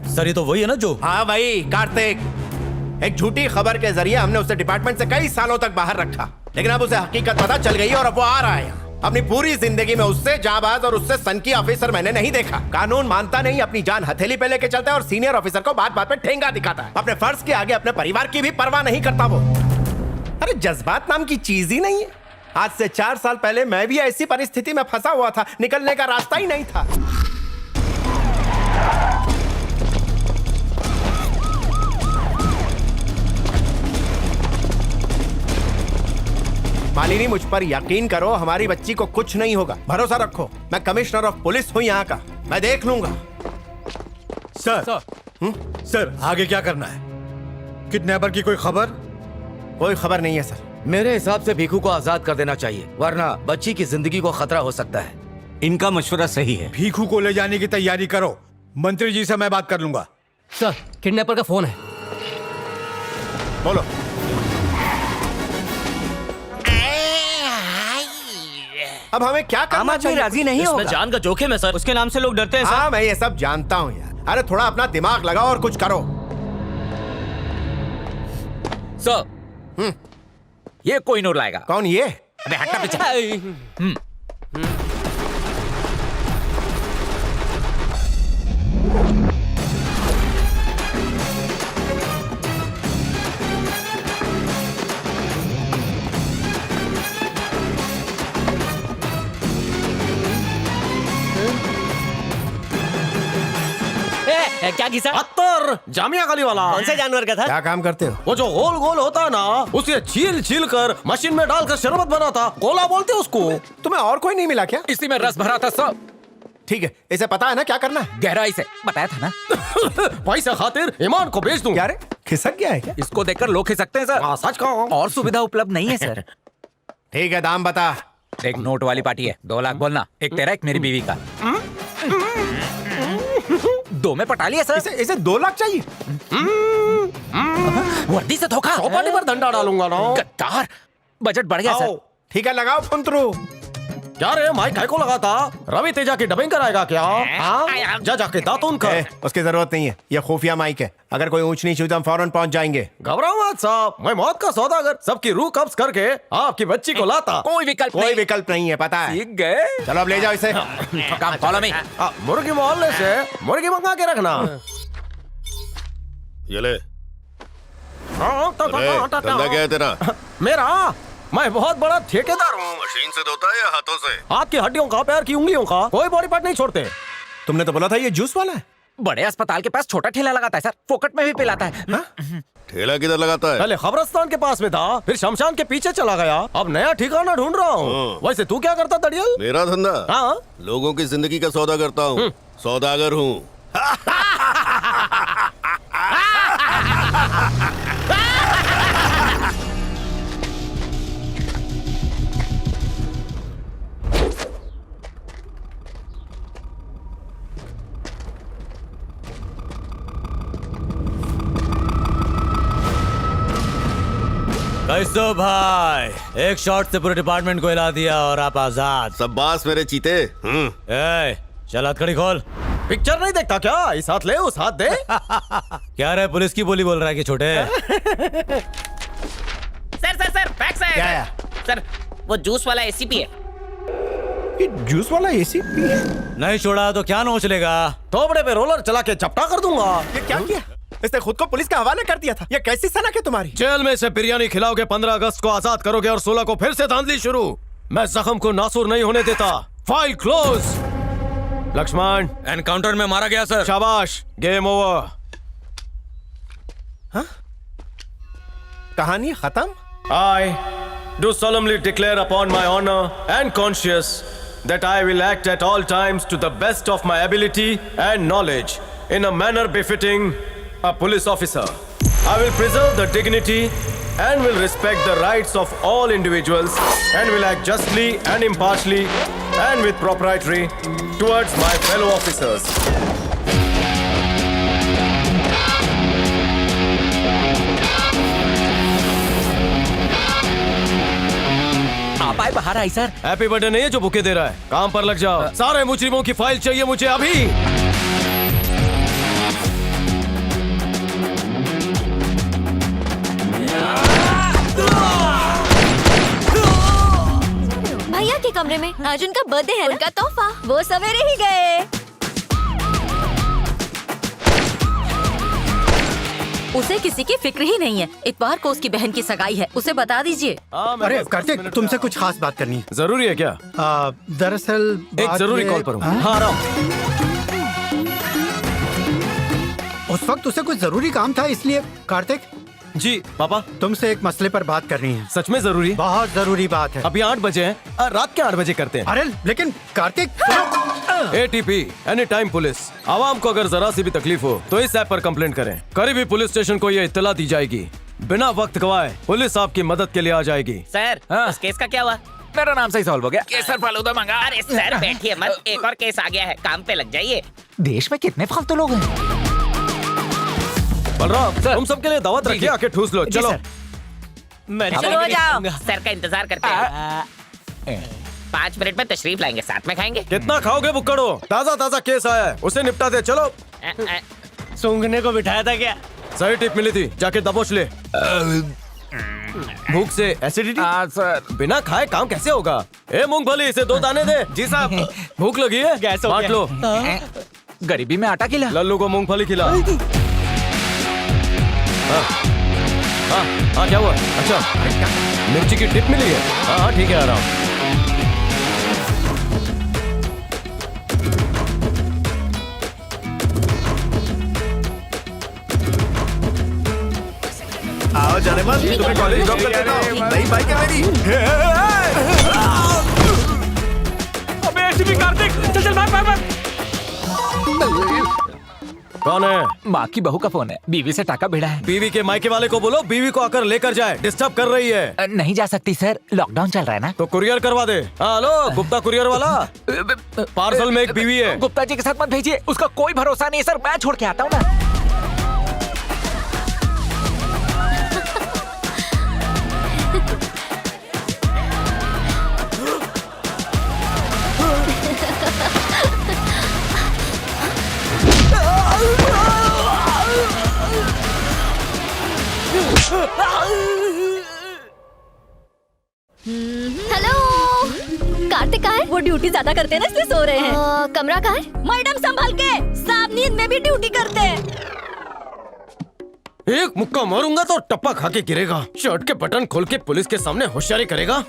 S3: सर, ये तो वही है ना जो?
S5: हाँ भाई कार्तिक। एक झूठी खबर के जरिए हमने उसे डिपार्टमेंट से कई सालों तक बाहर रखा, लेकिन अब उसे हकीकत पता चल गई और अब वो आ रहा है। अपनी पूरी जिंदगी में उससे जाबाज और उससे सनकी ऑफिसर मैंने नहीं देखा। कानून मानता नहीं, अपनी जान हथेली पे लेके चलता है और सीनियर ऑफिसर को बात बात पे ठेंगा दिखाता है। अपने फर्ज के आगे अपने परिवार की भी परवाह नहीं करता वो। अरे जज्बात नाम की चीज ही नहीं है। आज से 4 साल पहले मैं भी ऐसी परिस्थिति में फंसा हुआ था, निकलने का रास्ता ही नहीं था। मालिनी, मुझ पर यकीन करो, हमारी बच्ची को कुछ नहीं होगा। भरोसा रखो, मैं कमिश्नर ऑफ पुलिस हूँ यहाँ का, मैं देख लूंगा।
S10: सर आगे क्या करना है? किडनैपर की कोई खबर?
S5: कोई खबर नहीं है सर।
S3: मेरे हिसाब से भीखू को आजाद कर देना चाहिए, वरना बच्ची की जिंदगी को खतरा हो सकता है।
S13: इनका मशवरा सही है।
S10: भीखू को ले जाने की तैयारी करो, मंत्री जी से मैं बात कर लूंगा।
S9: सर किडनैपर का फोन है।
S10: बोलो।
S3: अब हमें क्या करना चाहिए?
S13: राजी नहीं होगा।
S2: जान का जोखिम है सर, उसके नाम से लोग डरते हैं
S3: हाँ मैं ये सब जानता हूँ यार। अरे थोड़ा अपना दिमाग लगाओ और कुछ करो।
S9: सर ये कोई नूर लाएगा।
S3: कौन ये?
S9: अबे हटना पीछे।
S2: क्या किसा?
S5: अत्तर जामिया गली वाला।
S2: कौन से जानवर का था?
S3: क्या काम करते हो?
S5: वो जो गोल गोल होता है ना, उसे छील छील कर मशीन में डालकर शरबत बनाता, गोला बोलते उसको।
S3: तुम्हें और कोई नहीं मिला क्या?
S9: इसी में रस भरा था सब।
S3: ठीक है, इसे पता है ना क्या करना है?
S9: गहराई से बताया था ना।
S5: पैसा खातिर ईमान को बेच दूंगा।
S3: यार खिसक गया है क्या?
S9: इसको देखकर लोग खिसक सकते हैं सर।
S5: हाँ सच कहो।
S9: और सुविधा उपलब्ध नहीं है सर।
S3: ठीक है, दाम बता।
S9: एक नोट वाली पार्टी है, 2 लाख बोलना। एक तेरा एक मेरी बीवी का। 2 में पटा लिया सर।
S3: इसे 2 लाख चाहिए?
S9: वर्दी से धोखा।
S5: चौपाटी पर डंडा डालूंगा ना।
S9: गद्दार। बजट बढ़ गया सर।
S3: ठीक है, लगाओ फुंतरू।
S5: क्या रे माइक काय को लगाता? रवि तेजा की डबिंग कराएगा क्या? हाँ? जा जाके दातून कर।
S3: उसकी जरूरत नहीं है, ये खुफिया माइक है। अगर कोई ऊंच नीच हुई तो हम फौरन पहुंच जाएंगे।
S5: घबराओ मत साहब, मैं मौत का सौदागर, सबकी रूह कब्ज करके आपकी बच्ची को लाता।
S9: कोई विकल्प
S3: नहीं है, पता है।
S9: सीख गए।
S3: चलो अब ले जाओ इसे।
S9: काम फॉलो मी।
S5: मुर्गी मोहल्ले से मुर्गी मंगा के रखना।
S11: ये ले। धंधा क्या है तेरा?
S5: मेरा? मैं बहुत बड़ा ठेकेदार हूँ।
S11: मशीन से धोता है या हाथों से?
S5: हाथ की हड्डियों का, पैर की उंगलियों का, कोई बॉडी पार्ट नहीं छोड़ते।
S3: तुमने तो बोला था ये जूस वाला है।
S9: बड़े अस्पताल के पास छोटा ठेला लगाता है सर, फोकट में भी पिलाता है।
S11: ठेला किधर लगाता है?
S5: पहले खबरस्तान के पास में था, फिर शमशान के पीछे चला गया, अब नया ठिकाना ढूंढ रहा हूँ। वैसे तू क्या करता दड़ियल?
S11: मेरा धंधा?
S5: हाँ,
S11: लोगों की जिंदगी का सौदा करता हूँ। सौदागर हूँ।
S9: कैसो भाई, एक शॉट से पूरे डिपार्टमेंट को हिला दिया और आप आजाद।
S11: शाबाश मेरे चीते।
S9: चल हथकड़ी खोल।
S5: पिक्चर नहीं देखता क्या? इस हाथ ले उस हाथ दे।
S9: क्या रे, पुलिस की बोली बोल रहा है कि छोटे?
S17: सर फैक्स है।
S3: क्या?
S17: सर वो जूस वाला एसीपी है।
S3: ये जूस वाला एसीपी है?
S9: नहीं छोड़ा तो क्या नोच लेगा?
S5: थोबड़े पे रोलर चला के चपटा कर दूंगा।
S3: ये क्या किया? इसने खुद को पुलिस के हवाले कर दिया था। ये कैसी सनक है तुम्हारी?
S5: जेल में से बिरयानी खिलाओगे, 15 अगस्त को आजाद करोगे और 16 को फिर से धांधली शुरू। मैं जख्म को नासूर नहीं होने देता। File close. लक्ष्मण
S12: एनकाउंटर में मारा गया सर।
S5: शाबाश, गेम ओवर।
S3: हाँ? कहानी खत्म?
S5: I do solemnly declare upon my honor and conscience that I will act at all times to the best of my ability and knowledge in a manner befitting a police officer. I will preserve the dignity and will respect the rights of all individuals and will act justly and impartially and with propriety towards my fellow officers.
S9: आप आए बाहर आई सर।
S5: हैप्पी बर्थडे नहीं है जो बुके दे रहा है। काम पर लग जाओ। सारे मुजरिमों की फाइल चाहिए मुझे अभी।
S14: भैया के कमरे में आज उनका बर्थडे है, उनका तोहफा। वो सवेरे ही गए।
S8: उसे किसी की फिक्र ही नहीं है। इतवार को उसकी बहन की सगाई है, उसे बता दीजिए।
S15: अरे कार्तिक, तुमसे कुछ खास बात करनी है।
S5: जरूरी है क्या?
S15: दरअसल
S5: एक जरूरी कॉल पर हूँ। हाँ, आ रहा हूँ।
S15: उस वक्त उसे कुछ जरूरी काम था, इसलिए। कार्तिक
S5: जी पापा,
S15: तुमसे एक मसले पर बात करनी है।
S5: सच में जरूरी?
S15: बहुत जरूरी बात है।
S5: अभी 8 बजे हैं, रात के 8 बजे करते हैं।
S15: अरे लेकिन Kartik.
S5: ATP any time police. आवाम को अगर जरा सी भी तकलीफ हो तो इस ऐप पर कंप्लेंट करें। करीबी पुलिस स्टेशन को ये इत्तला दी जाएगी। बिना वक्त गवाए पुलिस आपकी मदद के लिए आ जाएगी।
S17: सर उस केस का क्या हुआ? मेरा नाम सही सॉल्व हो गया। केसर फालूदा मंगा। अरे सर बैठिए मत, एक और केस आ गया है, काम पे लग जाइए। देश में कितने फालतू लोग हैं।
S5: बलराम तुम सबके लिए दावत रखिए, आके ठूस लो। चलो
S8: शुरू हो जाओ। सर का इंतजार करते हैं। 5 मिनट में तशरीफ लाएंगे, साथ में खाएंगे।
S5: कितना खाओगे बुक्कड़ो? ताजा ताजा केस आया है, उसे निपटा दे। चलो।
S13: सूंघने को बिठाया था क्या?
S5: सही टिप मिली थी, जाके दबोच ले। भूख से एसिडिटी?
S17: सर
S5: बिना खाए काम कैसे होगा? ए मूंगफली, इसे 2 दाने दे। जी साहब। भूख लगी है?
S13: गैस हो
S5: बांट
S13: गया।
S5: लो।
S17: गरीबी में आटा खिला।
S5: लल्लू को मूंगफली खिला। हाँ क्या हुआ? अच्छा मिर्ची की टिप मिली है। हाँ ठीक है, आ रहा हूँ।
S3: आओ जाने मत, तुम्हें कॉलेज ड्रॉप कर देता हूँ। नई बाइक है मेरी।
S13: अबे एसीपी कार्तिक, चल चल भाग भाग भाग।
S5: कौन है?
S17: माँ की बहू का फोन है, बीवी से टाका भिड़ा है।
S5: बीवी के मायके वाले को बोलो बीवी को आकर लेकर जाए, डिस्टर्ब कर रही है।
S17: नहीं जा सकती सर, लॉकडाउन चल रहा है ना।
S5: तो कुरियर करवा दे। हेलो गुप्ता कुरियर वाला, पार्सल में एक बीवी है।
S17: गुप्ता जी के साथ मत भेजिए, उसका कोई भरोसा नहीं सर, मैं छोड़ के आता हूँ ना।
S16: हेलो, कार्तिक कहाँ है?
S14: वो ड्यूटी ज्यादा करते हैं ना, इसलिए सो रहे हैं।
S16: कमरा कहाँ है?
S14: मैडम संभाल के, साहब नींद में भी ड्यूटी करते हैं।
S5: एक मुक्का मारूंगा तो टप्पा खा के गिरेगा। शर्ट के बटन खोल के पुलिस के सामने होशियारी करेगा।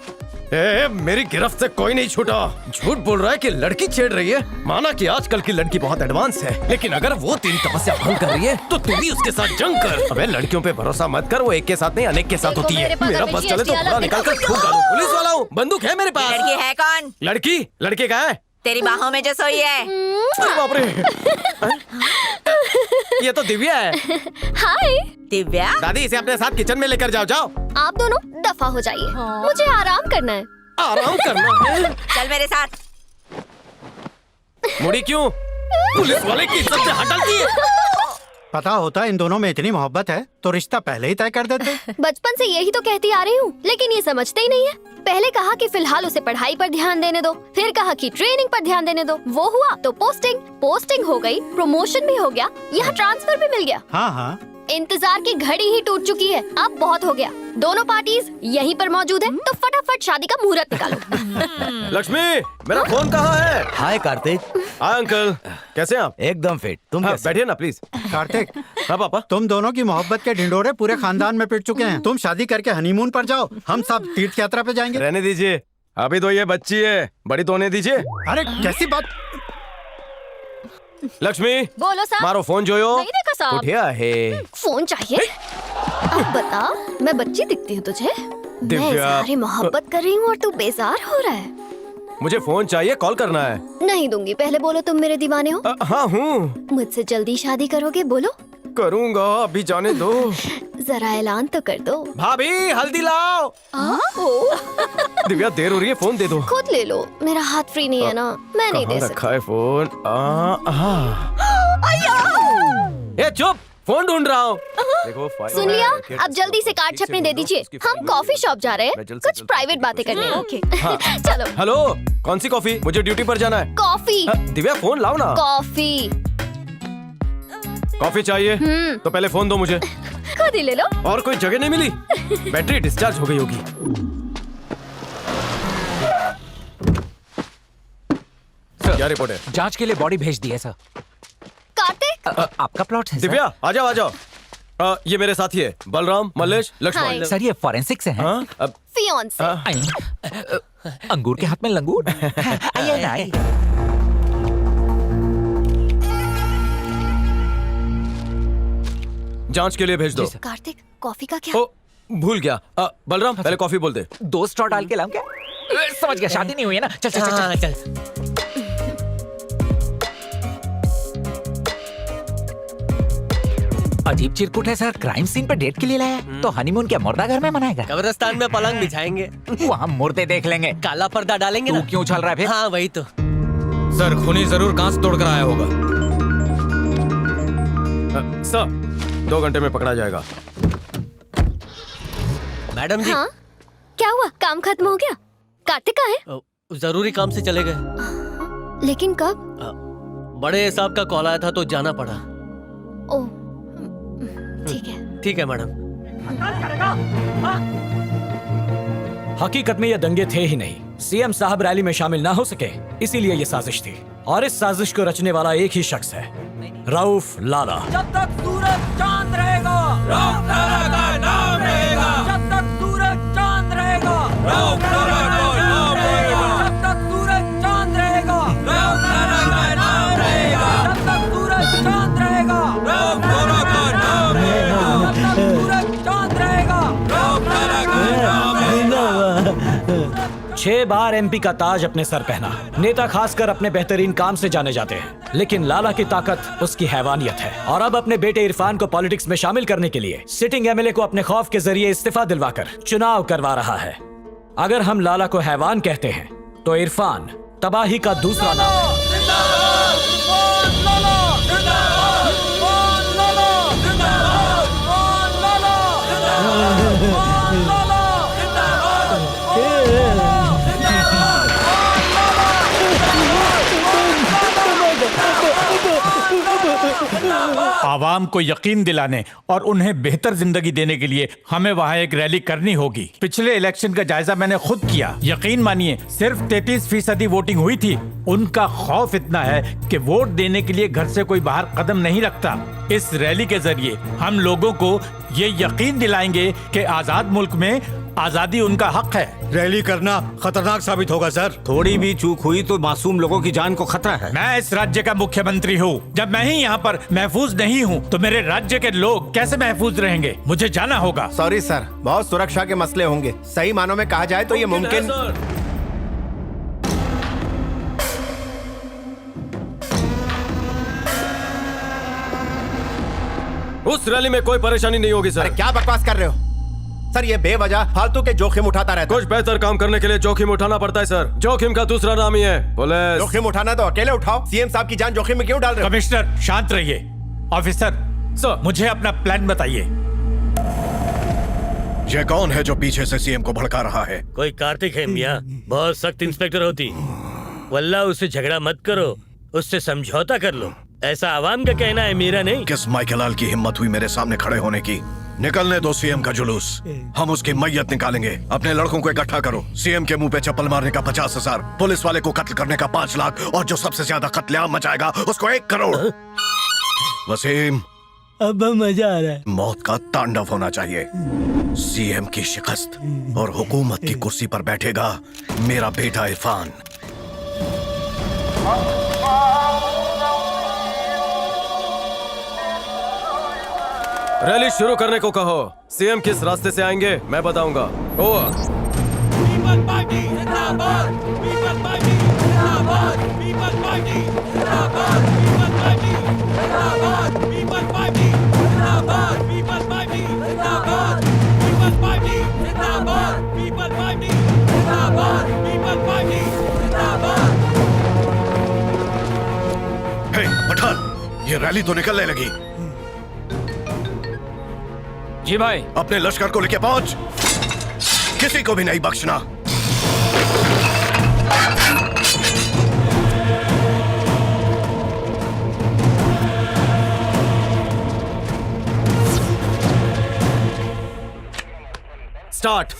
S5: मेरी गिरफ्त से कोई नहीं छूटा। झूठ बोल रहा है कि लड़की छेड़ रही है। माना कि आजकल की लड़की बहुत एडवांस है, लेकिन अगर वो 3 तपस्या भंग कर रही है तो तू भी उसके साथ जंग कर। अबे लड़कियों पे भरोसा मत कर, वो एक के साथ नहीं अनेक के साथ होती है। मेरा बस चले तो पूरा निकाल कर ठोक डालूं। पुलिस वाला हूँ, बंदूक है मेरे पास।
S8: लड़की है कौन?
S5: लड़के का है।
S8: तेरी बाहों में जो सोई है।
S5: अरे बाप रे। ये तो दिव्या है।
S16: हाय
S8: दिव्या।
S5: दादी इसे अपने साथ किचन में लेकर जाओ। जाओ
S16: आप दोनों दफा हो जाइए, मुझे आराम करना है।
S5: आराम करना है?
S8: चल मेरे साथ।
S5: मुड़ी क्यों? पुलिस वाले की इज्जत से हट डालती है।
S15: पता होता इन दोनों में इतनी मोहब्बत है तो रिश्ता पहले ही तय कर देते।
S16: बचपन से यही तो कहती आ रही हूँ, लेकिन ये समझते ही नहीं है। पहले कहा कि फिलहाल उसे पढ़ाई पर ध्यान देने दो, फिर कहा कि ट्रेनिंग पर ध्यान देने दो। वो हुआ तो पोस्टिंग हो गई, प्रमोशन भी हो गया, यहाँ ट्रांसफर भी मिल गया।
S15: हाँ हाँ,
S16: इंतजार की घड़ी ही टूट चुकी है, अब बहुत हो गया। दोनों पार्टीज यहीं पर मौजूद है, तो फटाफट शादी का मुहूर्त निकालो।
S5: लक्ष्मी, मेरा फोन कहाँ है?
S3: हाय कार्तिक।
S5: हाय अंकल, कैसे हैं आप?
S3: एकदम फिट। तुम कैसे?
S5: बैठिए ना प्लीज।
S15: कार्तिक
S5: हाँ पापा।
S15: तुम दोनों की मोहब्बत के ढिंडोरे पूरे खानदान में पिट चुके हैं। तुम शादी करके हनीमून पर जाओ, हम सब तीर्थ यात्रा पे जाएंगे।
S5: रहने दीजिए, अभी तो ये बच्ची है, बड़ी तो होने दीजिए।
S15: अरे कैसी बात।
S5: लक्ष्मी
S16: बोलो साहब।
S5: मारो फोन जोयो।
S16: नहीं देखा साहब।
S5: उठिया है।
S16: फोन चाहिए? अब बता, मैं बच्ची दिखती हूँ तुझे? मैं
S5: दिव्या।
S16: इज़हारे मोहब्बत कर रही हूँ और तू बेजार हो रहा है।
S5: मुझे फोन चाहिए, कॉल करना है।
S16: नहीं दूंगी, पहले बोलो तुम मेरे दीवाने हो?
S5: हाँ हूँ।
S16: मुझसे जल्दी शादी करोगे? बोलो।
S5: करूँगा, अभी जाने दो।
S16: जरा ऐलान तो कर दो।
S5: भाभी हल्दी लाओ। दिव्या देर हो रही है, फोन दे दो।
S16: खुद ले लो, मेरा हाथ फ्री नहीं है ना, मैं नहीं दे
S5: कहाँ
S16: सकती।
S5: रखा है फोन? ये चुप, फोन ढूंढ रहा हूँ। देखो
S16: सुन लिया, अब जल्दी से कार्ड छपने दे दीजिए। हम कॉफी शॉप जा रहे हैं, कुछ प्राइवेट बातें करने हैं। ओके चलो।
S5: हेलो, कौन सी कॉफी? मुझे ड्यूटी पर जाना है।
S16: कॉफी।
S5: दिव्या फोन लाओ ना।
S16: कॉफी।
S5: कॉफी चाहिए तो पहले फोन दो मुझे।
S16: खुद ही ले लो।
S5: और कोई जगह नहीं मिली? बैटरी डिस्चार्ज हो गई होगी। क्या रिपोर्ट है?
S17: जांच के लिए बॉडी भेज दी है सर।
S16: कार्तिक।
S17: आपका प्लॉट है
S5: दिव्या आ जाओ आ जाओ। ये मेरे साथी है, बलराम, मल्लेश, लक्ष्मण।
S17: सर ये फॉरेंसिक से हैं।
S5: हाँ?
S16: फियांसे।
S17: अंगूर के हाथ में लंगूर। आइए ना, आइए।
S5: जांच के लिए भेज दो।
S16: कार्तिक कॉफी का क्या?
S5: ओ, भूल गया। बलराम पहले कॉफी बोल दे।
S17: 2 स्ट्रॉ डाल के लाऊं क्या? समझ गया, शादी नहीं हुई है ना। चल चल चल चल। अजीब चिरकुट है सर, क्राइम सीन पे डेट के लिए लाया तो हनीमून क्या मुर्दा घर में मनाएगा?
S9: कब्रिस्तान में पलंग बिछाएंगे,
S17: वहाँ मुर्दे देख लेंगे।
S9: काला पर्दा डालेंगे
S17: तू
S9: ना।
S17: क्यों उछल रहा है फिर?
S9: हाँ वही तो।
S12: सर खूनी जरूर कांच तोड़कर आया होगा।
S5: सर 2 घंटे में पकड़ा जाएगा।
S9: मैडम जी।
S16: हाँ? क्या हुआ? काम खत्म हो गया? कार्तिक कहाँ है?
S9: जरूरी काम से चले गए।
S16: लेकिन कब?
S9: बड़े साहब का कॉल आया था तो जाना पड़ा।
S16: ओह ठीक है।
S9: ठीक है मैडम।
S5: हकीकत में ये दंगे थे ही नहीं। सीएम साहब रैली में शामिल ना हो सके, इसीलिए ये साजिश थी। और इस साजिश को रचने वाला एक ही शख्स है, रऊफ लाला।
S9: जब तक सूरज चांद रहेगा, रऊफ लाला का नाम रहेगा। जब तक सूरज चांद रहेगा, रऊफ लाला का नाम रहेगा। जब तक सूरज चांद रहेगा, रऊफ लाला का नाम रहेगा। जब तक सूरज चांद रहेगा, रऊफ लाला का नाम रहेगा। जब तक सूरज चांद रहेगा, रऊफ लाला का नाम रहेगा।
S5: 6 बार एमपी का ताज अपने सर पहना। नेता खासकर अपने बेहतरीन काम से जाने जाते हैं, लेकिन लाला की ताकत उसकी हैवानियत है। और अब अपने बेटे इरफान को पॉलिटिक्स में शामिल करने के लिए सिटिंग एमएलए को अपने खौफ के जरिए इस्तीफा दिलवाकर चुनाव करवा रहा है। अगर हम लाला को हैवान कहते हैं तो इरफान तबाही का दूसरा नाम है।
S10: आवाम को यकीन दिलाने और उन्हें बेहतर जिंदगी देने के लिए हमें वहाँ एक रैली करनी होगी। पिछले इलेक्शन का जायजा मैंने खुद किया। यकीन मानिए सिर्फ 33% वोटिंग हुई थी। उनका खौफ इतना है कि वोट देने के लिए घर से कोई बाहर कदम नहीं रखता। इस रैली के जरिए हम लोगों को ये यकीन दिलाएंगे कि आजाद मुल्क में आजादी उनका हक है। रैली करना खतरनाक साबित होगा सर।
S5: थोड़ी भी चूक हुई तो मासूम लोगों की जान को खतरा है।
S10: मैं इस राज्य का मुख्यमंत्री हूँ। जब मैं ही यहाँ पर महफूज नहीं हूँ तो मेरे राज्य के लोग कैसे महफूज रहेंगे? मुझे जाना होगा।
S3: सॉरी सर, बहुत सुरक्षा के मसले होंगे। सही मानों में कहा जाए तो ये मुमकिन।
S5: उस रैली में कोई परेशानी नहीं होगी सर।
S3: अरे क्या बकवास कर रहे हो सर? ये बेवजह फालतू के जोखिम उठाता रहता है।
S5: कुछ बेहतर काम करने के लिए जोखिम उठाना पड़ता है सर। जोखिम का दूसरा नाम ही है पुलिस।
S3: जोखिम उठाना तो अकेले उठाओ। सीएम साहब की जान जोखिम में क्यों डाल रहे हो?
S10: कमिश्नर शांत रहिए। ऑफिसर सर मुझे अपना प्लान बताइए।
S11: ये कौन है जो पीछे से सीएम को भड़का रहा है?
S9: कोई कार्तिक है मियाँ, बहुत सख्त इंस्पेक्टर होती। वल्लाह उससे झगड़ा मत करो, उससे समझौता कर लो। ऐसा आवाम का कहना है, मेरा नहीं।
S11: किस माइकेलाल की हिम्मत हुई मेरे सामने खड़े होने की? निकलने दो सीएम का जुलूस, हम उसकी मैयत निकालेंगे। अपने लड़कों को इकट्ठा करो। सीएम के मुंह पे चप्पल मारने का 50,000, पुलिस वाले को कत्ल करने का 5 लाख और जो सबसे ज्यादा कत्लेआम मचाएगा उसको 1 करोड़। वसीम
S9: अब मजा आ रहा है।
S11: मौत का तांडव होना चाहिए। सीएम की शिकस्त और हुकूमत की कुर्सी पर बैठेगा मेरा बेटा इरफान।
S5: रैली शुरू करने को कहो। सीएम किस रास्ते से आएंगे मैं बताऊंगा।
S11: हे पठान, ये रैली तो निकलने लगी।
S5: जी भाई।
S11: अपने लश्कर को लेके पहुंच, किसी को भी नहीं बख्शना।
S5: स्टार्ट।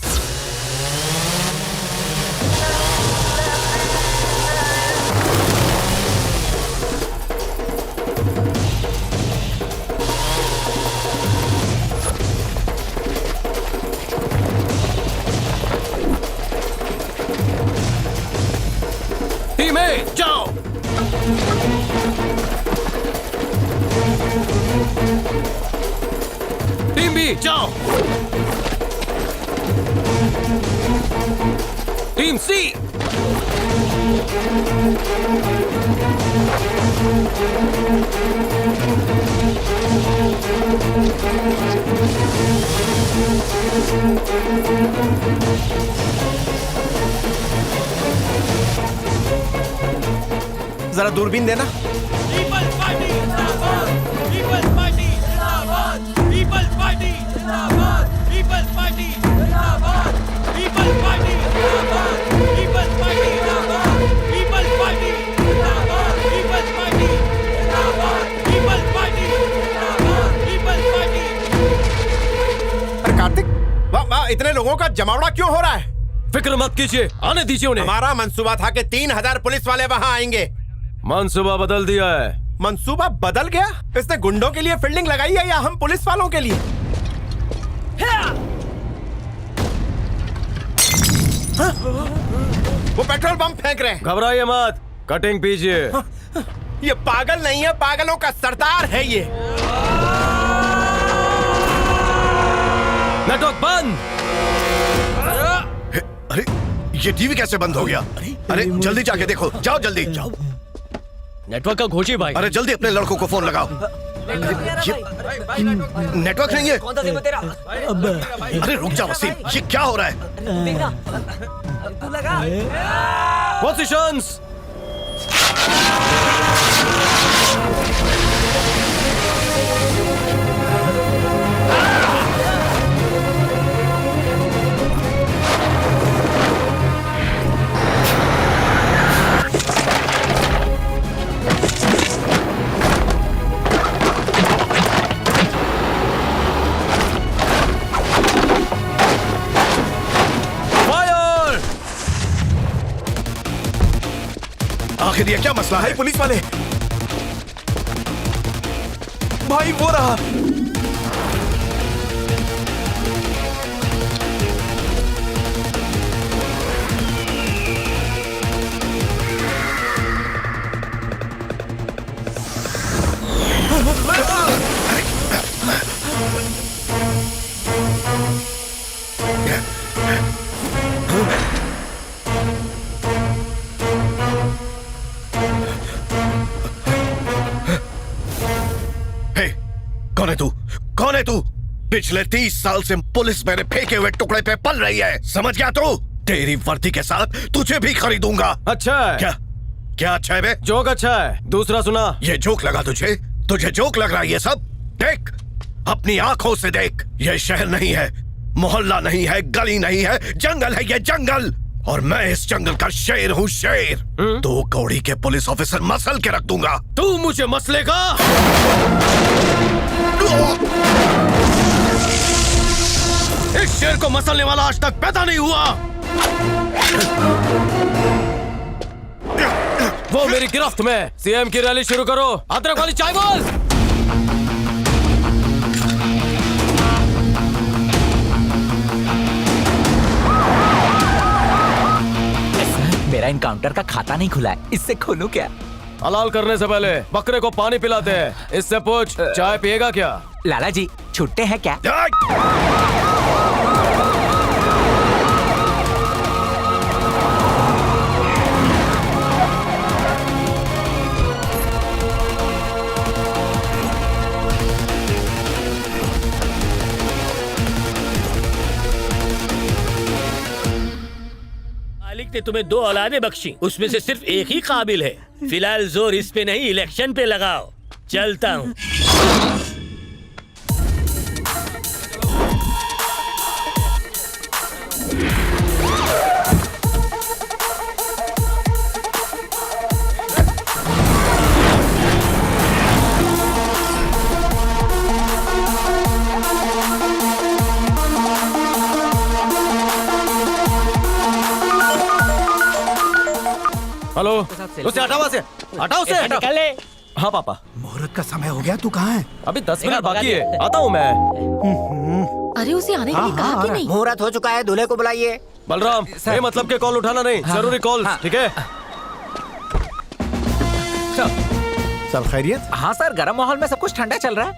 S5: टीमें जाओ। टीम बी जाओ। टीम सी।
S3: जरा दूरबीन देना।
S5: अरे कार्तिक, वाह वाह, इतने लोगों का जमावड़ा क्यों हो रहा है?
S9: फिक्र मत कीजिए, आने दीजिए उन्हें।
S5: हमारा मंसूबा था कि 3000 पुलिस वाले वहाँ आएंगे।
S9: मंसूबा बदल दिया है।
S5: मंसूबा बदल गया? इसने गुंडों के लिए फील्डिंग लगाई है या हम पुलिस वालों के लिए? हाँ? वो पेट्रोल बम फेंक रहे हैं।
S9: घबराइए मत, कटिंग पीजिए।
S5: ये पागल नहीं है, पागलों का सरदार है ये।
S9: नेटवर्क बंद।
S11: अरे ये टीवी कैसे बंद हो गया? अरे जल्दी जाके देखो, जाओ जल्दी जाओ।
S9: नेटवर्क का घोषी भाई।
S11: अरे जल्दी अपने लड़कों को फोन लगाओ। नेटवर्क नहीं है। अरे रुक जा वसीम, ये क्या हो रहा है?
S9: पोजीशंस।
S11: आखिर ये क्या मसला है?
S5: पुलिस वाले भाई, वो रहा।
S11: कौन है तू? कौन है तू? पिछले 30 साल से पुलिस मेरे फेंके हुए टुकड़े पे पल रही है, समझ गया तू? तेरी वर्दी के साथ तुझे भी खरीदूंगा।
S9: अच्छा है।
S11: क्या क्या अच्छा है बे?
S9: जोक अच्छा है। दूसरा सुना।
S11: ये जोक लगा तुझे? तुझे जोक लग रहा है ये सब? देख, अपनी आंखों से देख। ये शहर नहीं है, मोहल्ला नहीं है, गली नहीं है, जंगल है ये जंगल। और मैं इस जंगल का शेर हूँ, शेर। 2 कौड़ी के पुलिस ऑफिसर मसल के रख दूंगा।
S9: तू मुझे मसलेगा?
S5: इस शेर को मसलने वाला आज तक पैदा नहीं हुआ।
S9: वो मेरी गिरफ्त में। सीएम की रैली शुरू करो। अदरक वाली चाय बोल।
S17: मेरा इनकाउंटर का खाता नहीं खुला है, इससे खोलूं क्या?
S9: हलाल करने से पहले बकरे को पानी पिलाते हैं। इससे पूछ, चाय पिएगा क्या?
S17: लाला जी, छुट्टे हैं क्या?
S18: मालिक ने तुम्हें 2 औलादें बख्शी, उसमें से सिर्फ एक ही काबिल है। फिलहाल जोर इस पे नहीं, इलेक्शन पे लगाओ। चलता हूँ।
S9: हेलो, उसे हटाओ से, हटाओ से, हटाओ।
S18: निकाले।
S9: हाँ पापा।
S15: मुहूर्त का समय हो गया, तू कहाँ है?
S9: अभी 10 मिनट बाकी है, आता हूँ मैं।
S8: अरे उसे आने के लिए कहा कि नहीं?
S13: मुहूर्त हो चुका है, दूल्हे को बुलाइए।
S9: बलराम, ये मतलब के कॉल उठाना नहीं, जरूरी कॉल, ठीक है?
S3: सब खैरियत?
S17: हाँ सर, गर्म माहौल में सब कुछ ठंडा चल रहा है।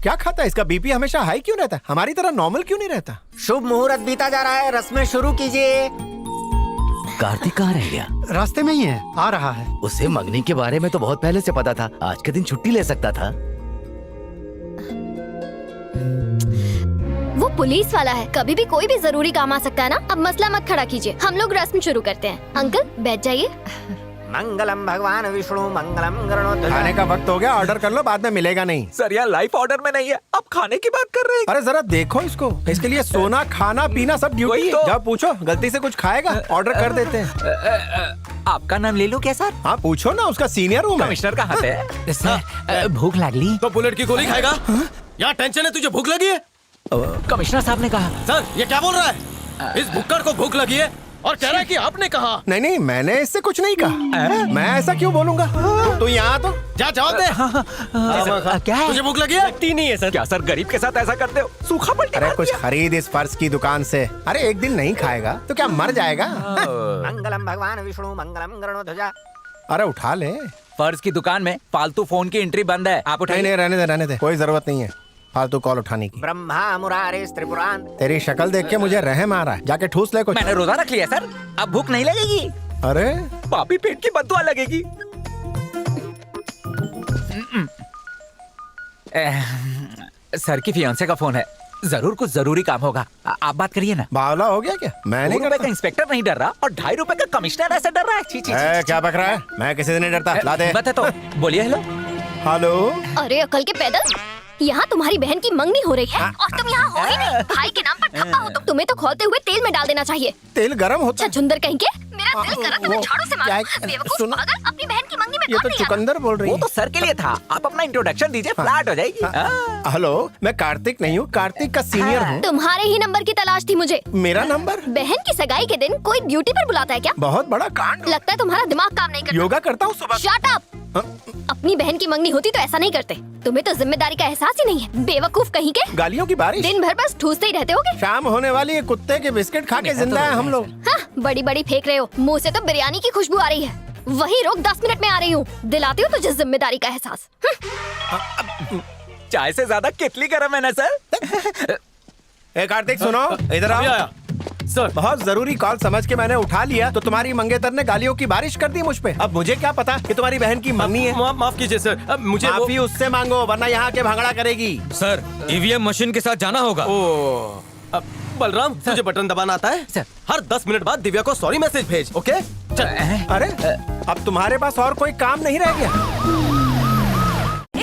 S3: क्या खाता है? इसका बीपी हमेशा हाई क्यों रहता है? हमारी तरह नॉर्मल क्यों नहीं रहता?
S13: शुभ मुहूर्त बीता जा रहा है, रस्में शुरू कीजिए।
S17: कार्तिक कहाँ रह गया?
S15: रास्ते में ही है, आ रहा है।
S17: उसे मंगनी के बारे में तो बहुत पहले से पता था, आज के दिन छुट्टी ले सकता था।
S16: पुलिस वाला है, कभी भी कोई भी जरूरी काम आ सकता है ना। अब मसला मत खड़ा कीजिए, हम लोग रस्म शुरू करते हैं। अंकल बैठ जाइए।
S13: मंगलम भगवान विष्णु मंगलम गरुड़ध्वज।
S5: खाने का वक्त हो गया, ऑर्डर कर लो, बाद में मिलेगा नहीं।
S17: सर यार लाइफ ऑर्डर में नहीं है, अब खाने की बात कर रहे हैं।
S5: अरे जरा देखो इसको, इसके लिए सोना खाना पीना सब ड्यूटी है। जब पूछो गलती से कुछ खाएगा ऑर्डर कर देते हैं।
S17: आपका नाम ले लो क्या सर?
S5: हाँ पूछो ना, उसका सीनियर हूँ मैं।
S17: कमिश्नर कहाँ पे? सर भूख लागली
S1: तो बुलेट की गोली खाएगा? यहाँ टेंशन है, तुझे भूख लगी है?
S17: कमिश्नर साहब ने कहा।
S1: सर ये क्या बोल रहा है? इस भुक्कड़ को भूख लगी है और कह रहा है कि आपने कहा।
S5: नहीं नहीं, मैंने इससे कुछ नहीं कहा। मैं ऐसा क्यों बोलूंगा? तू यहाँ तो जा, जवाब दे।
S17: क्या है?
S5: तुझे भूख लगी है?
S18: लगती नहीं है सर।
S17: क्या सर गरीब के साथ ऐसा करते हो? सूखा पलटी।
S5: अरे कुछ खरीद इस फर्श की दुकान से। अरे एक दिन नहीं खाएगा तो क्या मर जाएगा?
S13: मंगलम भगवान विष्णु मंगलम गरुड़ध्वज।
S5: अरे उठा ले।
S17: फर्श की दुकान में फालतू फोन की एंट्री बंद है, आप उठाइए।
S5: नहीं रहने दे, कोई जरूरत नहीं है फालतू कॉल उठाने की।
S13: ब्रह्मा मुरारे त्रिपुरान।
S5: तेरी शक्ल देख के मुझे रहम आ रहा है, जाके ठूस ले कुछ।
S17: मैंने रोजा रख लिया सर, अब भूख नहीं लगेगी।
S5: अरे
S17: पापी पेट की बददुआ लगेगी। सर की फियांसे का फोन है, जरूर कुछ जरूरी काम होगा, आप बात करिए ना।
S5: बावला हो गया क्या? मैं नहीं
S17: करता। इंस्पेक्टर नहीं डर रहा और ₹2.5 का कमिश्नर ऐसे डर रहा है।
S5: क्या बक रहा है? मैं किसी से नहीं डरता। ला दे।
S17: बता तो बोलिए। Hello
S5: hello.
S16: अरे अकल के पैदल, यहाँ तुम्हारी बहन की मंगनी हो रही है और तुम यहाँ हो ही नहीं। भाई के नाम पर धब्बा हो तुम। तुम्हें तो खोलते हुए तेल में डाल देना चाहिए।
S5: तेल गरम होता है?
S16: झुंदर कहेंगे, मेरा दिल करा तुम्हें झाड़ू से मारूं। बेवकूफ पागल, अपनी बहन की मंगनी में
S5: ये तो चुकंदर बोल रही है।
S17: वो तो सर के लिए था, आप अपना इंट्रोडक्शन दीजिए, फ्लैट हो जाएगी।
S5: हेलो, मैं कार्तिक नहीं हूँ, कार्तिक का सीनियर हूँ।
S16: तुम्हारे ही नंबर की तलाश थी मुझे।
S5: मेरा नंबर?
S16: बहन की सगाई के दिन कोई ड्यूटी पर बुलाता है क्या?
S5: बहुत बड़ा कांड।
S16: लगता है तुम्हारा दिमाग काम नहीं करता।
S5: योगा करता हूँ सुबह।
S16: Shut up. अपनी बहन की मंगनी होती तो ऐसा नहीं करते। तुम्हें तो जिम्मेदारी का एहसास ही नहीं है, बेवकूफ कहीं के।
S5: गालियों की बारिश।
S16: दिन भर बस ठूसते ही रहते होगे।
S5: शाम होने वाली है, कुत्ते के बिस्किट खा के जिंदा है हम लोग।
S16: हाँ, बड़ी बड़ी फेंक रहे हो, मुंह से तो बिरयानी की खुशबू आ रही है। वही रोक, 10 मिनट में आ रही हूँ। दिलाती हूँ तुझे जिम्मेदारी का एहसास।
S17: चाय से ज्यादा कितली गरम है ना सर?
S5: ए कार्तिक सुनो, इधर आओ। सर बहुत जरूरी कॉल समझ के मैंने उठा लिया तो तुम्हारी मंगेतर ने गालियों की बारिश कर दी मुझ पे। अब मुझे क्या पता कि तुम्हारी बहन की मंगनी है।
S1: माफ कीजिए सर, अब मुझे
S5: माफी उससे मांगो वरना यहाँ के भांगड़ा करेगी।
S12: सर ईवीएम मशीन के साथ जाना होगा।
S1: बलराम तुझे बटन दबाना आता है? सर हर 10 मिनट बाद दिव्या को सॉरी मैसेज भेज। ओके चल।
S5: अरे अब तुम्हारे पास और कोई काम नहीं रह गया।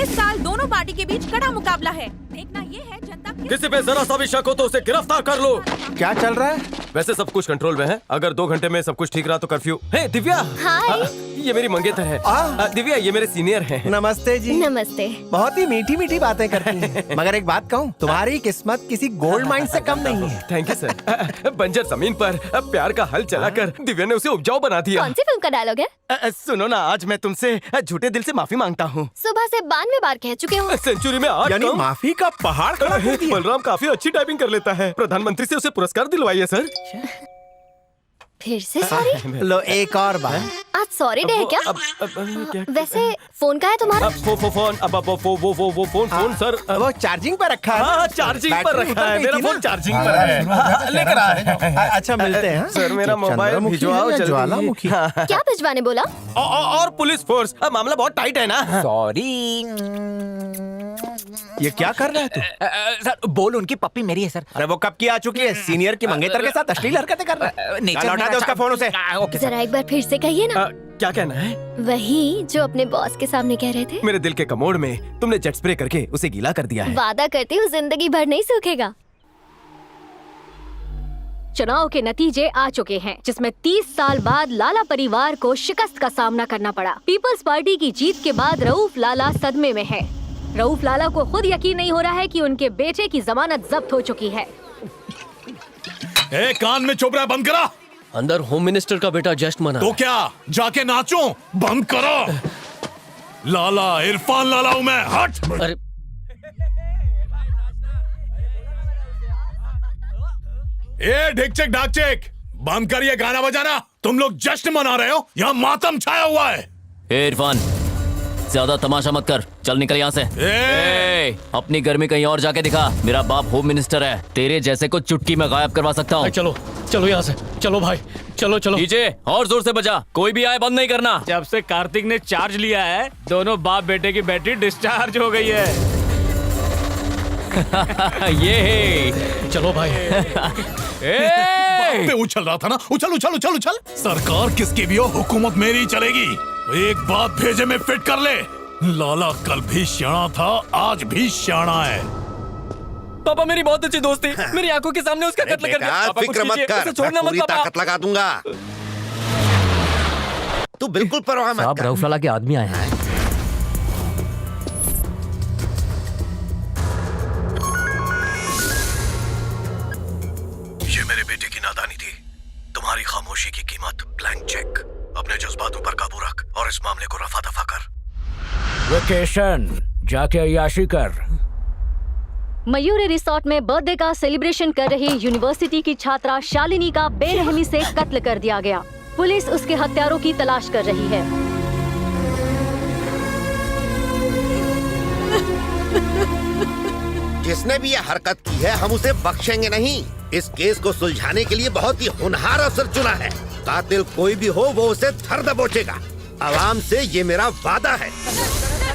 S19: इस साल दोनों पार्टी के बीच कड़ा मुकाबला है। देखना ये है जनता
S1: किसी पे जरा सा भी शक हो तो उसे गिरफ्तार कर लो।
S5: क्या चल रहा है?
S1: वैसे सब कुछ कंट्रोल में है, अगर 2 घंटे में सब कुछ ठीक रहा तो कर्फ्यू। हे दिव्या।
S16: हाय।
S1: ये मेरी मंगेतर है। दिव्या ये मेरे सीनियर हैं।
S5: नमस्ते जी।
S16: नमस्ते।
S5: बहुत ही मीठी मीठी बातें करती हैं। मगर एक बात कहूँ, तुम्हारी किस्मत किसी गोल्ड माइन से कम नहीं है।
S1: Thank you sir. बंजर जमीन पर प्यार का हल चलाकर दिव्या ने उसे उपजाऊ बना दिया।
S16: कौन सी फिल्म का डायलॉग है?
S1: सुनो ना, आज मैं तुमसे झूठे दिल से माफी मांगता हूँ।
S16: सुबह से 92 बार कह चुके हो।
S1: सेंचुरी में 8
S5: यानी माफी का पहाड़ खड़ा कर दिया।
S1: बलराम काफी अच्छी टाइपिंग कर लेता है, प्रधानमंत्री से उसे पुरस्कार दिलवाइए सर।
S16: फिर से सॉरी?
S5: लो एक और बार।
S16: आज सॉरी डे है क्या? वैसे फोन का है तुम्हारा?
S1: फोन सर
S5: वो चार्जिंग पर रखा है।
S1: हाँ चार्जिंग पर रखा है, मेरा फोन चार्जिंग पर है। लेकर आए।
S5: अच्छा मिलते हैं
S1: सर, मेरा मोबाइल भिजवाओ जल्दी।
S5: ज्वालामुखी।
S16: क्या भिजवाने बोला?
S1: और पुलिस फोर्स। मामला बहुत टाइट है ना।
S17: सॉरी।
S5: ये क्या कर रहा है तू?
S17: सर बोल, उनकी पप्पी मेरी है सर।
S5: अरे वो कब की आ चुकी है? सीनियर की मंगेतर के साथ अश्लील हरकतें कर रहा है। लौटा दे उसका फोन उसे।
S16: जरा एक बार फिर से कहिए ना।
S1: क्या कहना है?
S16: वही जो अपने बॉस के सामने कह रहे थे।
S1: मेरे दिल के कमोड में तुमने जेट स्प्रे करके उसे गीला कर दिया है।
S16: वादा करती हूँ जिंदगी भर नहीं सूखेगा। चुनाव के नतीजे आ चुके हैं, जिसमें 30 साल बाद लाला परिवार को शिकस्त का सामना करना पड़ा। पीपल्स पार्टी की जीत के बाद रऊफ लाला सदमे में है। रऊफ लाला को खुद यकीन नहीं हो रहा है कि उनके बेटे की जमानत जब्त हो चुकी है।
S4: कान में चोपड़ा बंद करा।
S18: अंदर होम मिनिस्टर का बेटा जश्न मना।
S4: तो क्या जाके नाचो? बंद करो। लाला इरफान लाला हूं मैं। हट।
S18: अरे
S4: ढिक चेक ढाक चेक बंद करिए गाना बजाना। तुम लोग जश्न मना रहे हो, यहाँ मातम छाया हुआ है।
S2: इरफान ज्यादा तमाशा मत कर, चल निकल यहाँ से। अपनी गर्मी कहीं और जाके दिखा। मेरा बाप होम मिनिस्टर है, तेरे जैसे को चुटकी में गायब करवा सकता हूँ।
S18: चलो चलो यहाँ से, चलो भाई चलो चलो।
S2: डीजे और जोर से बजा, कोई भी आए बंद नहीं करना।
S7: जब से कार्तिक ने चार्ज लिया है, दोनों बाप बेटे की बैटरी डिस्चार्ज हो गई है।
S2: ये
S7: चलो भाई।
S4: पे उछल रहा था ना, उछल उछल उछल उछल। सरकार किसकी भी हो, हुकूमत मेरी चलेगी। एक बात भेजे में फिट कर ले, लाला कल भी श्याणा था, आज भी श्याणा है।
S2: पापा मेरी बहुत अच्छी दोस्त थी, मेरी आंखों के सामने उसका कत्ल कर दिया। पापा,
S3: फिक्र मत कर,
S2: उसे छोड़ना
S3: मैं पूरी
S2: मत पापा।
S3: ताकत लगा दूंगा। तू बिल्कुल परवाह मत कर।
S2: रऊफ लाला के आदमी आए हैं।
S11: ये मेरे बेटे की नादानी थी। तुम्हारी खामोशी की कीमत ब्लैंक चेक। अपने जज्बातों पर काबू रख और इस मामले को रफा दफा कर।
S5: वेकेशन जाके अय्याशी कर।
S16: मयूरी रिसोर्ट में बर्थडे का सेलिब्रेशन कर रही यूनिवर्सिटी की छात्रा शालिनी का बेरहमी से कत्ल कर दिया गया। पुलिस उसके हत्यारों की तलाश कर रही है।
S3: जिसने भी ये हरकत की है हम उसे बख्शेंगे नहीं। इस केस को सुलझाने के लिए बहुत ही होनहार अफसर चुना है। कातिल कोई भी हो वो उसे धर दबोचेगा। आवाम से ये मेरा वादा है।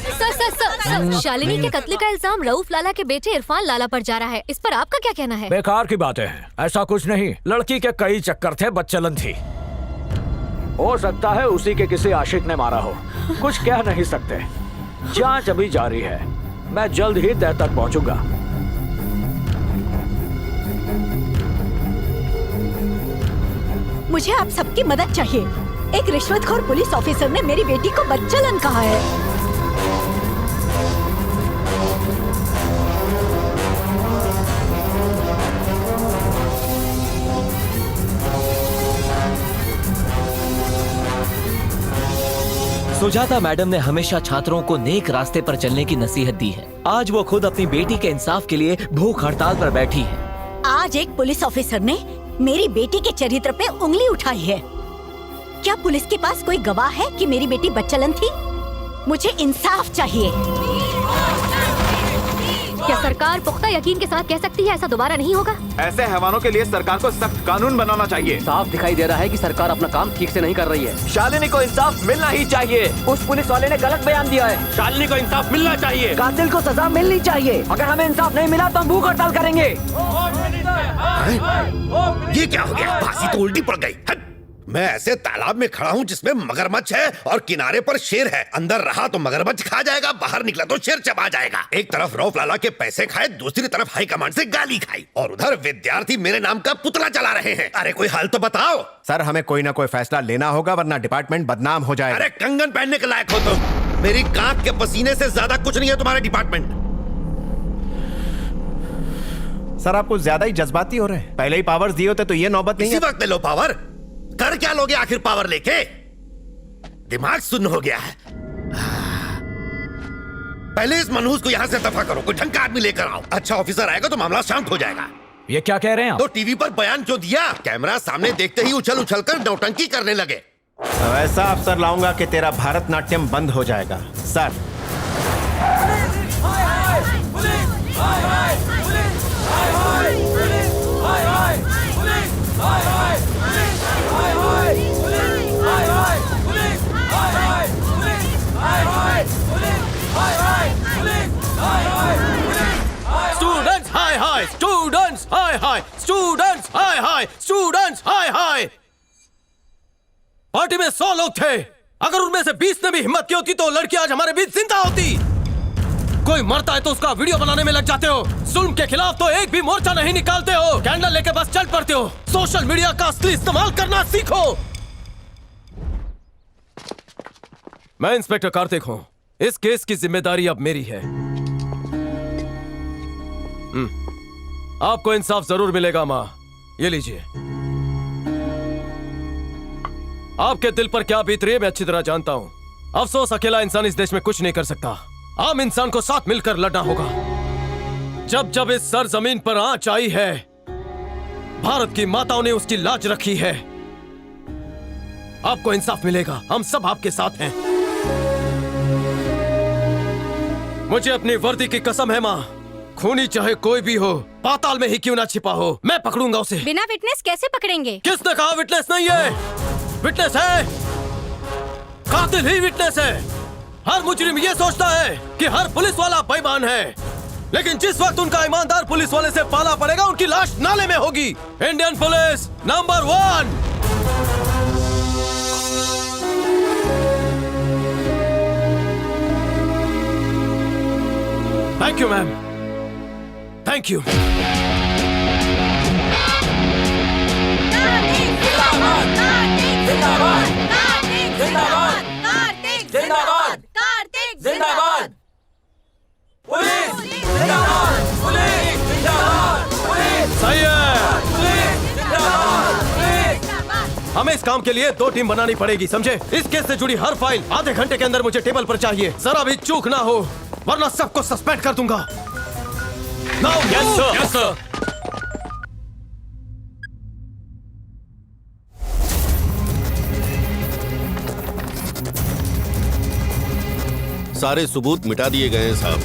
S16: सर, शालिनी के कत्ल का इल्जाम रऊफ लाला के बेटे इरफान लाला पर जा रहा है। इस पर आपका क्या कहना है?
S5: बेकार की बातें हैं, ऐसा कुछ नहीं। लड़की के कई चक्कर थे, बदचलन थी। हो सकता है उसी के किसी आशिक ने मारा हो, कुछ कह नहीं सकते। जांच अभी जारी है, मैं जल्द ही तह तक पहुंचूंगा।
S20: मुझे आप सबकी मदद चाहिए। एक रिश्वतखोर पुलिस ऑफिसर ने मेरी बेटी को बदचलन कहा है।
S9: सुजाता मैडम ने हमेशा छात्रों को नेक रास्ते पर चलने की नसीहत दी है। आज वो खुद अपनी बेटी के इंसाफ के लिए भूख हड़ताल पर बैठी है।
S20: आज एक पुलिस ऑफिसर ने मेरी बेटी के चरित्र पे उंगली उठाई है। क्या पुलिस के पास कोई गवाह है कि मेरी बेटी बदचलन थी? मुझे इंसाफ चाहिए।
S16: क्या सरकार पुख्ता यकीन के साथ कह सकती है ऐसा दोबारा नहीं होगा?
S21: ऐसे हैवानों के लिए सरकार को सख्त कानून बनाना चाहिए।
S2: साफ दिखाई दे रहा है कि सरकार अपना काम ठीक से नहीं कर रही है।
S21: शालिनी को इंसाफ मिलना ही चाहिए।
S2: उस पुलिस वाले ने गलत बयान दिया है।
S21: शालिनी को इंसाफ मिलना चाहिए।
S2: कातिल को सजा मिलनी चाहिए। अगर हमें इंसाफ नहीं मिला तो हम भूख हड़ताल करेंगे।
S3: ये क्या हो गया? फांसी तो उल्टी पड़ गई। मैं ऐसे तालाब में खड़ा हूँ जिसमें मगरमच्छ है और किनारे पर शेर है। अंदर रहा तो मगरमच्छ खा जाएगा, बाहर निकला तो शेर चबा जाएगा। एक तरफ रऊफ लाला के पैसे खाए, दूसरी तरफ हाई कमांड से गाली खाई, और उधर विद्यार्थी मेरे नाम का पुतला चला रहे हैं। अरे कोई हल तो बताओ।
S21: सर, हमें कोई ना कोई फैसला लेना होगा वरना डिपार्टमेंट बदनाम हो जाएगा।
S3: अरे कंगन पहनने के लायक हो तुम। मेरी कांख के पसीने से ज्यादा कुछ नहीं है तुम्हारे डिपार्टमेंट।
S21: सर, आप कुछ ज्यादा ही जज्बाती हो रहे हैं। पहले ही पावर्स दिए होते तो ये नौबत नहीं।
S3: इसी वक्त ले लो पावर। कर क्या लोगे आखिर पावर लेके? दिमाग सुन्न हो गया है। पहले इस मनहूस को यहाँ से दफा करो, कोई ढंग का आदमी लेकर आओ। अच्छा ऑफिसर आएगा तो मामला शांत हो जाएगा।
S5: ये क्या कह रहे हैं आप?
S3: तो टीवी पर बयान जो दिया, कैमरा सामने देखते ही उछल उछल कर नौटंकी करने लगे।
S21: ऐसा अफसर लाऊंगा कि तेरा भारतनाट्यम बंद हो जाएगा। सर,
S5: स्टूडेंट्स हाय हाय, स्टूडेंट्स हाय हाय, स्टूडेंट्स हाय हाय, स्टूडेंट्स हाय हाय। पार्टी में 100 लोग थे। अगर उनमें से 20 ने भी हिम्मत की होती तो लड़की आज हमारे बीच जिंदा होती। कोई मरता है तो उसका वीडियो बनाने में लग जाते हो। जुल्म के खिलाफ तो एक भी मोर्चा नहीं निकालते हो। कैंडल लेके बस चल पड़ते हो। सोशल मीडिया का असली इस्तेमाल करना सीखो।
S9: मैं इंस्पेक्टर कार्तिक हूं। इस केस की जिम्मेदारी अब मेरी है। आपको इंसाफ जरूर मिलेगा माँ। ये लीजिए। आपके दिल पर क्या बीत रही है मैं अच्छी तरह जानता हूं। अफसोस अकेला इंसान इस देश में कुछ नहीं कर सकता। आम इंसान को साथ मिलकर लड़ना होगा। जब जब इस सरजमीन पर आंच आई है, भारत की माताओं ने उसकी लाज रखी है। आपको इंसाफ मिलेगा। हम सब आपके साथ हैं। मुझे अपनी वर्दी की कसम है माँ, खूनी चाहे कोई भी हो, पाताल में ही क्यों ना छिपा हो, मैं पकड़ूंगा उसे।
S6: बिना विटनेस कैसे पकड़ेंगे?
S9: किसने कहा विटनेस नहीं है? विटनेस है। कातिल ही विटनेस है। हर मुजरिम ये सोचता है कि हर पुलिस वाला बेईमान है।
S5: लेकिन जिस वक्त उनका ईमानदार पुलिस वाले से पाला पड़ेगा उनकी लाश नाले में होगी। Indian police number 1। Thank you ma'am, thank you.
S9: जिंदाबाद कार्तिक जिंदाबाद पुलिस जिंदाबाद पुलिस जिंदाबाद पुलिस
S5: सही है।
S9: पुलिस जिंदाबाद
S5: हमें इस काम के लिए 2 टीम बनानी पड़ेगी, समझे? इस केस से जुड़ी हर फाइल आधे घंटे के अंदर मुझे टेबल पर चाहिए। जरा भी चूक ना हो वरना सबको सस्पेंड कर दूंगा। Now
S2: yes sir, yes sir.
S14: सारे सबूत मिटा दिए गए हैं साहब।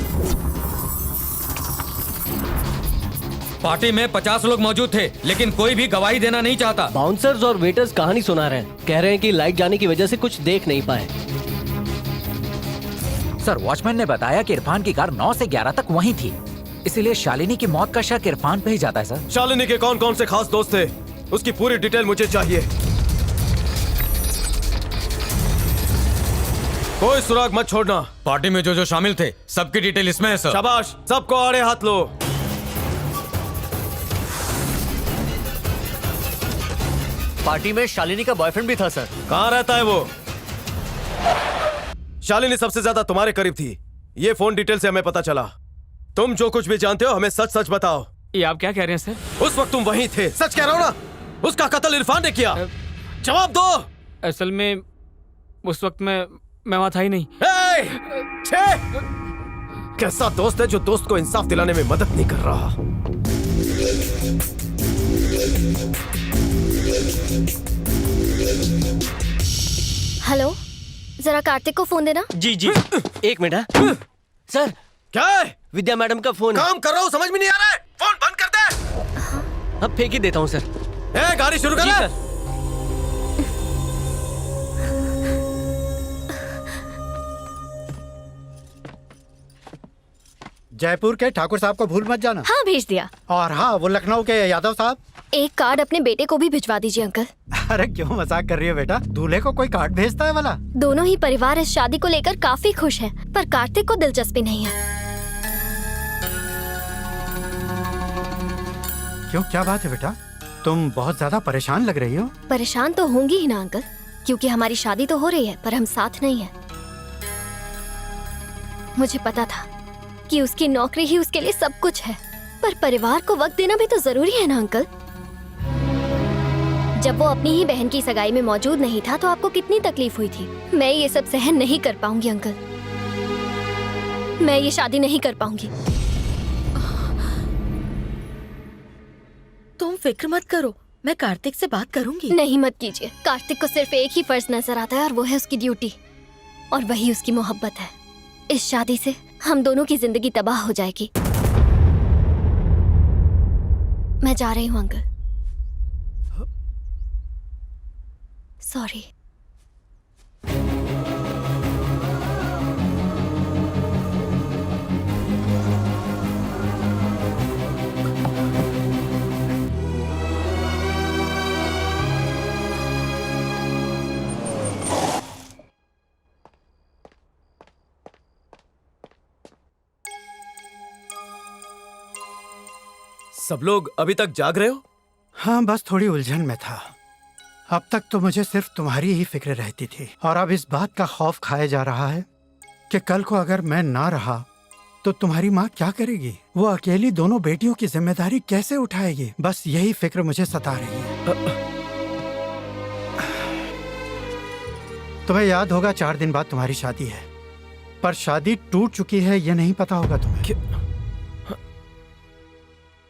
S12: पार्टी में 50 लोग मौजूद थे, लेकिन कोई भी गवाही देना नहीं चाहता।
S22: बाउंसर्स और वेटर्स कहानी सुना रहे हैं, कह रहे हैं कि लाइट जाने की वजह से कुछ देख नहीं पाए।
S17: सर, वॉचमैन ने बताया कि इरफान की कार 9 से 11 तक वहीं थी, इसीलिए शालिनी की मौत का शक इरफान पे ही जाता है। सर,
S5: शालिनी के कौन कौन से खास दोस्त थे उसकी पूरी डिटेल मुझे चाहिए। कोई सुराग मत छोड़ना।
S12: पार्टी में जो जो शामिल थे सबकी डिटेल इसमें है सर।
S5: शाबाश, सबको आड़े हाथ लो।
S22: पार्टी में शालिनी का बॉयफ्रेंड भी था सर।
S5: कहाँ रहता है वो? शालिनी सबसे ज्यादा तुम्हारे करीब थी, ये फोन डिटेल से हमें पता चला। तुम जो कुछ भी जानते हो हमें सच सच बताओ।
S7: ये आप क्या कह रहे हैं सर?
S5: उस वक्त तुम वहीं थे। सच कह रहा हो ना? उसका कत्ल इरफान ने किया। जवाब दो।
S7: असल में उस वक्त मैं वहां था ही नहीं।
S5: कैसा दोस्त है जो दोस्त को इंसाफ दिलाने में मदद नहीं कर रहा?
S16: हेलो, जरा कार्तिक को फोन देना।
S22: जी जी, एक मिनट। सर,
S5: क्या है?
S22: विद्या मैडम का फोन है।
S5: काम कर रहा हूँ, समझ में नहीं आ रहा है? फोन बंद कर दे।
S22: अब फेंक ही देता हूँ सर।
S5: गाड़ी शुरू कर।
S15: जयपुर के ठाकुर साहब को भूल मत जाना।
S16: हाँ, भेज दिया।
S15: और हाँ, वो लखनऊ के यादव साहब।
S16: एक कार्ड अपने बेटे को भी भिजवा दीजिए अंकल।
S15: अरे क्यों मजाक कर रही है बेटा? दूल्हे को कोई कार्ड भेजता है वाला?
S16: दोनों ही परिवार इस शादी को लेकर काफी खुश हैं, पर कार्तिक को दिलचस्पी नहीं है।
S15: क्यों, क्या बात है बेटा? तुम बहुत ज्यादा परेशान लग रही हो।
S16: परेशान तो होंगी ही ना अंकल, क्योंकि हमारी शादी तो हो रही है पर हम साथ नहीं है। मुझे पता था कि उसकी नौकरी ही उसके लिए सब कुछ है, पर परिवार को वक्त देना भी तो जरूरी है ना अंकल। जब वो अपनी ही बहन की सगाई में मौजूद नहीं था तो आपको कितनी तकलीफ हुई थी। मैं ये सब सहन नहीं कर पाऊंगी अंकल, मैं ये शादी नहीं कर पाऊंगी।
S19: तुम फिक्र मत करो, मैं कार्तिक से बात करूंगी।
S16: नहीं, मत कीजिए। कार्तिक को सिर्फ एक ही फर्ज नजर आता है और वो है उसकी ड्यूटी, और वही उसकी मोहब्बत है। इस शादी से हम दोनों की जिंदगी तबाह हो जाएगी। मैं जा रही हूँ अंकल। सॉरी।
S5: सब लोग अभी तक जाग रहे हो?
S15: हाँ, बस थोड़ी उलझन में था। अब तक तो मुझे सिर्फ तुम्हारी ही फिक्र रहती थी, और अब इस बात का खौफ खाया जा रहा है कि कल को अगर मैं ना रहा तो तुम्हारी माँ क्या करेगी? वो अकेली दोनों बेटियों की जिम्मेदारी कैसे उठाएगी? बस यही फिक्र मुझे सता रही है। तुम्हें याद होगा 4 दिन बाद तुम्हारी शादी है, पर शादी टूट चुकी है ये नहीं पता होगा तुम्हें।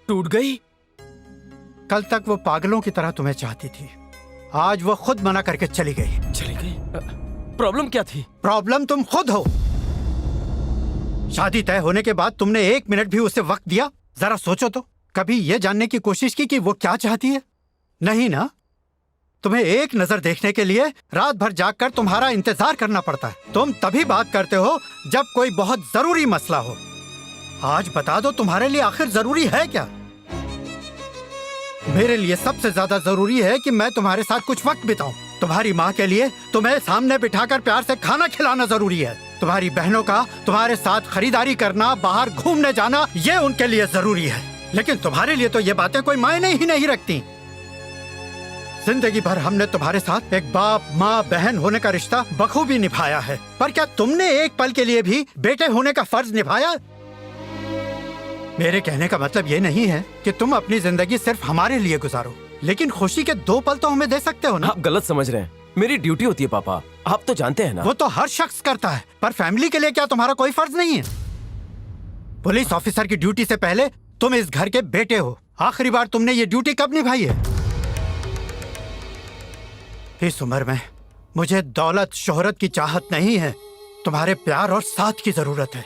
S5: टूट गई?
S15: कल तक वो पागलों की तरह तुम्हें चाहती थी, आज वो खुद मना करके चली गई।
S5: चली गई? प्रॉब्लम क्या थी?
S15: प्रॉब्लम तुम खुद हो। शादी तय होने के बाद तुमने 1 मिनट भी उसे वक्त दिया? जरा सोचो तो, कभी ये जानने की कोशिश की कि वो क्या चाहती है? नहीं ना। तुम्हें एक नजर देखने के लिए रात भर जागकर तुम्हारा इंतजार करना पड़ता है। तुम तभी बात करते हो जब कोई बहुत जरूरी मसला हो, आज बता दो तुम्हारे लिए आखिर जरूरी है क्या? मेरे लिए सबसे ज्यादा जरूरी है कि मैं तुम्हारे साथ कुछ वक्त बिताऊं। तुम्हारी माँ के लिए तुम्हें सामने बिठाकर प्यार से खाना खिलाना जरूरी है। तुम्हारी बहनों का तुम्हारे साथ खरीदारी करना, बाहर घूमने जाना, ये उनके लिए जरूरी है। लेकिन तुम्हारे लिए तो ये बातें कोई मायने ही नहीं रखती। जिंदगी भर हमने तुम्हारे साथ एक बाप माँ बहन होने का रिश्ता बखूबी निभाया है, पर क्या तुमने एक पल के लिए भी बेटे होने का फर्ज निभाया? मेरे कहने का मतलब ये नहीं है कि तुम अपनी जिंदगी सिर्फ हमारे लिए गुजारो, लेकिन खुशी के 2 पल तो हमें दे सकते हो ना।
S5: आप गलत समझ रहे हैं, मेरी ड्यूटी होती है पापा, आप तो जानते हैं ना।
S15: वो तो हर शख्स करता है, पर फैमिली के लिए क्या तुम्हारा कोई फर्ज नहीं है? पुलिस ऑफिसर की ड्यूटी से पहले तुम इस घर के बेटे हो। आखिरी बार तुमने ये ड्यूटी कब निभाई है? इस उम्र में मुझे दौलत शोहरत की चाहत नहीं है, तुम्हारे प्यार और साथ की जरूरत है।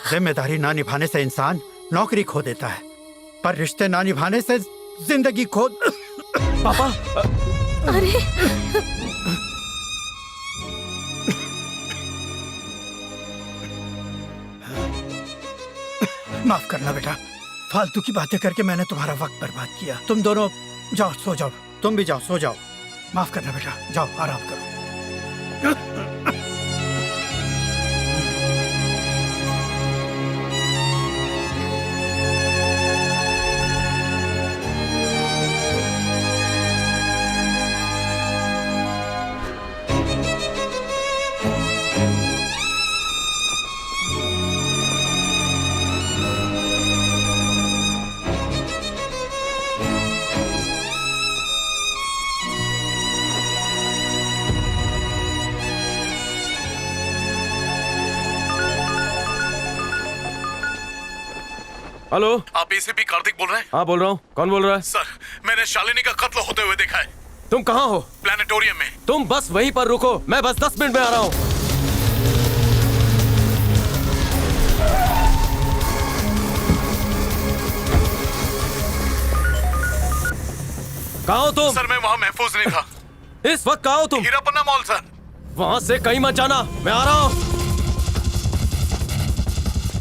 S15: जिम्मेदारी ना निभाने से इंसान नौकरी खो देता है, पर रिश्ते ना निभाने से जिंदगी खो।
S5: पापा
S6: अरे
S15: माफ करना बेटा, फालतू की बातें करके मैंने तुम्हारा वक्त बर्बाद किया। तुम दोनों जाओ, सो जाओ। तुम भी जाओ, सो जाओ। माफ करना बेटा, जाओ आराम करो।
S5: हेलो,
S4: आप एसीपी कार्तिक बोल रहे हैं?
S5: हाँ बोल रहा हूँ। कौन बोल रहा है?
S4: सर, मैंने शालिनी का कत्ल होते हुए देखा है।
S5: तुम कहाँ हो?
S4: प्लानिटोरियम में।
S5: तुम बस वहीं पर रुको, मैं बस 10 मिनट में आ रहा हूँ। कहाँ हो तुम?
S4: सर मैं वहाँ महफूज नहीं था।
S5: इस वक्त कहाँ हो तुम?
S4: हीरापन्ना मॉल सर।
S5: वहाँ से कहीं मत जाना, मैं आ रहा हूँ।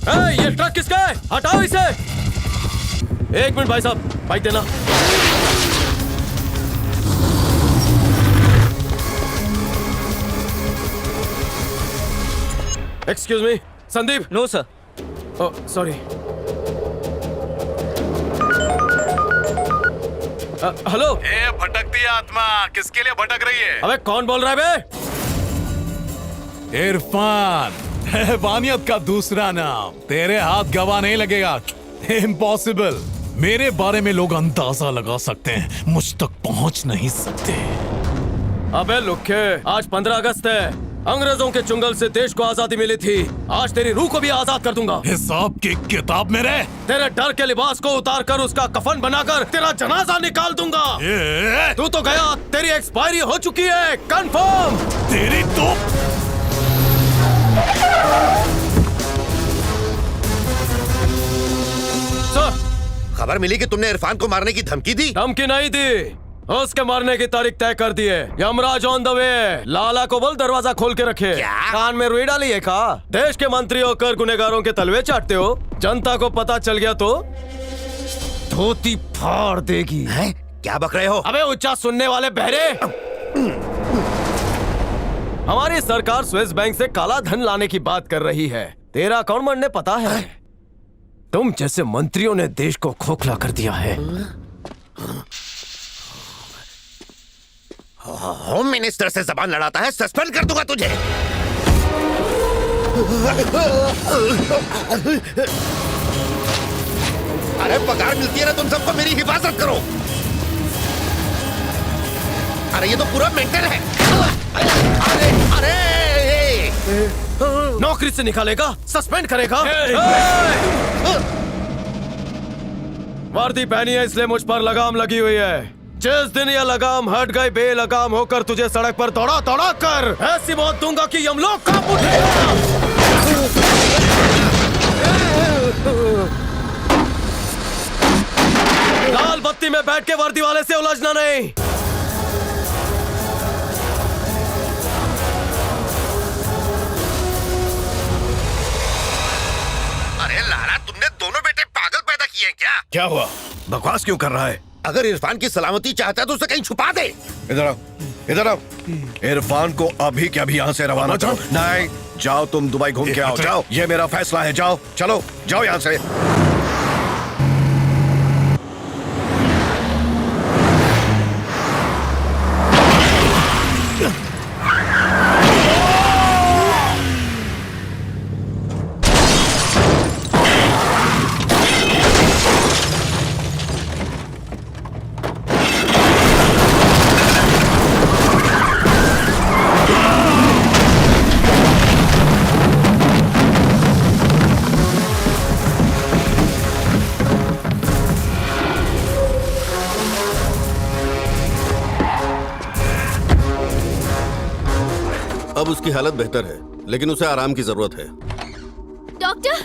S5: ये ट्रक किसका है? हटाओ इसे। 1 मिनट भाई साहब, बाइक देना। Excuse me, Sandeep.
S2: No sir.
S5: Oh sorry. Hello.
S4: ए भटकती आत्मा, किसके लिए भटक रही है?
S5: अबे कौन बोल रहा है बे?
S4: इरफान, हैवानियत का दूसरा नाम। तेरे हाथ गवाह नहीं लगेगा, इम्पॉसिबल। मेरे बारे में लोग अंदाजा लगा सकते हैं, मुझ तक पहुंच नहीं सकते।
S5: अबे लुक्के, आज 15 अगस्त है। अंग्रेजों के चुंगल से देश को आजादी मिली थी। आज तेरी रूह को भी आजाद कर दूंगा।
S4: हिसाब की किताब में रह।
S5: तेरे डर के लिबास को उतार कर उसका कफन बनाकर तेरा जनाजा निकाल दूंगा। तू तो गया, तेरी एक्सपायरी हो चुकी है, कंफर्म।
S4: तेरी तो
S5: सर,
S3: खबर मिली कि तुमने इरफान को मारने की धमकी दी।
S5: धमकी नहीं दी, उसके मारने की तारीख तय कर दी है। Yamraj on the way. Lala को बोल दरवाजा खोल के रखे। कान में रुई डाली है का? देश के मंत्री होकर गुनहगारों के तलवे चाटते हो। जनता को पता चल गया तो धोती फाड़ देगी।
S3: है? क्या बक रहे हो?
S5: अबे उच्चा सुनने वाले बहरे। हमारी सरकार स्विस बैंक से काला धन लाने की बात कर रही है। तेरा अकाउंट मरने पता है? तुम जैसे मंत्रियों ने देश को खोखला कर दिया है।
S3: होम मिनिस्टर से जबान लड़ाता है, सस्पेंड कर दूंगा तुझे। अरे पगार मिलती है ना तुम सबको, मेरी हिफाजत करो। अरे ये तो पूरा मेंटल है। अरे अरे
S5: नौकरी से निकालेगा, सस्पेंड करेगा। वर्दी पहनी है इसलिए मुझ पर लगाम लगी हुई है। जिस दिन ये लगाम हट गई, बेलगाम होकर तुझे सड़क पर दौड़ा दौड़ा कर ऐसी मौत दूंगा कि यमलोक कांप उठेगा। लाल बत्ती में बैठ के वर्दी वाले से उलझना नहीं।
S3: अरे लाला, तुमने दोनों बेटे पागल पैदा किए हैं क्या?
S11: क्या हुआ? बकवास क्यों कर रहा है?
S3: अगर इरफान की सलामती चाहता है तो उसे कहीं छुपा दे।
S11: इधर आओ, इधर आओ। इरफान को अभी के अभी यहाँ से रवाना करो। नहीं, जाओ तुम दुबई घूम के आओ। जाओ, ये मेरा फैसला है। जाओ, चलो, जाओ यहाँ से।
S14: अब उसकी हालत बेहतर है, लेकिन उसे आराम की जरूरत है।
S16: डॉक्टर!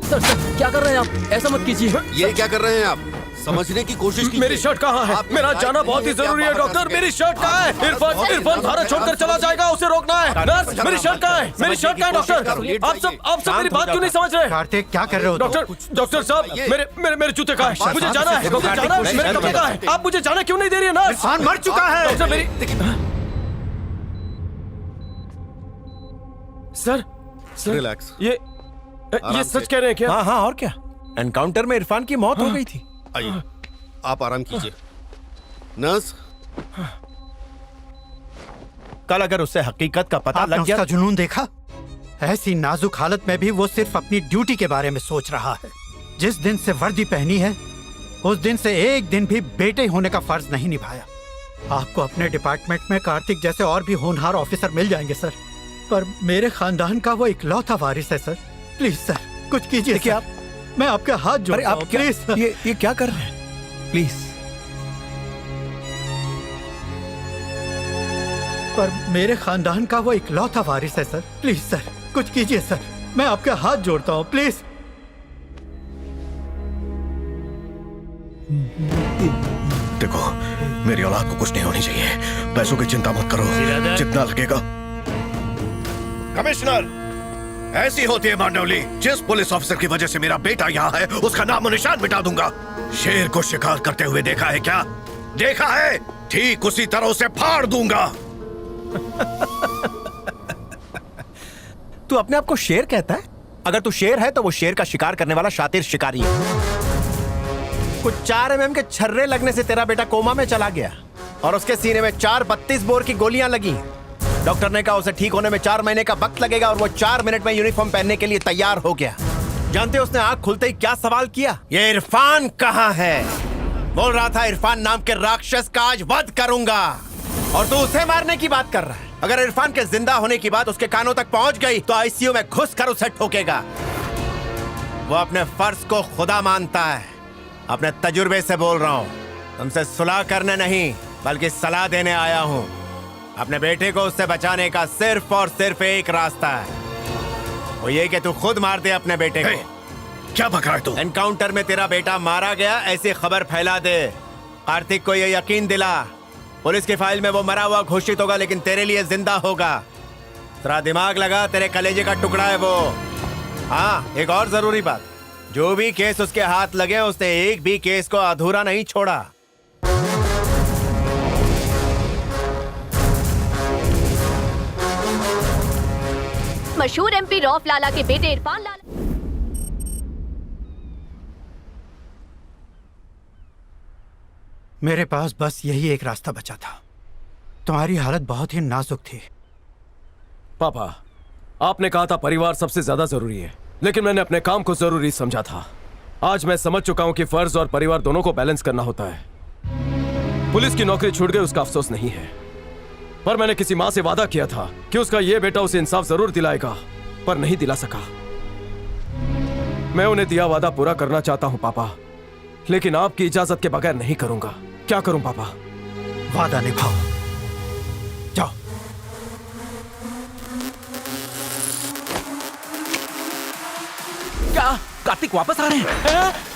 S2: सर सर, क्या कर रहे हैं आप? ऐसा मत कीजिए।
S14: ये क्या कर रहे हैं आप? समझने की कोशिश कीजिए।
S5: मेरी शर्ट कहाँ है? मेरा जाना बहुत ही जरूरी है डॉक्टर। मेरी शर्ट कहाँ है? इरफान भारत छोड़कर चला जाएगा, उसे रोकना है। नर्स, मेरी शर्ट कहाँ है? मेरी शर्ट कहाँ है डॉक्टर? आप सब मेरी बात क्यों नहीं समझ रहे?
S15: कार्तिक, क्या कर रहे हो?
S5: डॉक्टर साहब, मेरे जूते कहाँ है? मुझे जाना है, मुझे जाना है। मेरे कपड़े कहाँ है? आप मुझे जाने क्यों नहीं दे रही है? नर्स,
S15: इरफान मर चुका है।
S5: डॉक्टर मेरी सर,
S14: रिलैक्स।
S5: ये सच कह रहे हैं क्या?
S21: हाँ हाँ, और क्या? एनकाउंटर में इरफान की मौत हो गई थी।
S14: आइए, आप आराम कीजिए। नर्स,
S21: कल अगर उससे हकीकत का पता लग गया।
S15: उसका जुनून देखा? ऐसी नाजुक हालत में भी वो सिर्फ अपनी ड्यूटी के बारे में सोच रहा है। जिस दिन से वर्दी पहनी है, उस दिन से एक दिन भी बेटे होने का फर्ज नहीं निभाया। आपको अपने डिपार्टमेंट में कार्तिक जैसे और भी होनहार ऑफिसर मिल जाएंगे सर, पर मेरे खानदान का वो इकलौता वारिस है सर। प्लीज सर, कुछ कीजिए।
S21: देखिए आप,
S15: मैं आपके हाथ जोड़ता हूं, प्लीज।
S21: ये क्या कर रहे हैं? प्लीज।
S15: पर मेरे खानदान का वो इकलौता वारिस है सर। प्लीज सर, कुछ कीजिए सर। मैं आपके हाथ जोड़ता हूं, प्लीज।
S11: देखो, मेरी औलाद को कुछ नहीं होनी चाहिए। पैसों की चिंता मत करो, जितना लगेगा। कमिश्नर, ऐसी होती है मांडवली। जिस पुलिस ऑफिसर की वजह से मेरा बेटा यहाँ है, उसका नाम और निशान मिटा दूंगा। शेर को शिकार करते हुए देखा है क्या? देखा है? ठीक उसी तरह उसे फाड़ दूंगा।
S21: तू अपने आप को शेर कहता है? अगर तू शेर है तो वो शेर का शिकार करने वाला शातिर शिकारी है। कुछ 4 mm के छर्रे लगने से तेरा बेटा कोमा में चला गया और उसके सीने में 4 32 बोर की गोलियां लगी। डॉक्टर ने कहा उसे ठीक होने में 4 महीने का वक्त लगेगा और वो 4 मिनट में यूनिफॉर्म पहनने के लिए तैयार हो गया। जानते हो उसने आंख खुलते ही क्या सवाल किया? ये इरफान कहाँ है? बोल रहा था इरफान नाम के राक्षस का आज वध करूंगा, और तू उसे मारने की बात कर रहा है। अगर इरफान के जिंदा होने की बात उसके कानों तक पहुंच गई तो आईसीयू में घुस कर उसे ठोकेगा। वो अपने फर्ज को खुदा मानता है। अपने तजुर्बे से बोल रहा हूँ। तुमसे सुलह करने नहीं बल्कि सलाह देने आया हूँ। अपने बेटे को उससे बचाने का सिर्फ और सिर्फ एक रास्ता है, वो ये कि तू खुद मार दे अपने बेटे को।
S11: क्या बक रहा है तू?
S21: एनकाउंटर में तेरा बेटा मारा गया ऐसी खबर फैला दे। कार्तिक को ये यकीन दिला। पुलिस की फाइल में वो मरा हुआ घोषित होगा लेकिन तेरे लिए जिंदा होगा। तेरा दिमाग लगा, तेरे कलेजे का टुकड़ा है वो। हाँ, एक और जरूरी बात, जो भी केस उसके हाथ लगे उसने एक भी केस को अधूरा नहीं छोड़ा।
S16: मशहूर एमपी रौफ लाला के बेटे इरफान लाला।
S15: मेरे पास बस यही एक रास्ता बचा था। तुम्हारी हालत बहुत ही नाजुक थी।
S5: पापा, आपने कहा था परिवार सबसे ज्यादा जरूरी है, लेकिन मैंने अपने काम को जरूरी समझा था। आज मैं समझ चुका हूं कि फर्ज और परिवार दोनों को बैलेंस करना होता है। पुलिस की नौकरी छूट गई उसका अफसोस नहीं है, पर मैंने किसी माँ से वादा किया था कि उसका ये बेटा उसे इंसाफ जरूर दिलाएगा, पर नहीं दिला सका। मैं उन्हें दिया वादा पूरा करना चाहता हूं पापा, लेकिन आपकी इजाजत के बगैर नहीं करूंगा। क्या करूं पापा?
S15: वादा निभाओ। जाओ।
S17: क्या कार्तिक वापस आ रहे हैं?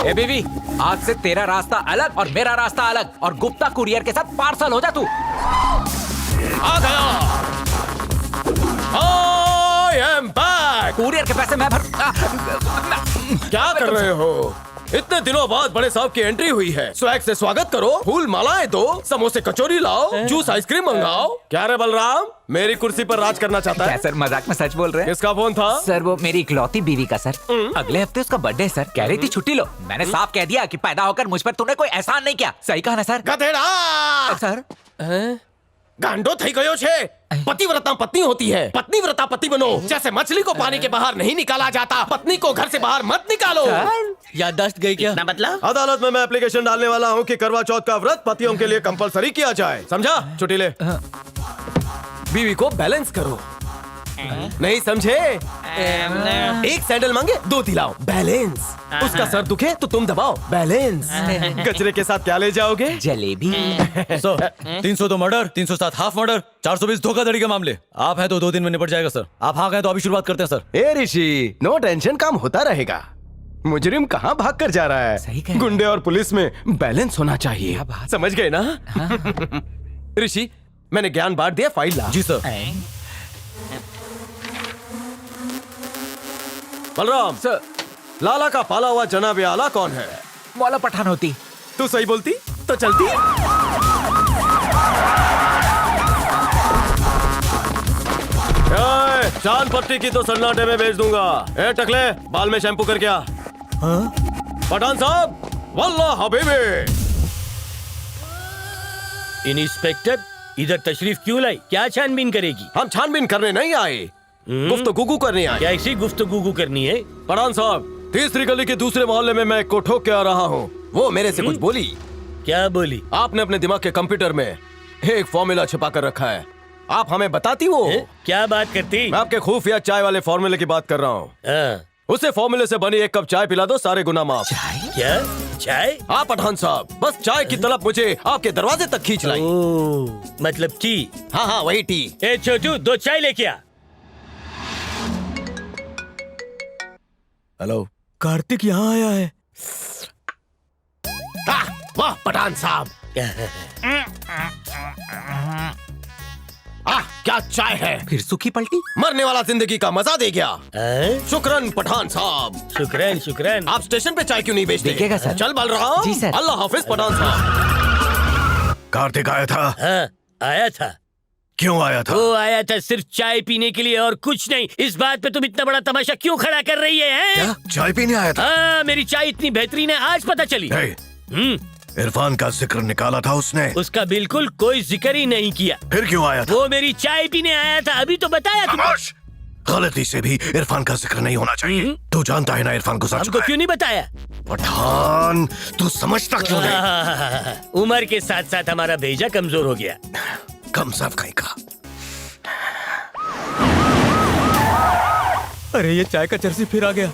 S17: ए बीवी, आज से तेरा रास्ता अलग और मेरा रास्ता अलग, और गुप्ता कुरियर के साथ पार्सल हो जा तू।
S5: आ गया। I am back.
S17: कुरियर के पैसे मैं भर।
S5: क्या कर रहे हो? इतने दिनों बाद बड़े साहब की एंट्री हुई है, स्वैग से स्वागत करो, फूल मालाएं दो, समोसे कचौरी लाओ, जूस आइसक्रीम मंगाओ। क्या रे बलराम, मेरी कुर्सी पर राज करना चाहता है?
S17: सर मजाक में सच बोल रहे हैं।
S5: किसका फोन था?
S17: सर वो मेरी इकलौती बीवी का सर। अगले हफ्ते उसका बर्थडे सर, कह रही थी छुट्टी लो। मैंने साफ कह दिया कि पैदा होकर मुझ पर तूने कोई एहसान नहीं किया। सही कहा ना सर?
S5: गधेड़ा
S17: सर
S5: गांडो थई गयो छे। पतिव्रता पत्नी होती है, पत्नीव्रता पति बनो। जैसे मछली को पानी के बाहर नहीं निकाला जाता, पत्नी को घर से बाहर मत निकालो।
S9: याददाश्त गई क्या?
S17: ना मतलब?
S5: अदालत में मैं एप्लीकेशन डालने वाला हूँ कि करवा चौथ का व्रत पतियों के लिए कंपलसरी किया जाए, समझा? छुट्टी ले। बीवी को बैलेंस करो। नहीं समझे? एक सैंडल मांगे 2 दिलाओ, बैलेंस। उसका सर दुखे तो तुम दबाओ, बैलेंस। कचरे के साथ क्या ले जाओगे?
S17: जलेबी।
S12: 300 तो मर्डर, 307 हाफ मर्डर, 420 धोखाधड़ी के मामले। आप हैं तो 2 दिन में निपट जाएगा सर। आप हाँ गए तो अभी शुरुआत करते हैं सर।
S5: ए ऋषि, नो टेंशन, काम होता रहेगा। मुजरिम कहाँ भाग कर जा रहा है? गुंडे और पुलिस में बैलेंस होना चाहिए, समझ गए ना? ऋषि, मैंने ज्ञान बांट दिया, फाइल ला।
S12: जी सर।
S5: बलराम सर, लाला का पाला हुआ जनाब आला कौन है?
S17: मौला पठान होती।
S5: तू सही बोलती तो चलती। चांद पट्टी की तो सन्नाटे में भेज दूंगा। ए टकले, बाल में शैम्पू करके आ। पठान साहब, वल्लाह हबीबी।
S18: इंस्पेक्टर, इधर तशरीफ क्यों लाई? क्या छानबीन करेगी?
S5: हम छानबीन करने नहीं आए, गुफ्तगू करने आए।
S18: क्या ऐसी गुफ्तगू करनी है?
S5: पठान साहब, तीसरी गली के दूसरे मोहल्ले में मैं एक को ठोक के आ रहा हूँ। वो मेरे से कुछ बोली।
S18: क्या बोली?
S5: आपने अपने दिमाग के कंप्यूटर में एक फॉर्मूला छिपा कर रखा है, आप हमें बताती वो?
S18: क्या बात करती?
S5: मैं आपके खुफिया चाय वाले फॉर्मूले की बात कर रहा हूँ। उसे फॉर्मूले से बनी 1 कप चाय पिला दो, सारे गुनाह माफ।
S18: क्या चाय?
S5: आप पठान साहब, बस चाय की तलब मुझे आपके दरवाजे तक खींच लाई।
S18: मतलब टी?
S5: हाँ हाँ वही टी।
S18: ए छोटू, 2 चाय लेके आ।
S12: हेलो, कार्तिक यहाँ आया है।
S5: वाह पठान साहब, क्या चाय है।
S17: फिर सूखी पलटी।
S5: मरने वाला जिंदगी का मजा दे गया। शुक्रन पठान साहब।
S18: शुक्रन शुक्रन।
S5: आप स्टेशन पे चाय क्यों नहीं बेचते?
S17: देखेगा सर।
S5: चल बलराम।
S17: जी सर।
S5: अल्लाह हाफिज पठान साहब।
S11: कार्तिक आया था?
S18: हाँ, आया था।
S11: क्यों आया था?
S18: वो आया था सिर्फ चाय पीने के लिए और कुछ नहीं। इस बात पे तुम इतना बड़ा तमाशा क्यों खड़ा कर रही है?
S11: क्या? चाय पीने आया था?
S18: हाँ, मेरी चाय इतनी बेहतरीन है, आज पता चली।
S11: इरफान का जिक्र निकाला था उसने?
S18: उसका बिल्कुल कोई जिक्र ही नहीं किया।
S11: फिर क्यों आया था?
S18: वो मेरी चाय पीने आया था, अभी तो बताया तुमने।
S11: गलती से भी इरफान का जिक्र नहीं होना चाहिए। तू जानता है ना इरफान गुजर चुका
S18: हमको
S11: है।
S18: क्यों नहीं बताया?
S11: पठान, तू समझता क्यों नहीं?
S18: उम्र के साथ साथ हमारा भेजा कमजोर हो गया।
S11: कम सब कहीं का।
S12: अरे ये चाय का चर्सी फिर आ गया।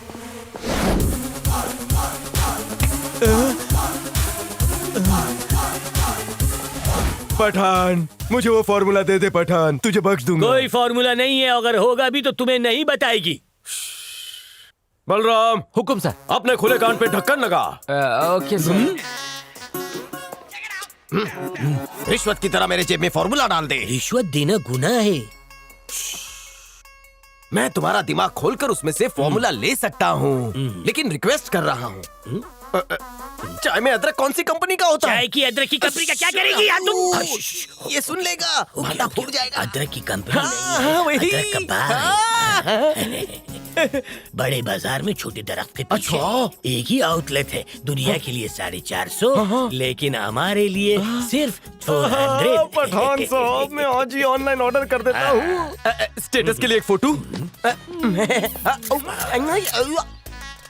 S5: पठान, मुझे वो फॉर्मूला दे दे पठान, तुझे बख्श दूंगा।
S18: कोई फॉर्मूला नहीं है, अगर होगा भी तो तुम्हें नहीं बताएगी।
S5: बलराम,
S17: हुक्म सर।
S5: अपने खुले कान पे ढक्कन लगा।
S17: Okay sir.
S5: रिश्वत की तरह मेरे जेब में फॉर्मूला डाल दे।
S18: रिश्वत देना गुनाह है।
S5: मैं तुम्हारा दिमाग खोलकर उसमें से फॉर्मूला ले सकता हूँ, लेकिन रिक्वेस्ट कर रहा हूँ, चाय में अदरक कौन सी कंपनी का होता है?
S18: चाय की अदरक की कंपनी का क्या करेगी यार तुम?
S5: ये सुन लेगा, माथा फूट जाएगा।
S18: अदरक की कंपनी
S5: हाँ, वही।
S18: अदरक का बाग। बड़े बाजार में छोटे दरख्त के पीछे एक ही आउटलेट है, दुनिया के लिए 450, लेकिन हमारे लिए सिर्फ 400।
S5: पठान साहब, मैं आज ही ऑनलाइन ऑर्डर कर देता हूँ। स्टेटस के लिए एक फोटो।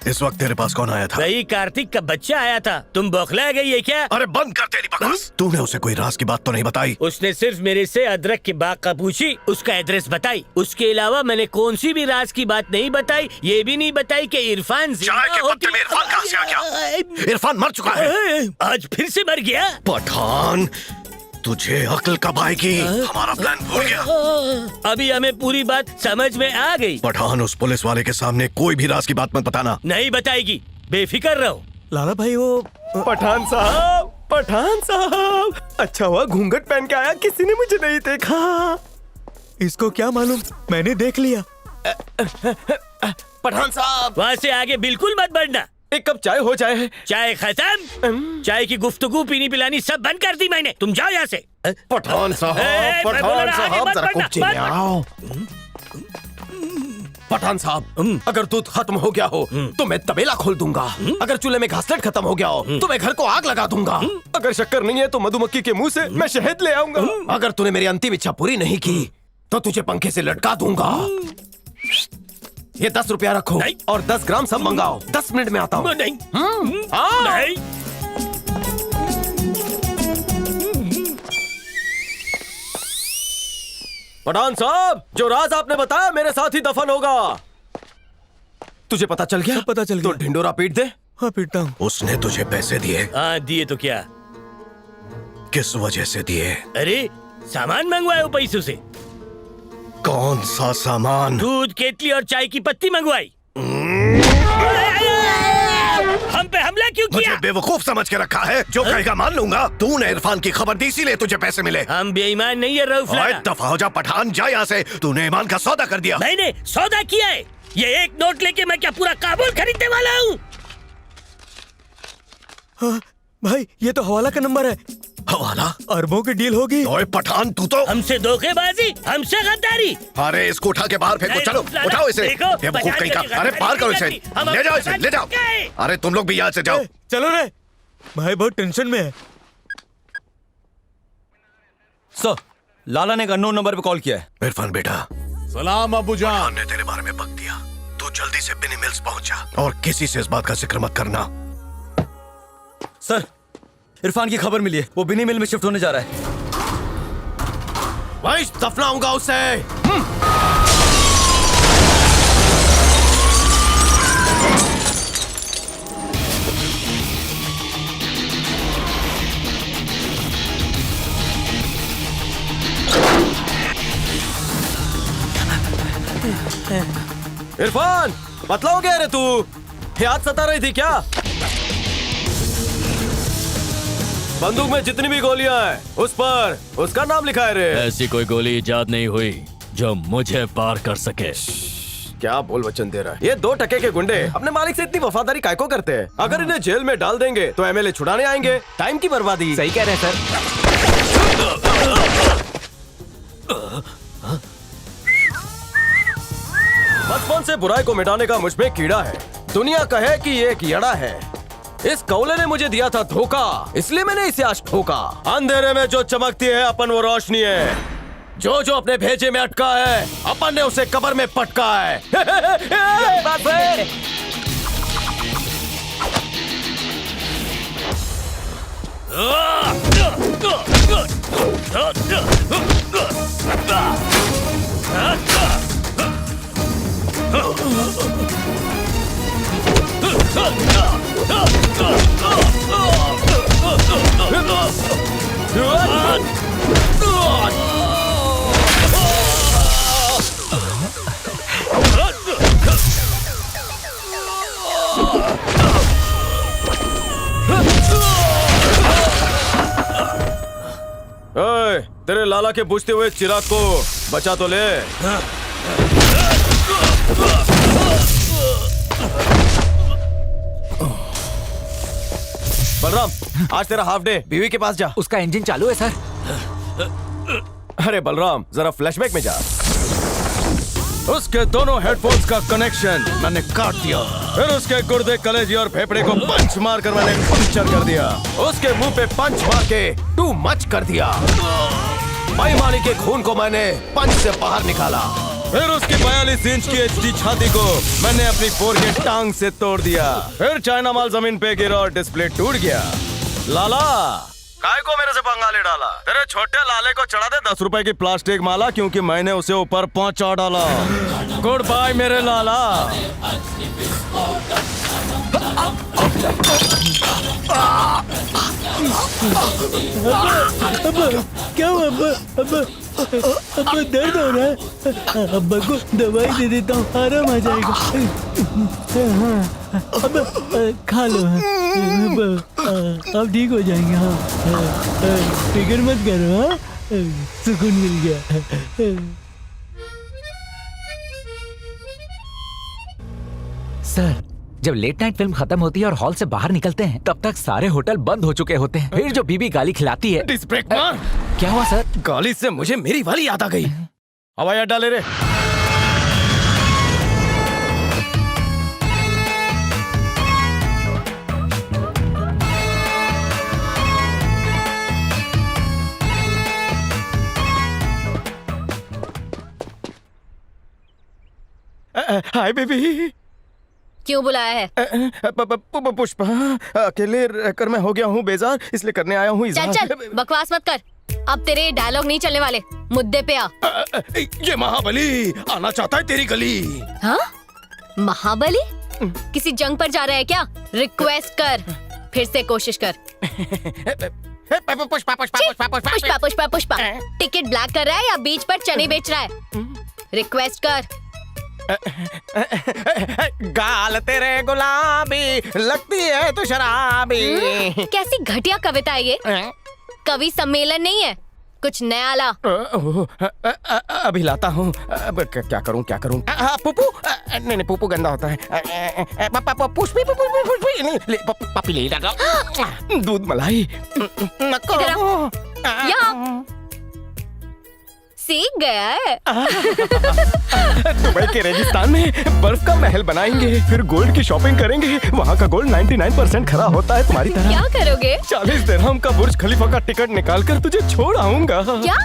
S11: इस वक्त तेरे पास कौन आया था?
S18: वही कार्तिक का बच्चा आया था। तुम बौखला गई है क्या?
S11: अरे बंद कर तेरी बकवास। तूने उसे कोई राज की बात तो नहीं बताई?
S18: उसने सिर्फ मेरे से अदरक के बाग का पूछी, उसका एड्रेस बताई। उसके अलावा मैंने कौन सी भी राज की बात नहीं बताई। ये भी नहीं बताई कि इरफान
S11: चाय के पत्ते में इरफान कहाँ से आ गया? इरफान मर चुका है।
S18: आज फिर से मर गया।
S11: पठान, तुझे अक्ल कब आएगी? हमारा प्लान भूल गया।
S18: अभी हमें पूरी बात समझ में आ गई।
S11: पठान, उस पुलिस वाले के सामने कोई भी राज की बात मत बताना।
S18: नहीं बताएगी, बेफिक्र रहो।
S12: लाला भाई, वो
S5: पठान साहब, पठान साहब, अच्छा हुआ घूंघट पहन के आया, किसी ने मुझे नहीं देखा।
S12: इसको क्या मालूम, मैंने देख लिया।
S21: पठान साहब,
S18: वहाँ से आगे बिल्कुल मत बढ़ना।
S21: एक कप चाय हो जाए।
S18: चाय खत्म। चाय की गुफ्तगू पीनी पिलानी सब बंद कर दी मैंने। तुम जाओ यहाँ से।
S21: पठान साहब, जरा कुछ आओ। पठान साहब, अगर दूध खत्म हो गया हो तो मैं तबेला खोल दूंगा। अगर चूल्हे में घासलेट खत्म हो गया हो तो मैं घर को आग लगा दूंगा। अगर शक्कर नहीं है तो मधुमक्खी के मुंह से मैं शहद ले आऊंगा। अगर तूने मेरी अंतिम इच्छा पूरी नहीं की तो तुझे पंखे से लटका दूंगा। ये 10 रुपया रखो और 10 ग्राम सब मंगाओ। 10 मिनट में आता हूँ।
S18: नहीं,
S21: नहीं। पठान साहब, जो राज आपने बताया मेरे साथ ही दफन होगा। तुझे पता चल गया?
S12: पता चल गया।
S21: तो ढिंडोरा पीट दे।
S12: हाँ, पीटता हूँ।
S11: उसने तुझे पैसे दिए?
S18: हाँ, दिए तो क्या?
S11: किस वजह से दिए?
S18: अरे सामान मंगवाए पैसों से।
S11: कौन सा सामान?
S18: दूध, केतली और चाय की पत्ती मंगवाई। हम पे हमला क्यों किया?
S11: मुझे बेवकूफ समझ के रखा है? जो कहेगा मान लूंगा। तूने इरफान की खबर दी इसीलिए तुझे पैसे मिले।
S18: हम बेईमान नहीं है रऊफ लाला।
S11: दफा हो जा पठान, जा यहाँ से। तूने ईमान का सौदा कर दिया।
S18: मैंने सौदा किया है। ये एक नोट लेके मैं क्या पूरा काबुल खरीदने वाला हूँ?
S12: हाँ, भाई ये तो हवाला का नंबर है।
S11: हवाला?
S12: अरबों की डील होगी।
S11: ओए पठान, तू तो
S18: हमसे धोखेबाजी, हमसे गद्दारी।
S11: अरे इसको उठा के बाहर फेंको। चलो उठाओ इसे। बेवकूफ कहीं का। अरे पार करो इसे। ले जाओ इसे, ले जाओ। अरे तुम लोग भी यहाँ से जाओ।
S12: चलो रे। भाई बहुत टेंशन में है। सर, लाला ने एक अननोन नंबर पे कॉल किया है।
S11: इरफान बेटा।
S4: सलाम अबूजान।
S11: ने तेरे बारे में बक दिया। तू जल्दी से बिनी मिल्स पहुंच जा और किसी से इस बात का जिक्र मत करना।
S12: सर, इरफान की खबर मिली है। वो बिनी मिल में शिफ्ट होने जा रहा है।
S21: भाई दफनाऊंगा उसे। इरफान, बतलाओगे? अरे तू याद सता रही थी क्या? बंदूक में जितनी भी गोलियां हैं उस पर उसका नाम लिखा है रे।
S2: ऐसी कोई गोली इजाद नहीं हुई जो मुझे पार कर सके।
S21: क्या बोल वचन दे रहा है? ये 2 टके के गुंडे अपने मालिक से इतनी वफादारी काहे को करते हैं? अगर इन्हें जेल में डाल देंगे तो एमएलए छुड़ाने आएंगे। टाइम की बर्बादी।
S17: सही कह रहे हैं सर।
S21: बचपन से बुराई को मिटाने का मुझ में कीड़ा है। दुनिया कहे कि ये एक यड़ा है। इस कौले ने मुझे दिया था धोखा, इसलिए मैंने इसे आज ठोका। अंधेरे में जो चमकती है अपन वो रोशनी है। जो जो अपने भेजे में अटका है अपन ने उसे कब्र में पटका है। ओए, तेरे लाला के बुझते हुए चिराग को बचा तो ले। बलराम, आज तेरा हाफ डे, बीवी के पास जा।
S17: उसका इंजन चालू है सर।
S21: अरे बलराम, जरा फ्लैशबैक में जा। उसके दोनों हेडफोन्स का कनेक्शन मैंने काट दिया। फिर उसके गुर्दे, कलेजी और फेफड़े को पंच मार कर मैंने पंचर कर दिया। उसके मुंह पे पंच मार के टू मच कर दिया। बेईमानी के खून को मैंने पंच से बाहर निकाला। फिर उसकी 42 इंच की HD छाती को मैंने अपनी 4K टांग से तोड़ दिया। फिर चाइना माल जमीन पे गिरा और डिस्प्ले टूट गया। लाला, काय को मेरे से पंगा ले डाला? तेरे छोटे लाले को चढ़ा दे 10 रुपए की प्लास्टिक माला, क्योंकि मैंने उसे ऊपर पहुंचा डाला। गुड बाय मेरे लाला।
S18: क्या हुआ अब्बा दर्द हो रहा है? अब्बा को दवाई दे देता हूँ, आराम आ जाएगा। अब्बा खा लो। अब ठीक हो जाएंगे। हाँ, फिक्र मत करो। हाँ, सुकून मिल गया।
S17: सर, जब लेट नाइट फिल्म खत्म होती है और हॉल से बाहर निकलते हैं तब तक सारे होटल बंद हो चुके होते हैं। फिर जो बीबी गाली खिलाती है।
S5: डिस ब्रेक मार।
S17: क्या हुआ सर?
S5: गाली से मुझे मेरी वाली याद आ गई। हवाई अड्डा ले रे। Hi baby.
S6: क्यों बुलाया है?
S5: पुष्पा, अकेले रहकर मैं हो गया हूँ बेजार, इसलिए करने आया हूँ
S6: चल चल, बकवास मत कर। अब तेरे डायलॉग नहीं चलने वाले, मुद्दे पे आ।
S5: ये महाबली आना चाहता है तेरी गली।
S6: हाँ? महाबली? किसी जंग पर जा रहा है क्या? रिक्वेस्ट कर, फिर से कोशिश कर।
S5: पुष्पा पुष्पा पुष्पा
S6: पुष्पा पुष्पा पुष्पा, टिकट ब्लैक कर रहा है या बीच पर चने बेच रहा है? रिक्वेस्ट कर।
S5: गाल तेरे गुलाबी लगती है तो शराबी।
S6: कैसी घटिया कविता है ये? कवि सम्मेलन नहीं है, कुछ नया ला।
S5: अभी लाता हूँ। क्या करूँ क्या करूँ? पुपू नहीं नहीं, पुपू गंदा होता है। पुष्पी पापी ले लगा। दूध मलाई नको।
S6: सीख गया है।
S5: दुबई के रेगिस्तान में बर्फ का महल बनाएंगे, फिर गोल्ड की शॉपिंग करेंगे। वहाँ का गोल्ड 99% खरा होता है तुम्हारी तरह।
S6: क्या करोगे?
S5: 40 दिरहम का बुर्ज खलीफा का टिकट निकाल कर तुझे छोड़ आऊंगा।
S6: क्या?